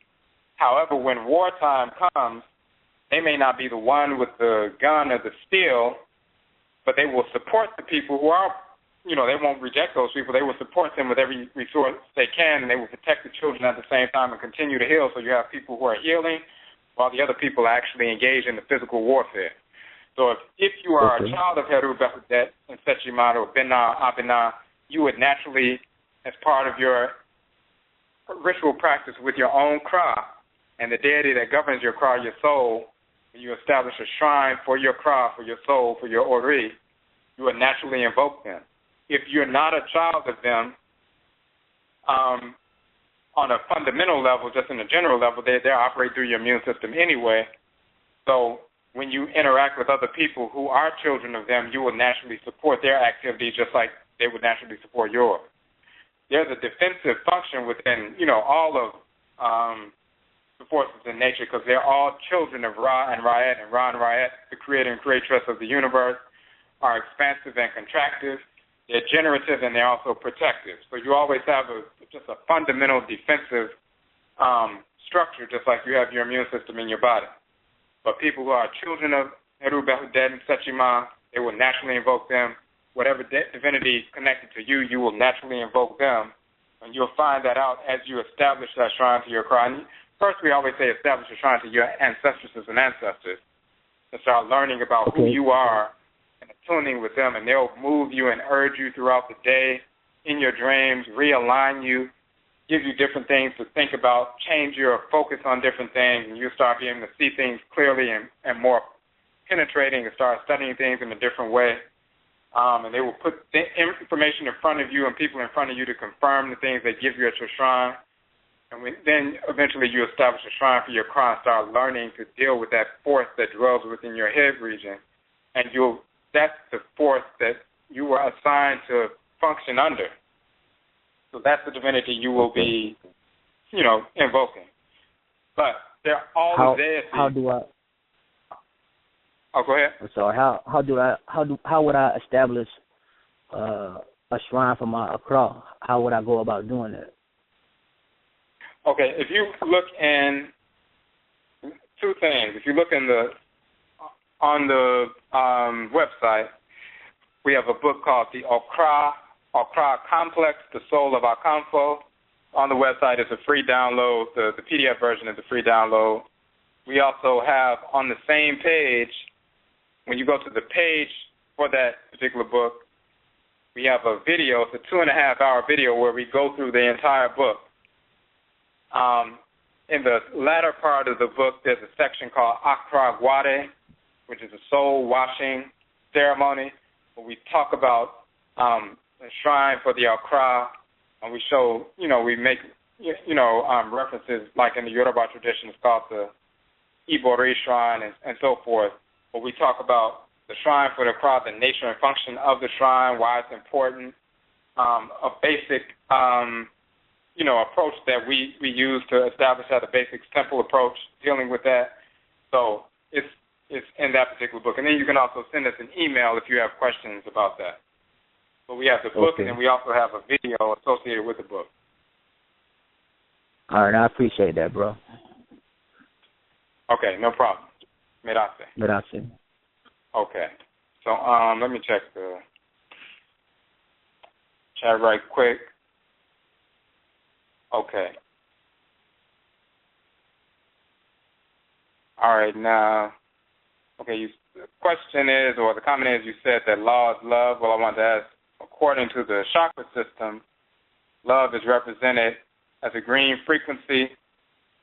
However, when wartime comes, they may not be the one with the gun or the steel, but they will support the people who are, they won't reject those people. They will support them with every resource they can, and they will protect the children at the same time and continue to heal. So you have people who are healing while the other people are actually engaged in the physical warfare. So if you are a child of Heru Behdety and Sekhmet or Bina Abina, you would naturally, as part of your ritual practice with your own Kra and the deity that governs your Kra, your soul, you establish a shrine for your Kra, for your soul, for your Ori, you would naturally invoke them. If you're not a child of them, on a fundamental level, just in a general level, they operate through your immune system anyway. So when you interact with other people who are children of them, you will naturally support their activities just like they would naturally support yours. There's a defensive function within, all of the forces in nature because they're all children of Ra and Ra'et, and Ra and Ra'et, the creator and creatress of the universe, are expansive and contractive. They're generative and they're also protective. So you always have just a fundamental defensive structure, just like you have your immune system in your body. But people who are children of Heru Behdety and Sekhmet, they will naturally invoke them. Whatever divinity connected to you, you will naturally invoke them. And you'll find that out as you establish that shrine to your Kra. First, we always say establish a shrine to your ancestresses and ancestors and start learning about who you are and attuning with them, and they'll move you and urge you throughout the day, in your dreams, realign you, give you different things to think about, change your focus on different things, and you'll start being able to see things clearly and more penetrating and start studying things in a different way. And they will put information in front of you and people in front of you to confirm the things they give you at your shrine. And then eventually you establish a shrine for your Kra and start learning to deal with that force that dwells within your head region. And that's the force that you were assigned to function under. So that's the divinity you will be, invoking. But they're all the deities. How do I? Oh, go ahead. I'm sorry. How would I establish a shrine for my Kra? How would I go about doing that? Okay, if you look in two things. If you look on the website, we have a book called the Okra Complex, The Soul of Akanfo. On the website, it's a free download. The PDF version is a free download. We also have on the same page, when you go to the page for that particular book, we have a video. It's a 2.5-hour video where we go through the entire book. In the latter part of the book, there's a section called Akra Gwade, which is a soul washing ceremony, where we talk about the shrine for the Akra, and we show, we make, references like in the Yoruba tradition, it's called the Ibori shrine and so forth, where we talk about the shrine for the Akra, the nature and function of the shrine, why it's important, a basic approach that we use to establish that, a basic temple approach, dealing with that. So it's in that particular book. And then you can also send us an email if you have questions about that. So we have the book, and then we also have a video associated with the book. All right, I appreciate that, bro. Okay, no problem. Medase. Okay. So let me check the chat right quick. Okay. All right, now, the question is, or the comment is, you said that law is love. Well, I want to ask, according to the chakra system, love is represented as a green frequency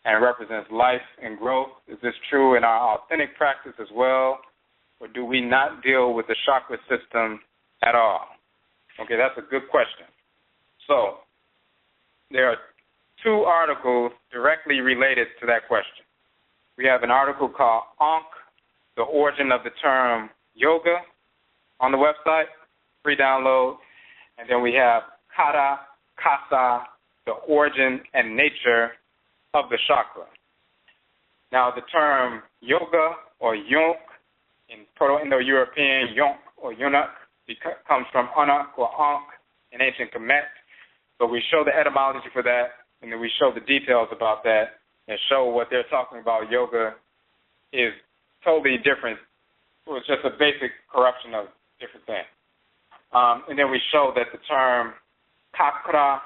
and represents life and growth. Is this true in our authentic practice as well, or do we not deal with the chakra system at all? Okay, that's a good question. So there are two articles directly related to that question. We have an article called Ankh, The Origin of the Term Yoga, on the website, free download. And then we have Kata, Kasa, The Origin and Nature of the Chakra. Now, the term yoga or yonk, in Proto-Indo-European, yonk or yunak, comes from anak or ankh in ancient Kamit. So we show the etymology for that, and then we show the details about that and show what they're talking about. Yoga is totally different. It was just a basic corruption of different things. And then we show that the term kakra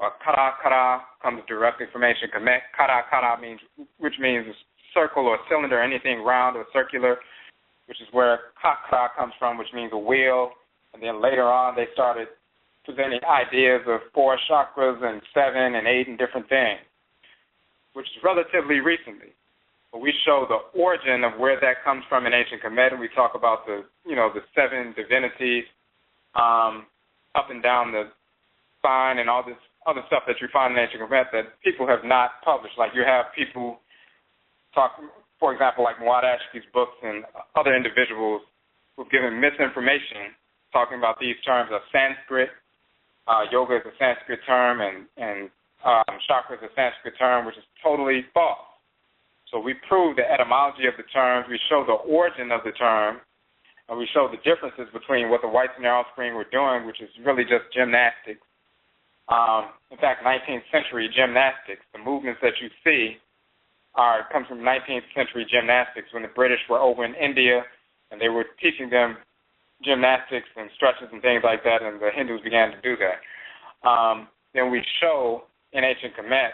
or kara comes directly from ancient Kamit. Kara which means circle or cylinder, anything round or circular, which is where kakra comes from, which means a wheel. And then later on they started presenting ideas of 4 chakras and 7 and 8 and different things, which is relatively recently. But we show the origin of where that comes from in ancient Kemet, and we talk about the 7 divinities up and down the spine and all this other stuff that you find in ancient Kemet that people have not published. Like you have people talk, for example, like Muad Ashki's books and other individuals who've given misinformation talking about these terms of Sanskrit. Yoga is a Sanskrit term, and chakra is a Sanskrit term, which is totally false. So we prove the etymology of the terms, we show the origin of the term, and we show the differences between what the whites and their offspring were doing, which is really just gymnastics. In fact, 19th century gymnastics, the movements that you see come from 19th century gymnastics when the British were over in India and they were teaching them gymnastics and stretches and things like that, and the Hindus began to do that. Then we show in ancient Kemet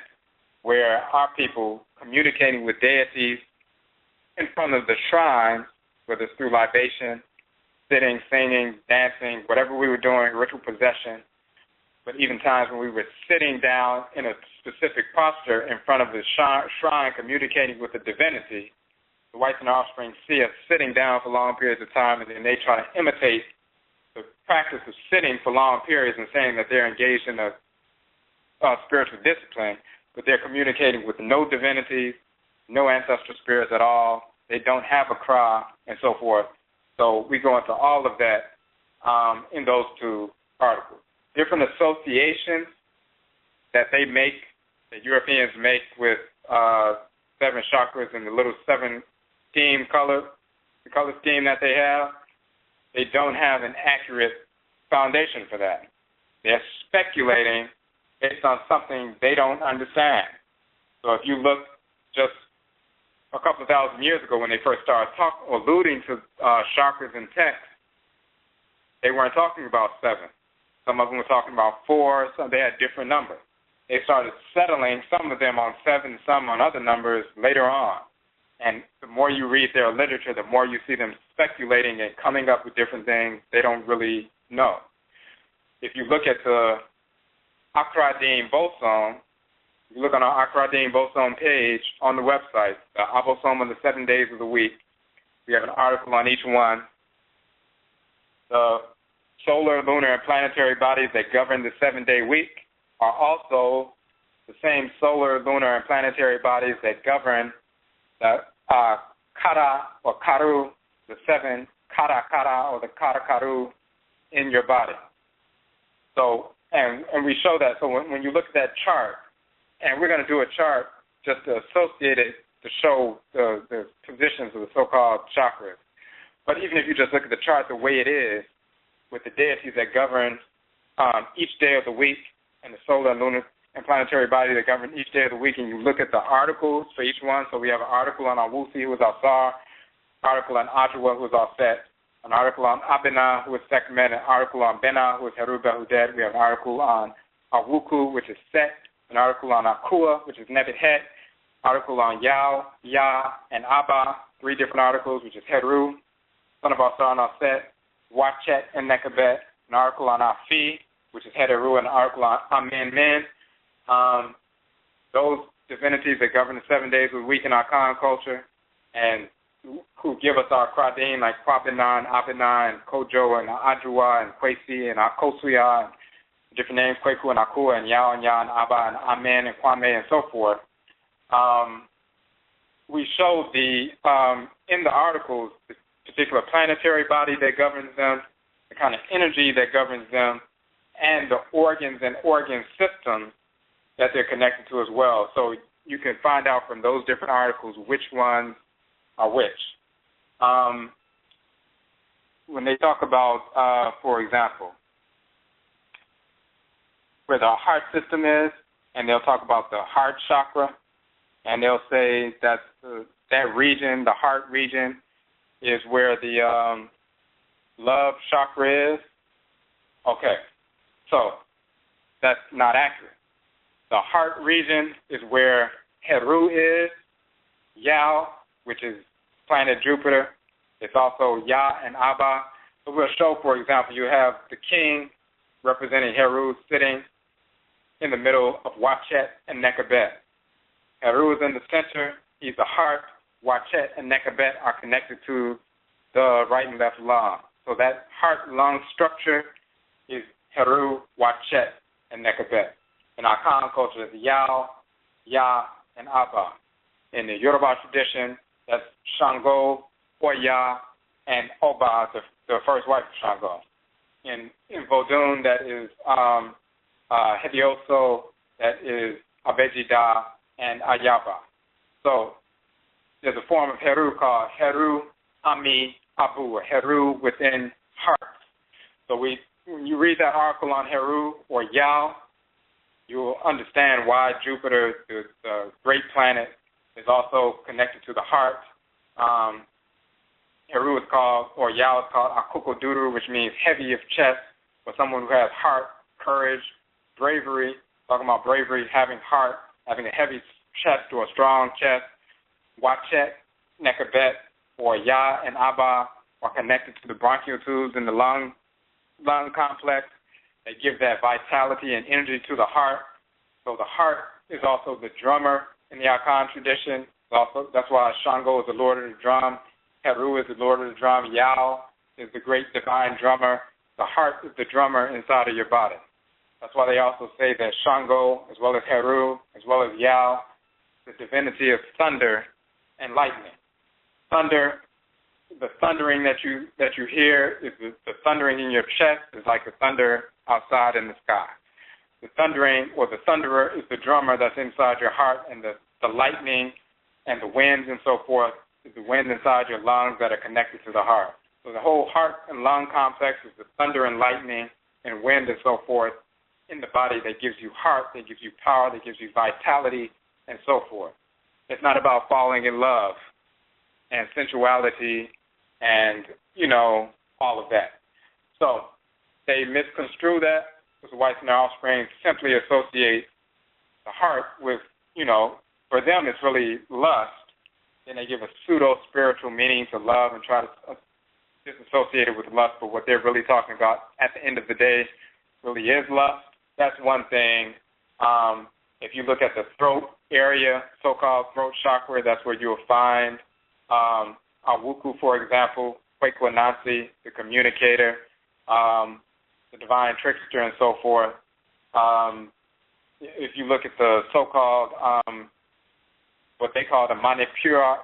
where our people communicating with deities in front of the shrines, whether it's through libation, sitting, singing, dancing, whatever we were doing, ritual possession, but even times when we were sitting down in a specific posture in front of the shrine communicating with the divinity, the whites and offspring see us sitting down for long periods of time, and then they try to imitate the practice of sitting for long periods and saying that they're engaged in a spiritual discipline, but they're communicating with no divinities, no ancestral spirits at all. They don't have a cry, and so forth. So we go into all of that in those 2 articles. Different associations that they make, that Europeans make with 7 chakras and the little 7 scheme color, the color scheme that they have, they don't have an accurate foundation for that. They're speculating based on something they don't understand. So if you look just a couple of thousand years ago when they first started alluding to chakras in text, they weren't talking about 7. Some of them were talking about 4. Some they had different numbers. They started settling, some of them on 7, some on other numbers later on. And the more you read their literature, the more you see them speculating and coming up with different things they don't really know. If you look at the Afuraitkaitnit Bosom, you look on our Afuraitkaitnit Bosom page on the website, the Abosom of the 7 days of the week. We have an article on each one. The solar, lunar, and planetary bodies that govern the 7-day week are also the same solar, lunar, and planetary bodies that govern the kara or karu, the 7 kara or the karu in your body. So, and we show that. So when you look at that chart, and we're going to do a chart just to associate it to show the positions of the so-called chakras. But even if you just look at the chart the way it is, with the deities that govern each day of the week, and the solar, lunar, and planetary body that govern each day of the week, and you look at the articles for each one. So we have an article on Awusi, who is our Sar, article on Adwa, who is our Set, an article on Abena, who is Sekhmet, an article on Bena, who is Heru Behdety. We have an article on Awuku, which is Set, an article on Akua, which is Neteru, article on Yao, Ya, and Abba, 3 different articles, which is Heru, son of our Sar and our Set, Wachet and Nekabet, an article on Afi, which is Neteru, and an article on Amen Men. Those divinities that govern the 7 days of the week in our Akan culture and who give us our Kradim, like Kwabinan, Abina, and Kojo, and Adwa, and Kwesi, and Akosuya, and different names, Kweku, and Akua, and Yao, and Ya, and Abba, and Amen, and Kwame, and so forth. We show in the articles the particular planetary body that governs them, the kind of energy that governs them, and the organs and organ systems that they're connected to as well. So you can find out from those different articles which ones are which. When they talk about, for example, where the heart system is, and they'll talk about the heart chakra, and they'll say that that region, the heart region, is where the love chakra is, Okay, so that's not accurate. The heart region is where Heru is, Yao, which is planet Jupiter. It's also Ya and Abba. So we'll show, for example, you have the king representing Heru sitting in the middle of Wachet and Nekabet. Heru is in the center. He's the heart. Wachet and Nekabet are connected to the right and left lung. So that heart-lung structure is Heru, Wachet, and Nekabet. In our Akan culture, it's Yao, Ya, and Abba. In the Yoruba tradition, that's Shango, Oya, and Oba, the first wife of Shango. In Vodou, that is Hedioso, that is Abejida, and Ayaba. So there's a form of Heru called Heru Ami Abu, Heru within heart. So when you read that article on Heru or Yao, you'll understand why Jupiter, the great planet, is also connected to the heart. Heru is called, or Yao is called Akukoduru, which means heavy of chest, for someone who has heart, courage, bravery. Talking about bravery, having heart, having a heavy chest or a strong chest. Wachet, Nekabet, or Ya and Abba are connected to the bronchial tubes in the lung complex. They give that vitality and energy to the heart. So the heart is also the drummer in the Akan tradition. Also, that's why Shango is the lord of the drum. Heru is the lord of the drum. Yao is the great divine drummer. The heart is the drummer inside of your body. That's why they also say that Shango, as well as Heru, as well as Yao, the divinity of thunder and lightning. Thunder, the thundering that you hear is the thundering in your chest is like the thunder outside in the sky. The thundering, or the thunderer, is the drummer that's inside your heart, and the lightning and the winds and so forth is the wind inside your lungs that are connected to the heart. So the whole heart and lung complex is the thunder and lightning and wind and so forth in the body that gives you heart, that gives you power, that gives you vitality and so forth. It's not about falling in love and sensuality and, all of that. So they misconstrue that because the whites and their offspring simply associate the heart with, for them it's really lust. Then they give a pseudo-spiritual meaning to love and try to disassociate it with lust, but what they're really talking about at the end of the day really is lust. That's one thing. If you look at the throat area, so-called throat chakra, that's where you'll find Awuku, for example, Kwekwanansi, the communicator, the divine trickster, and so forth. If you look at the so-called, what they call the Manipura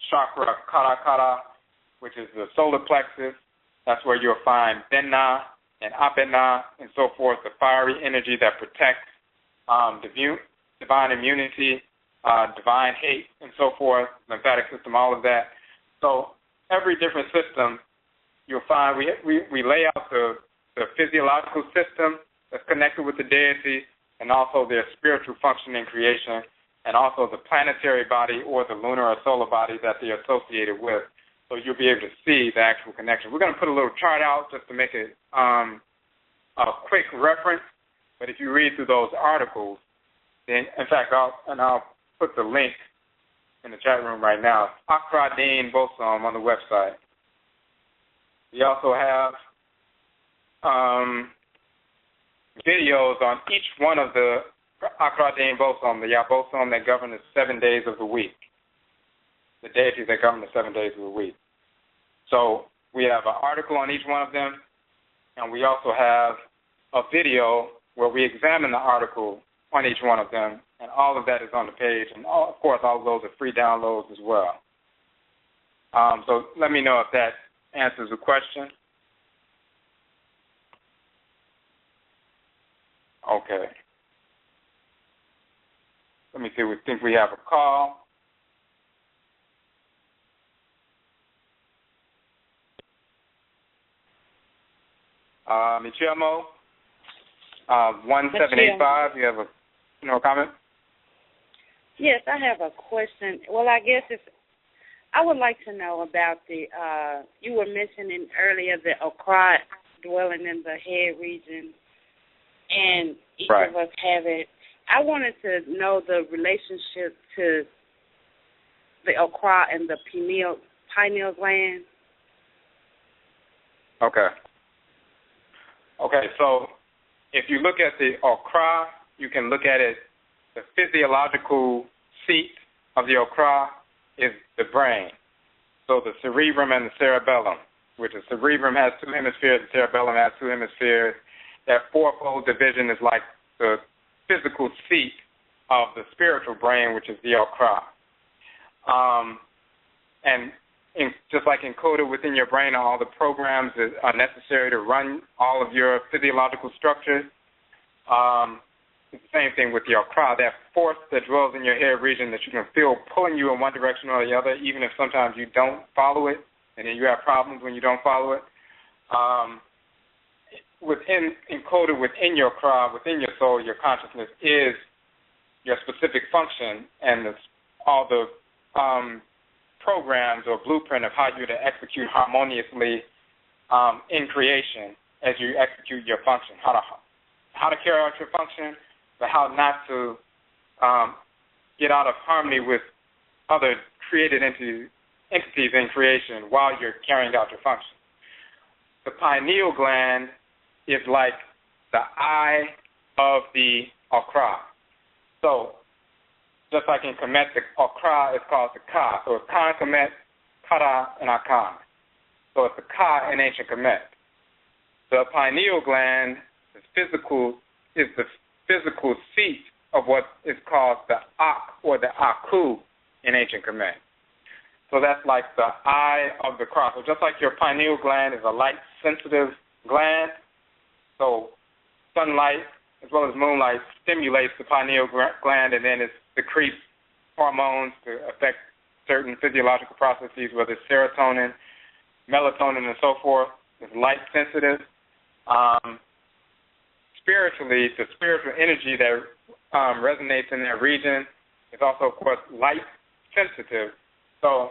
chakra, Karakara, which is the solar plexus, that's where you'll find Benna and Abena and so forth, the fiery energy that protects divine immunity, divine hate, and so forth, lymphatic system, all of that. So every different system, you'll find we lay out the physiological system that's connected with the deity, and also their spiritual function in creation, and also the planetary body or the lunar or solar body that they're associated with. So you'll be able to see the actual connection. We're going to put a little chart out just to make it a quick reference, but if you read through those articles, then, in fact, I'll put the link in the chat room right now. Afuraitkaitnit Abosom on the website. We also have videos on each one of the Afuraitkaitnit Abosom, the Abosom that govern the 7 days of the week, the deities that govern the 7 days of the week. So we have an article on each one of them, and we also have a video where we examine the article on each one of them, and all of that is on the page, and of course all of those are free downloads as well. So let me know if that answers the question. Okay. Let me see, we think we have a call. Michiamo, 1785, you have a comment? Yes, I have a question. Well, I guess I would like to know about you were mentioning earlier the dwelling in the head region, and each right. of us have it. I wanted to know the relationship to the okra and the pineal gland. Okay. Okay, so if you look at the okra, you can look at it, the physiological seat of the okra is the brain. So the cerebrum and the cerebellum, which the cerebrum has 2 hemispheres, the cerebellum has 2 hemispheres. That fourfold division is like the physical seat of the spiritual brain, which is the okra. And just like encoded within your brain are all the programs that are necessary to run all of your physiological structures, it's the same thing with the okra. That force that dwells in your head region that you can feel pulling you in one direction or the other, even if sometimes you don't follow it, and then you have problems when you don't follow it. Encoded within your okra, within your soul, your consciousness is your specific function and all the programs or blueprint of how you're to execute harmoniously in creation as you execute your function, how to carry out your function, but how not to get out of harmony with other created entities in creation while you're carrying out your function. The pineal gland is like the eye of the okra. So, just like in Kamit, the okra is called the ka. So it's Kan, Kamit, Kara, and Akan. So it's the ka in ancient Kamit. The pineal gland is the physical seat of what is called the Ak or the Aku in ancient Kamit. So that's like the eye of the cross. So just like your pineal gland is a light-sensitive gland, so sunlight as well as moonlight stimulates the pineal gland, and then it secretes hormones to affect certain physiological processes, whether it's serotonin, melatonin, and so forth. It's light-sensitive. Spiritually, the spiritual energy that resonates in that region is also, of course, light-sensitive. So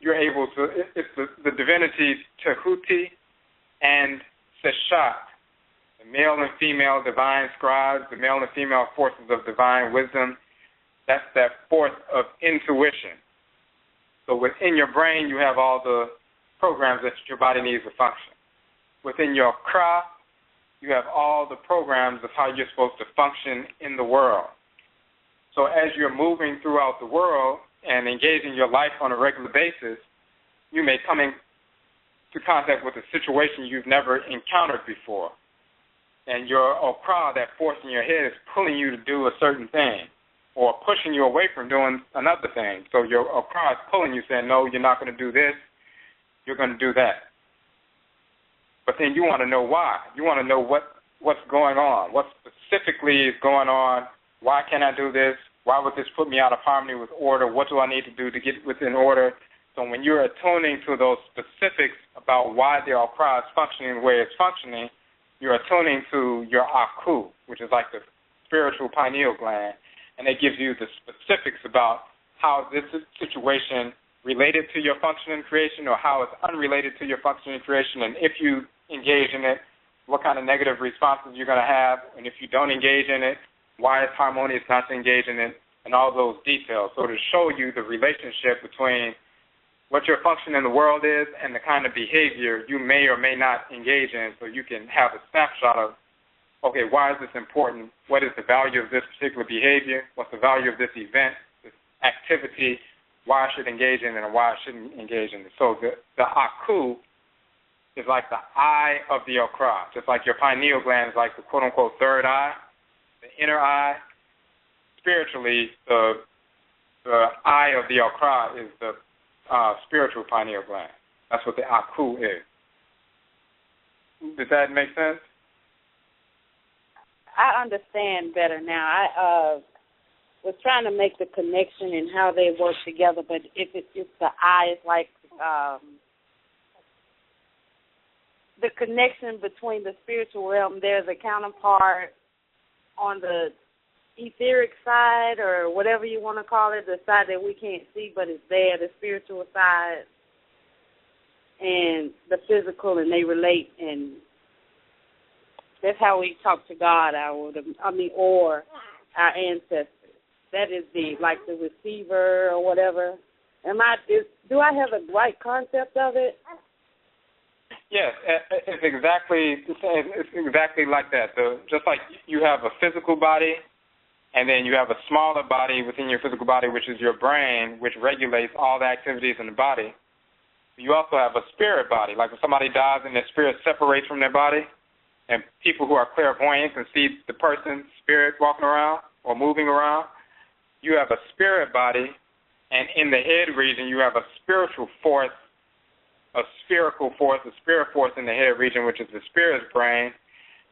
you're able to, it's the divinities Tehuti and Seshat, the male and female divine scribes, the male and female forces of divine wisdom. That's that force of intuition. So within your brain, you have all the programs that your body needs to function. Within your kra, you have all the programs of how you're supposed to function in the world. So as you're moving throughout the world and engaging your life on a regular basis, you may come into contact with a situation you've never encountered before. And your okra, that force in your head, is pulling you to do a certain thing or pushing you away from doing another thing. So your okra is pulling you, saying, no, you're not going to do this, you're going to do that. But then you want to know why. You want to know what's going on, what specifically is going on, why can't I do this, why would this put me out of harmony with order, what do I need to do to get within order. So when you're attuning to those specifics about why the okra is functioning the way it's functioning, you're attuning to your aku, which is like the spiritual pineal gland, and it gives you the specifics about how this situation related to your function in creation or how it's unrelated to your function in creation, and if you engage in it, what kind of negative responses you're going to have, and if you don't engage in it, why it's harmonious not to engage in it, and all those details. So to show you the relationship between what your function in the world is and the kind of behavior you may or may not engage in, so you can have a snapshot of, okay, why is this important? What is the value of this particular behavior? What's the value of this event, this activity? Why I should engage in it and why I shouldn't engage in it. So the aku is like the eye of the okra, just like your pineal gland is like the quote-unquote third eye, the inner eye. Spiritually, the eye of the okra is the spiritual pineal gland. That's what the aku is. Does that make sense? I understand better now. I was trying to make the connection and how they work together, but if it's just the eye, it's like the connection between the spiritual realm. There's a counterpart on the etheric side, or whatever you want to call it, the side that we can't see, but it's there, the spiritual side, and the physical, and they relate, and That's how we talk to God, or our ancestors. That is the receiver or whatever. Do I have a right concept of it? Yes, it's exactly like that. Just like you have a physical body, and then you have a smaller body within your physical body, which is your brain, which regulates all the activities in the body. You also have a spirit body. Like when somebody dies and their spirit separates from their body, and people who are clairvoyant can see the person's spirit walking around or moving around, you have a spirit body, and in the head region you have a spiritual force, a spherical force, a spirit force in the head region, which is the spirit's brain,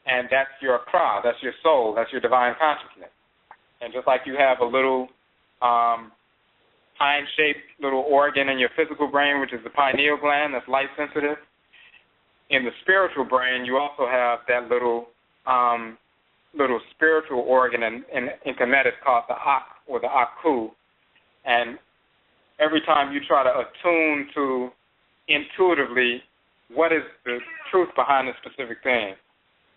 and that's your Kra, that's your soul, that's your divine consciousness. And just like you have a little pine-shaped little organ in your physical brain, which is the pineal gland, that's light-sensitive, in the spiritual brain you also have that little spiritual organ in Kamit called the Ak, or the Aku. And every time you try to attune to intuitively what is the truth behind a specific thing,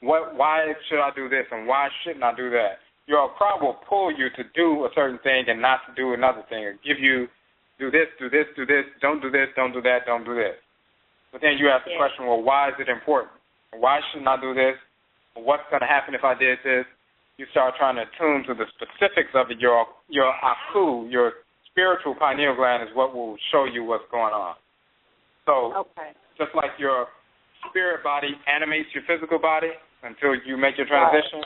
why should I do this and why shouldn't I do that, your Kra will pull you to do a certain thing and not to do another thing, or give you do this, do this, do this, don't do this, don't do that, don't do this. But then you ask the question, well, why is it important? Why shouldn't I do this? What's going to happen if I did this? You start trying to attune to the specifics of it. Your Aku, your spiritual pineal gland, is what will show you what's going on. So just like your spirit body animates your physical body until you make your transition,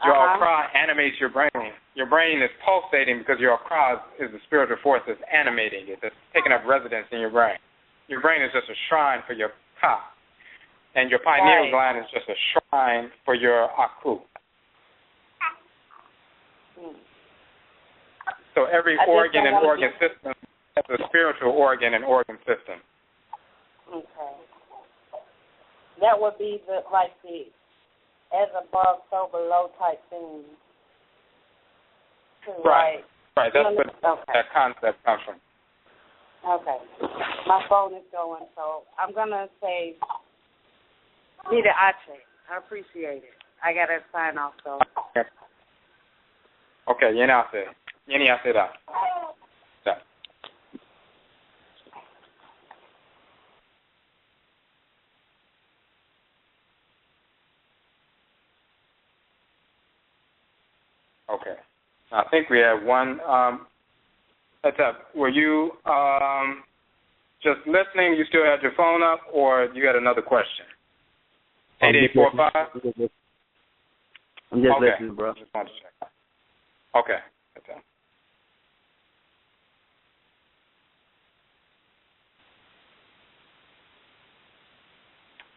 your Kra animates your brain. Your brain is pulsating because your Kra is the spiritual force that's animating it, that's taking up residence in your brain. Your brain is just a shrine for your Ka, and your pineal gland is just a shrine for your Aku. So every organ and organ system has a spiritual organ and organ system. Okay. That would be the as above, so below type thing. Right. Right. That's where that concept comes from. Okay. My phone is going, so I'm going to say Nita Ache. I appreciate it. I got to sign off, though. Okay. Yeni Ase da. Okay. I think we have one. That's up. Were you just listening? You still had your phone up, or you had another question? 8845? I'm just listening, bro. Just wanted to check. Okay. That's up.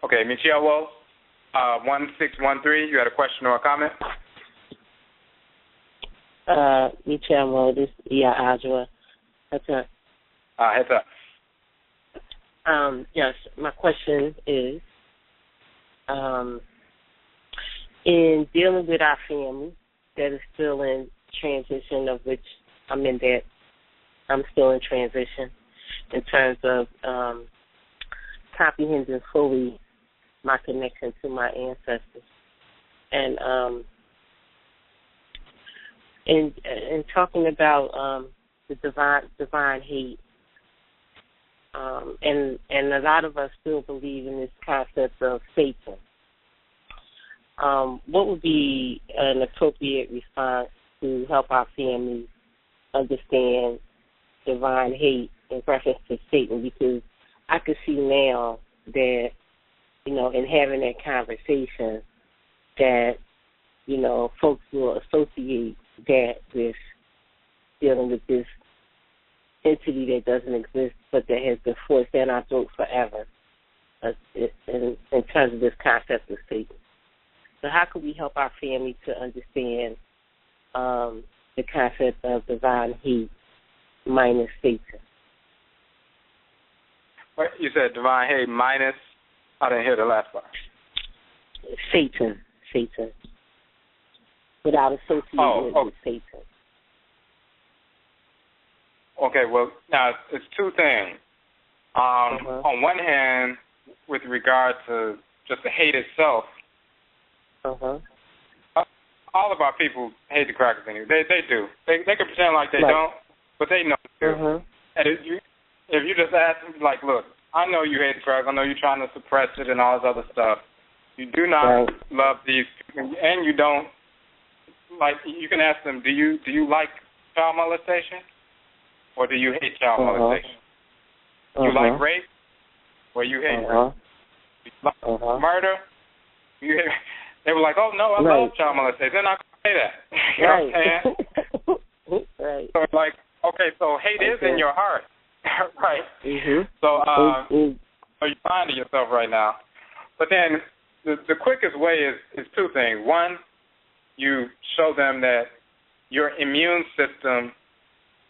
Okay, Michiawo, 1613, you had a question or a comment? Michiawo, this is Ajwa. Heads up. Heads up. Yes, my question is, in dealing with our family that is still in transition, of which I'm still in transition, in terms of comprehending fully my connection to my ancestors. And in talking about the divine hate, and a lot of us still believe in this concept of Satan. What would be an appropriate response to help our families understand divine hate in reference to Satan? Because I could see now that, in having that conversation, that, folks will associate that with dealing with this entity that doesn't exist but that has been forced down our throats forever in terms of this concept of Satan. So how can we help our family to understand the concept of divine hate minus Satan? What, you said divine hate minus? I didn't hear the last part. Satan. Without associating with Satan. Okay, well, now, it's two things. On one hand, with regard to just the hate itself, all of our people hate the crackers anyway. They do. They can pretend like they don't, but they know too. And if you just ask them, like, look, I know you hate the crackers. I know you're trying to suppress it and all this other stuff. You do not love these, and you don't like. You can ask them, do you like child molestation, or do you hate child molestation? Do you like rape, or you hate rape? Do you like murder? They were like, oh no, I love child molestation. They're not gonna say that. You know what I'm saying? So it's like, okay, so hate is in your heart, right? So so you're lying to yourself right now. But then the quickest way is two things. One, you show them that your immune system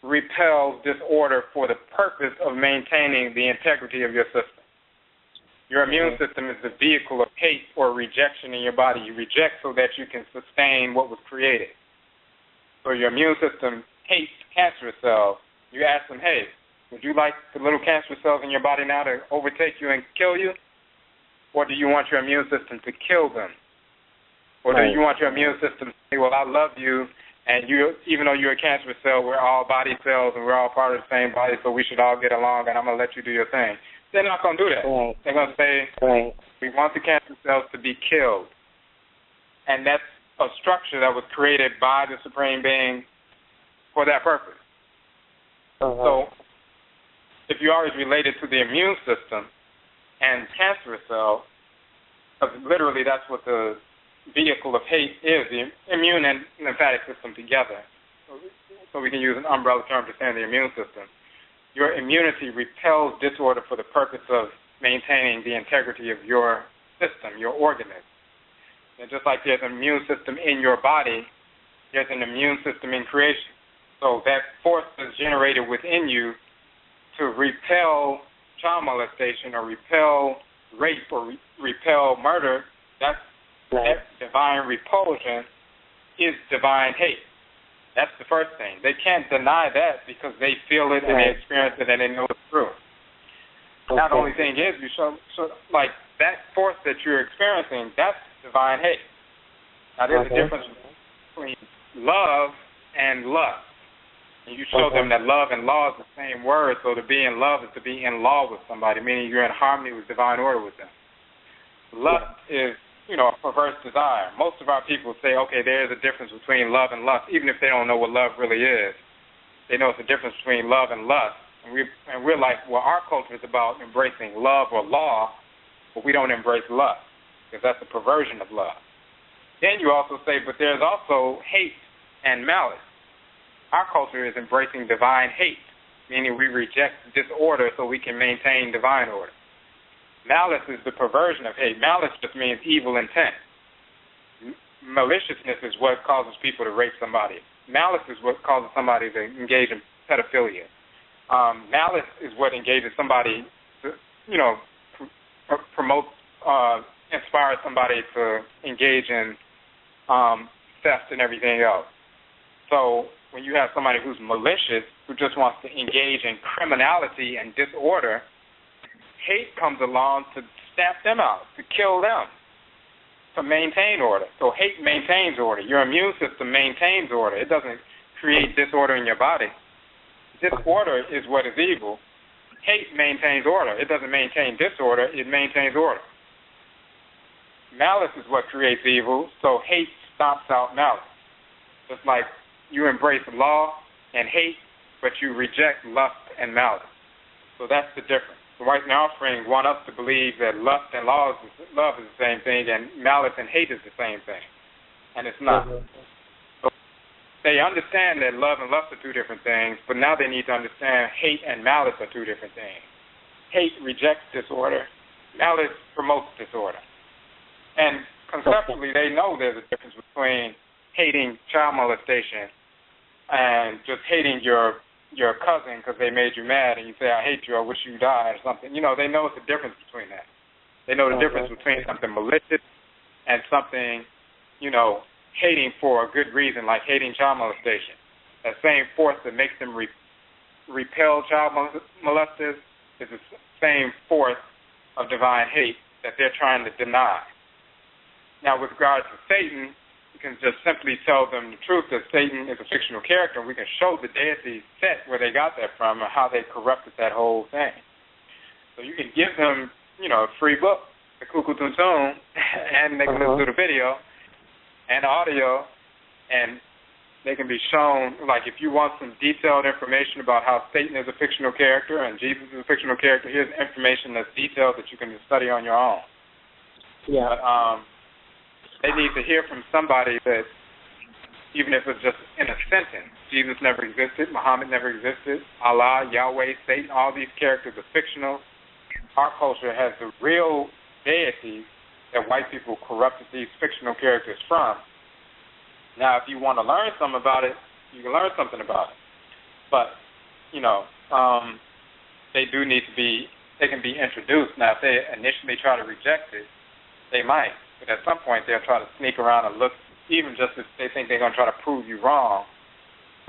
repels disorder for the purpose of maintaining the integrity of your system. Your immune system is the vehicle of hate or rejection in your body. You reject so that you can sustain what was created. So your immune system hates cancerous cells. You ask them, hey, would you like the little cancerous cells in your body now to overtake you and kill you? Or do you want your immune system to kill them? Or do you want your immune system to say, well, I love you, and even though you're a cancerous cell, we're all body cells and we're all part of the same body, so we should all get along, and I'm going to let you do your thing. They're not going to do that. They're going to say, we want the cancer cells to be killed. And that's a structure that was created by the Supreme Being for that purpose. So if you always relate it to the immune system and cancerous cells, because literally that's what the vehicle of hate is, the immune and lymphatic system together. So we can use an umbrella term to say the immune system. Your immunity repels disorder for the purpose of maintaining the integrity of your system, your organism. And just like there's an immune system in your body, there's an immune system in creation. So that force is generated within you to repel child molestation or repel rape or repel murder. That divine repulsion is divine hate. That's the first thing. They can't deny that because they feel it and they experience it and they know it's true. Now the only thing is, you show like that force that you're experiencing, that's divine hate. Now there's a difference between love and lust. And you show them that love and law is the same word, so to be in love is to be in law with somebody, meaning you're in harmony with divine order with them. Lust is, a perverse desire. Most of our people say, okay, there is a difference between love and lust, even if they don't know what love really is. They know it's a difference between love and lust. And we're like, well, our culture is about embracing love or law, but we don't embrace lust, because that's a perversion of love. Then you also say, but there's also hate and malice. Our culture is embracing divine hate, meaning we reject disorder so we can maintain divine order. Malice is the perversion of hate. Malice just means evil intent. Maliciousness is what causes people to rape somebody. Malice is what causes somebody to engage in pedophilia. Malice is what engages somebody to, inspires somebody to engage in theft and everything else. So when you have somebody who's malicious, who just wants to engage in criminality and disorder, hate comes along to stamp them out, to kill them, to maintain order. So hate maintains order. Your immune system maintains order. It doesn't create disorder in your body. Disorder is what is evil. Hate maintains order. It doesn't maintain disorder. It maintains order. Malice is what creates evil, so hate stomps out malice. Just like you embrace law and hate, but you reject lust and malice. So that's the difference. The white offspring want us to believe that lust and love is the same thing, and malice and hate is the same thing, and it's not. So they understand that love and lust are two different things, but now they need to understand hate and malice are two different things. Hate rejects disorder. Malice promotes disorder. And conceptually, they know there's a difference between hating child molestation and just hating your cousin because they made you mad and you say, I hate you, I wish you died or something. They know it's the difference between that. They know the difference between something malicious and something, hating for a good reason, like hating child molestation. That same force that makes them repel child molesters is the same force of divine hate that they're trying to deny. Now, with regard to Satan, you can just simply tell them the truth that Satan is a fictional character, and we can show the deity set where they got that from and how they corrupted that whole thing. So you can give them, a free book, the Cuckoo Toon, and they can listen to the video and audio, and they can be shown, like, if you want some detailed information about how Satan is a fictional character and Jesus is a fictional character, here's information that's detailed that you can just study on your own. Yeah. But, they need to hear from somebody that, even if it's just in a sentence, Jesus never existed, Muhammad never existed, Allah, Yahweh, Satan, all these characters are fictional. Our culture has the real deity that white people corrupted these fictional characters from. Now, if you want to learn something about it, you can learn something about it. But, they do need to be, they can be introduced. Now, if they initially try to reject it, they might. But at some point, they'll try to sneak around and look, even just if they think they're going to try to prove you wrong.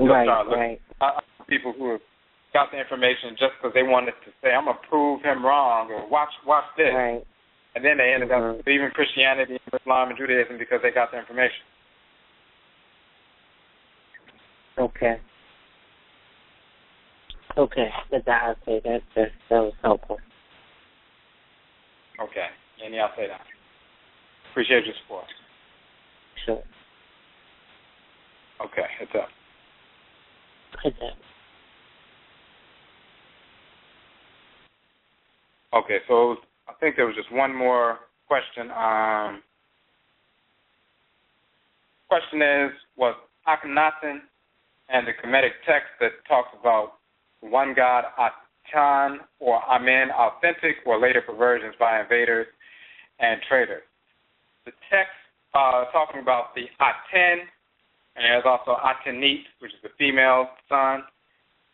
Right. People who have got the information just because they wanted to say, I'm going to prove him wrong, or watch this. Right. And then they ended up leaving Christianity, Islam, and Judaism because they got the information. Okay. I'll say that was helpful. Okay. And I'll say that. Appreciate your support. Sure. Okay, it's up. Okay, so I think there was just one more question. Question is, was Akhenaten and the Kemetic text that talks about one God, Akan or Amen, authentic or later perversions by invaders and traitors? The text talking about the Aten, and there's also Atenit, which is the female son.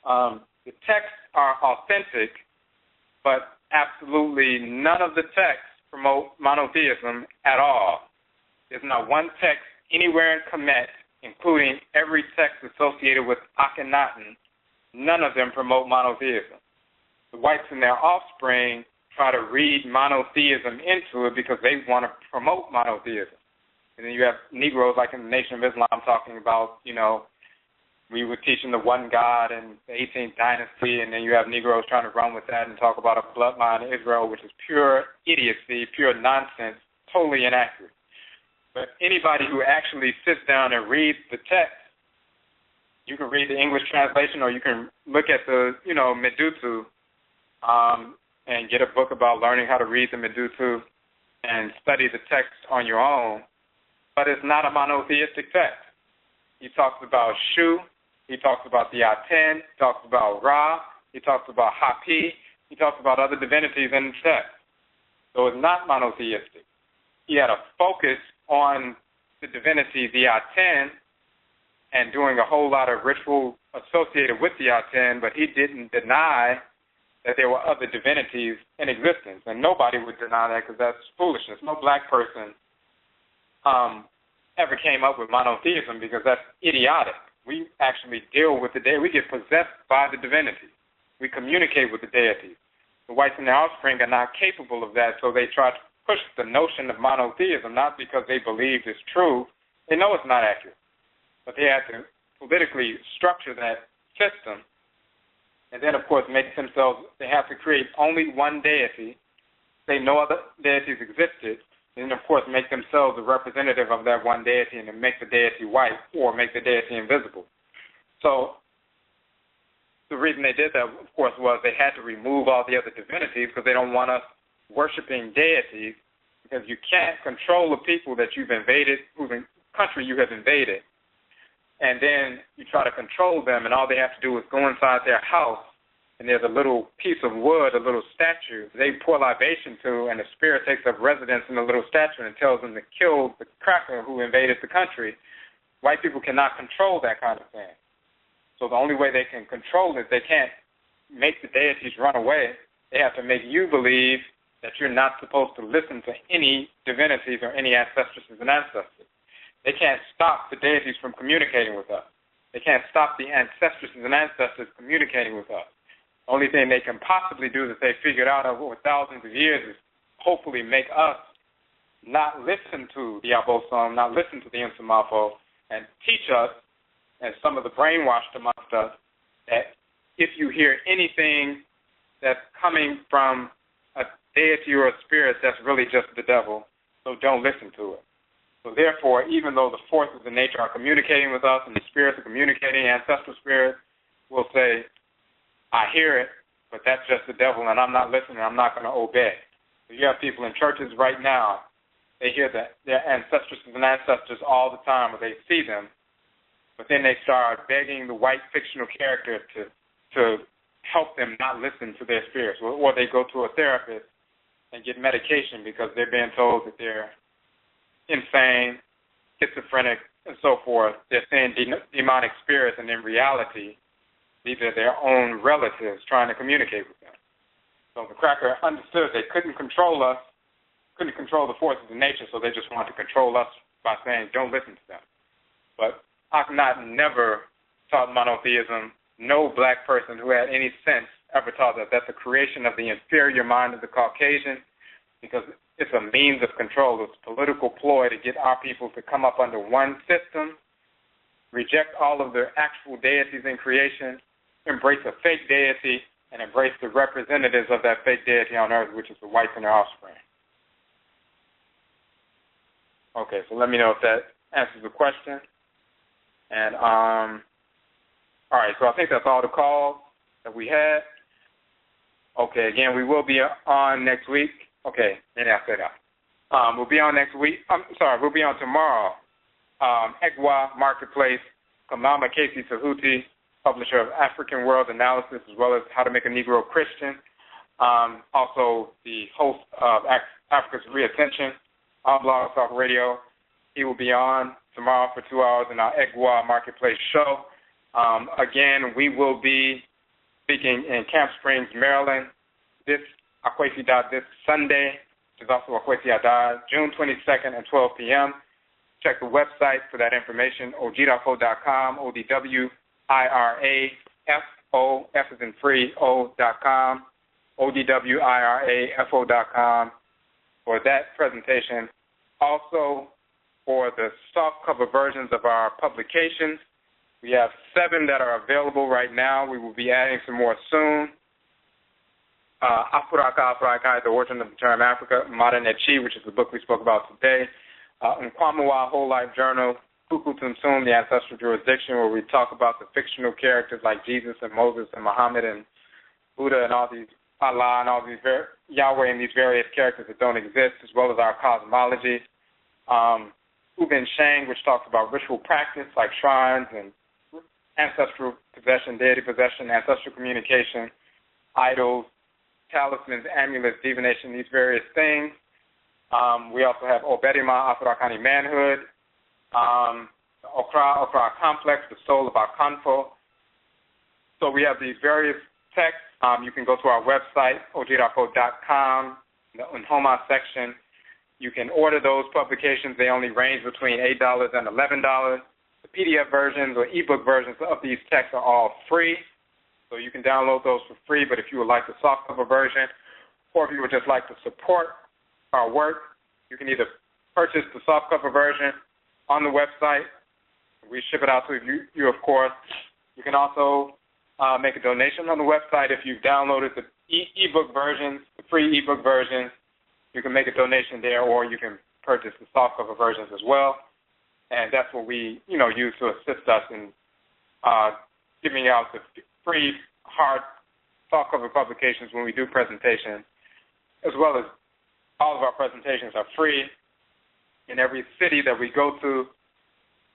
The texts are authentic, but absolutely none of the texts promote monotheism at all. There's not one text anywhere in Kamit, including every text associated with Akhenaten, none of them promote monotheism. The whites and their offspring try to read monotheism into it because they want to promote monotheism. And then you have Negroes like in the Nation of Islam talking about, we were teaching the one God in the 18th dynasty, and then you have Negroes trying to run with that and talk about a bloodline of Israel, which is pure idiocy, pure nonsense, totally inaccurate. But anybody who actually sits down and reads the text, you can read the English translation, or you can look at the, Ntortu, and get a book about learning how to read the Ntortu and study the text on your own. But it's not a monotheistic text. He talks about Shu, he talks about the Aten, he talks about Ra, he talks about Hapi, he talks about other divinities in the text. So it's not monotheistic. He had a focus on the divinity, the Aten, and doing a whole lot of ritual associated with the Aten, but he didn't deny that there were other divinities in existence. And nobody would deny that because that's foolishness. No black person ever came up with monotheism because that's idiotic. We actually deal with the deity. We get possessed by the divinity. We communicate with the deity. The whites and their offspring are not capable of that, so they try to push the notion of monotheism, not because they believe it's true. They know it's not accurate. But they have to politically structure that system, and then, of course, make themselves, they have to create only one deity, say no other deities existed, and, of course, make themselves a representative of that one deity and then make the deity white or make the deity invisible. So the reason they did that, of course, was they had to remove all the other divinities because they don't want us worshiping deities, because you can't control the people that you've invaded, whose country you have invaded, and then you try to control them, and all they have to do is go inside their house, and there's a little piece of wood, a little statue they pour libation to, and the spirit takes up residence in the little statue and tells them to kill the cracker who invaded the country. White people cannot control that kind of thing. So the only way they can control it, they can't make the deities run away. They have to make you believe that you're not supposed to listen to any divinities or any ancestresses and ancestors. They can't stop the deities from communicating with us. They can't stop the ancestresses and ancestors communicating with us. The only thing they can possibly do that they figured out over thousands of years is hopefully make us not listen to the Abosom, not listen to the Nsumafo, and teach us, and some of the brainwashed amongst us, that if you hear anything that's coming from a deity or a spirit, that's really just the devil, so don't listen to it. So therefore, even though the forces of nature are communicating with us and the spirits are communicating, ancestral spirits will say, I hear it, but that's just the devil, and I'm not listening, I'm not going to obey. So you have people in churches right now, they hear their ancestresses and ancestors all the time, or they see them, but then they start begging the white fictional character to help them not listen to their spirits, or they go to a therapist and get medication because they're being told that they're insane, schizophrenic, and so forth. They're saying demonic spirits, and in reality, these are their own relatives trying to communicate with them. So the cracker understood they couldn't control us, couldn't control the forces of nature, so they just wanted to control us by saying, don't listen to them. But Akan never taught monotheism. No black person who had any sense ever taught that that's a creation of the inferior mind of the Caucasian, because it's a means of control. It's a political ploy to get our people to come up under one system, reject all of their actual deities in creation, embrace a fake deity, and embrace the representatives of that fake deity on earth, which is the whites and their offspring. Okay, so let me know if that answers the question. And, all right, so I think that's all the calls that we had. Okay, again, we will be on next week. Okay, maybe I said that. We'll be on next week. We'll be on tomorrow. Egwa Marketplace, Kamama Casey Tahuti, publisher of African World Analysis, as well as How to Make a Negro Christian. Also the host of Africa's Reattention on Blog Talk Radio. He will be on tomorrow for 2 hours in our Egwa Marketplace show. Again, we will be speaking in Camp Springs, Maryland, this Sunday, which is also Akwesi Ada, June 22nd at 12 p.m. Check the website for that information, ojirafo.com, ODWIRAFO, F as in free, O.com, ODWIRAFO.com for that presentation. Also, for the softcover versions of our publications, we have 7 that are available right now. We will be adding some more soon. Afuraitkaitnit, The Origin of the Term Africa, Maa and Maat, which is the book we spoke about today. Nkwamawa Whole Life Journal, Kukutumtum, The Ancestral Jurisdiction, where we talk about the fictional characters like Jesus and Moses and Muhammad and Buddha and all these, Allah and all these, Yahweh and these various characters that don't exist, as well as our cosmology. Ubin Shang, which talks about ritual practice like shrines and ancestral possession, deity possession, ancestral communication, idols, talismans, amulets, divination, these various things. We also have Obedima, Afurakani Manhood, Okra Complex, the Soul of Akanfo. So we have these various texts. You can go to our website, ojirafo.com, in the Unhoma section. You can order those publications. They only range between $8 and $11. The PDF versions or ebook versions of these texts are all free, so you can download those for free. But if you would like the softcover version, or if you would just like to support our work, you can either purchase the softcover version on the website. We ship it out to you, of course. You can also make a donation on the website if you've downloaded the ebook versions, the free ebook versions. You can make a donation there, or you can purchase the softcover versions as well. And that's what we, use to assist us in giving out the free hard softcover publications when we do presentations, as well as all of our presentations are free. In every city that we go to,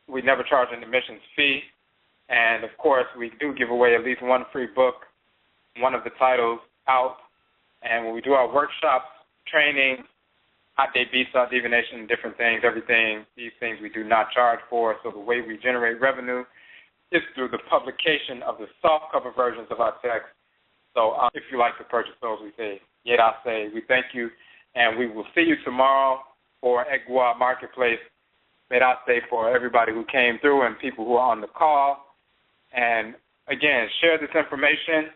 we never charge an admissions fee. And, of course, we do give away at least one free book, one of the titles out. And when we do our workshops, training, Ade Bisa, divination, different things, everything, these things we do not charge for. So the way we generate revenue is through the publication of the softcover versions of our text. So if you like to purchase those, we say, Yedase, we thank you. And we will see you tomorrow for Egwa Marketplace. Medase for everybody who came through and people who are on the call. And, again, share this information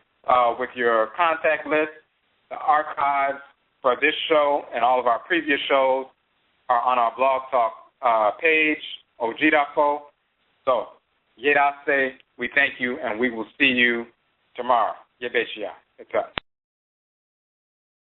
with your contact list. The archives for this show and all of our previous shows on our blog talk page, og.fo. So, Yedase, we thank you, and we will see you tomorrow. Yebeshia. It's up.